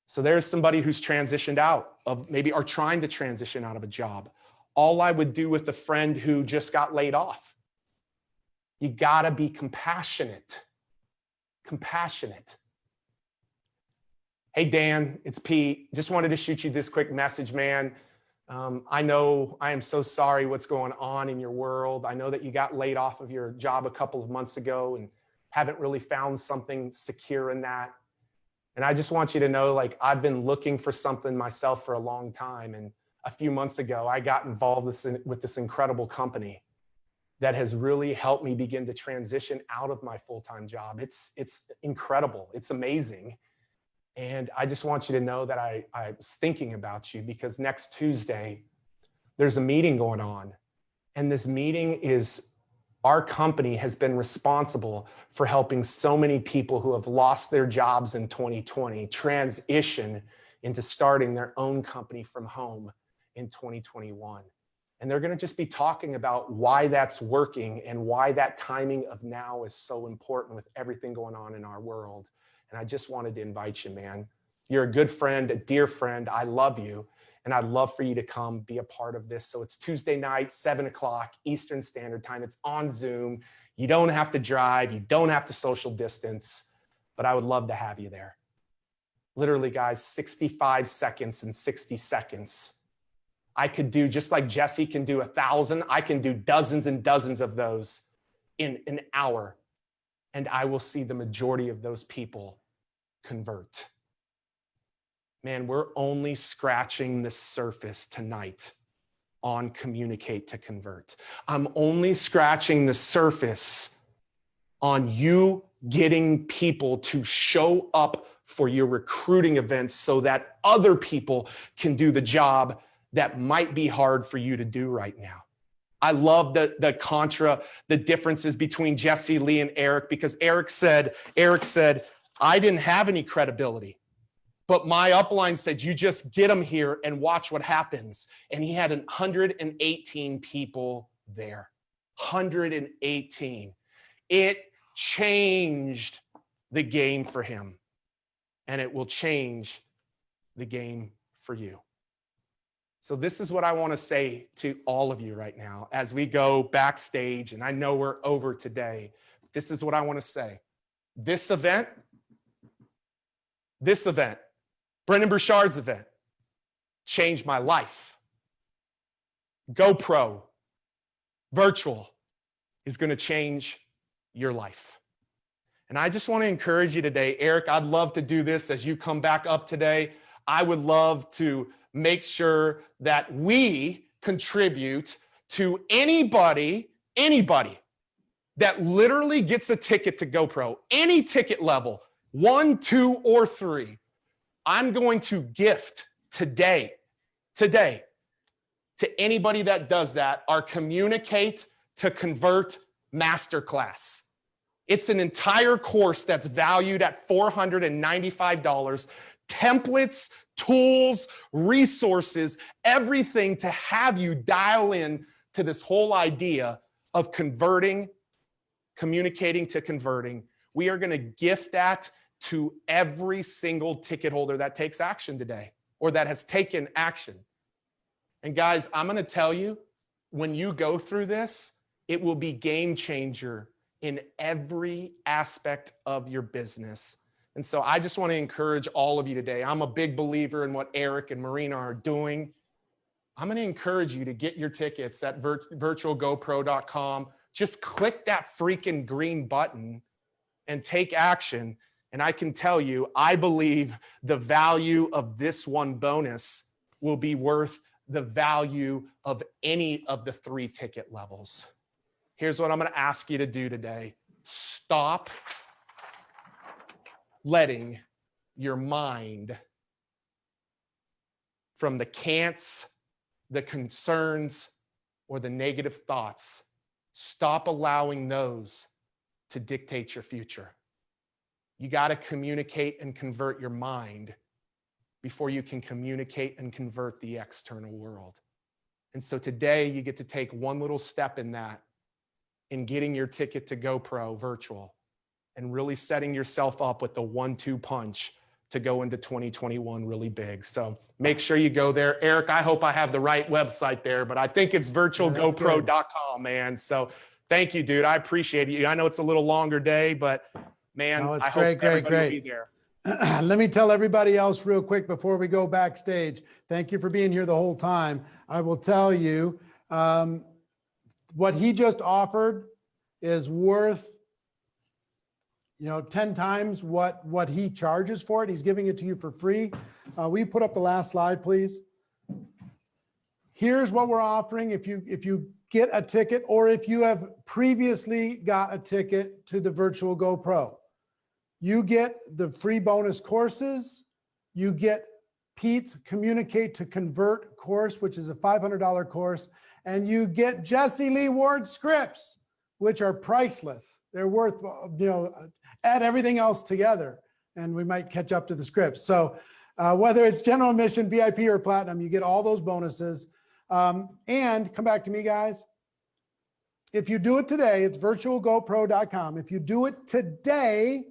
So there's somebody who's transitioned out of maybe are trying to transition out of a job. All I would do with a friend who just got laid off. You gotta be compassionate. Compassionate. Hey, Dan, it's Pete. Just wanted to shoot you this quick message, man. I know I am so sorry what's going on in your world. I know that you got laid off of your job a couple of months ago and haven't really found something secure in that. And I just want you to know, like, I've been looking for something myself for a long time. And a few months ago, I got involved with this incredible company that has really helped me begin to transition out of my full-time job. It's incredible. It's amazing. And I just want you to know that I was thinking about you because next Tuesday, there's a meeting going on. And this meeting is, our company has been responsible for helping so many people who have lost their jobs in 2020 transition into starting their own company from home in 2021. And they're going to just be talking about why that's working and why that timing of now is so important with everything going on in our world. And I just wanted to invite you, man. You're a good friend, a dear friend. I love you. And I'd love for you to come be a part of this. So it's Tuesday night, 7 o'clock Eastern Standard Time. It's on Zoom. You don't have to drive. You don't have to social distance. But I would love to have you there. Literally, guys, 65 seconds and 60 seconds. I could do, just like Jesse can do 1,000, I can do dozens and dozens of those in an hour. And I will see the majority of those people convert. Man, we're only scratching the surface tonight on Communicate to Convert. I'm only scratching the surface on you getting people to show up for your recruiting events so that other people can do the job that might be hard for you to do right now. I love the differences between Jesse, Lee, and Eric, because Eric said, I didn't have any credibility, but my upline said, you just get them here and watch what happens. And he had 118 people there, 118. It changed the game for him, and it will change the game for you. So this is what I want to say to all of you right now as we go backstage, and I know we're over today. This is what I want to say. This event, Brendon Burchard's event, changed my life. GoPro virtual is going to change your life. And I just want to encourage you today, Eric, I'd love to do this as you come back up today. I would love to make sure that we contribute to anybody that literally gets a ticket to GoPro, any ticket level, 1, 2, or 3. I'm going to gift today to anybody that does that our Communicate to Convert Masterclass. It's an entire course that's valued at $495. Templates, tools, resources, everything to have you dial in to this whole idea of converting, communicating to converting. We are going to gift that to every single ticket holder that takes action today or that has taken action. And guys, I'm going to tell you, when you go through this, It will be game changer in every aspect of your business. And so I just want to encourage all of you today. I'm a big believer in what Eric and Marina are doing. I'm going to encourage you to get your tickets at virtualgopro.com. Just click that freaking green button and take action. And I can tell you, I believe the value of this one bonus will be worth the value of any of the 3 ticket levels. Here's what I'm going to ask you to do today. Stop letting your mind from the can'ts, the concerns, or the negative thoughts. Stop allowing those to dictate your future. You got to communicate and convert your mind before you can communicate and convert the external world. And so today you get to take one little step in that, in getting your ticket to GoPro virtual and really setting yourself up with the 1-2 punch to go into 2021 really big. So make sure you go there. Eric, I hope I have the right website there, but I think it's virtualgopro.com, man. So thank you, dude. I appreciate you. I know it's a little longer day, but man, I hope everybody will be there. Let me tell everybody else real quick before we go backstage. Thank you for being here the whole time. I will tell you, what he just offered is worth 10 times what he charges for it. He's giving it to you for free. Will you put up the last slide, please? Here's what we're offering. If you get a ticket, or if you have previously got a ticket to the Virtual GoPro, you get the free bonus courses. You get Pete's Communicate to Convert course, which is a $500 course. And you get Jesse Lee Ward scripts, which are priceless. They're worth, add everything else together, and we might catch up to the scripts. So whether it's general admission, VIP, or platinum, you get all those bonuses. And come back to me, guys. If you do it today, it's virtualgopro.com. If you do it today,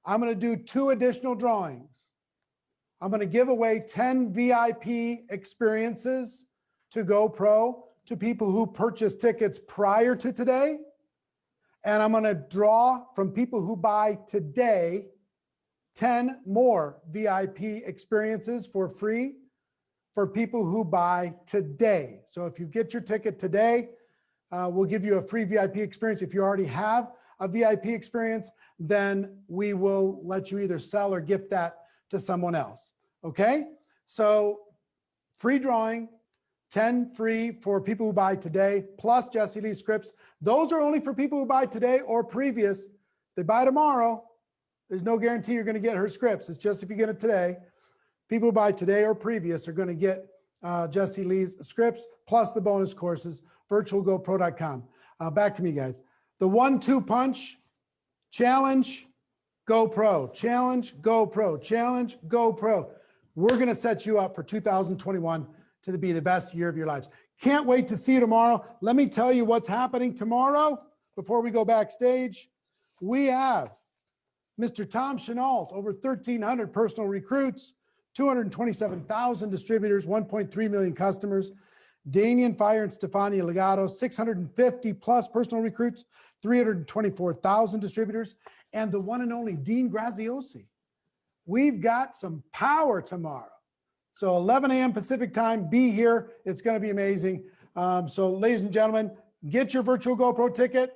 I'm going to do 2 additional drawings. I'm going to give away 10 VIP experiences to GoPro to people who purchase tickets prior to today. And I'm going to draw from people who buy today 10 more VIP experiences for free for people who buy today. So if you get your ticket today, we'll give you a free VIP experience. If you already have a VIP experience, then we will let you either sell or gift that to someone else. Okay? So free drawing, 10 free for people who buy today, plus Jesse Lee scripts. Those are only for people who buy today or previous. They buy tomorrow, there's no guarantee you're going to get her scripts. It's just if you get it today. People who buy today or previous are going to get Jesse Lee's scripts plus the bonus courses, virtualgopro.com. Back to me, guys. The 1-2 punch, challenge, GoPro, challenge, GoPro, challenge, GoPro. We're going to set you up for 2021 to be the best year of your lives. Can't wait to see you tomorrow. Let me tell you what's happening tomorrow before we go backstage. We have Mr. Tom Chenault, over 1,300 personal recruits, 227,000 distributors, 1.3 million customers. Damian Fire and Stefania Legato, 650 plus personal recruits, 324,000 distributors, and the one and only Dean Graziosi. We've got some power tomorrow. So 11 a.m. Pacific time, be here. It's going to be amazing. So ladies and gentlemen, get your Virtual GoPro ticket.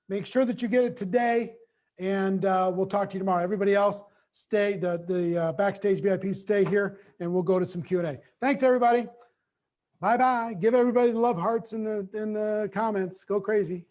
Make sure that you get it today, and we'll talk to you tomorrow. Everybody else, stay, the backstage VIPs, stay here, and we'll go to some Q&A. Thanks, everybody. Bye-bye. Give everybody the love hearts in the comments. Go crazy.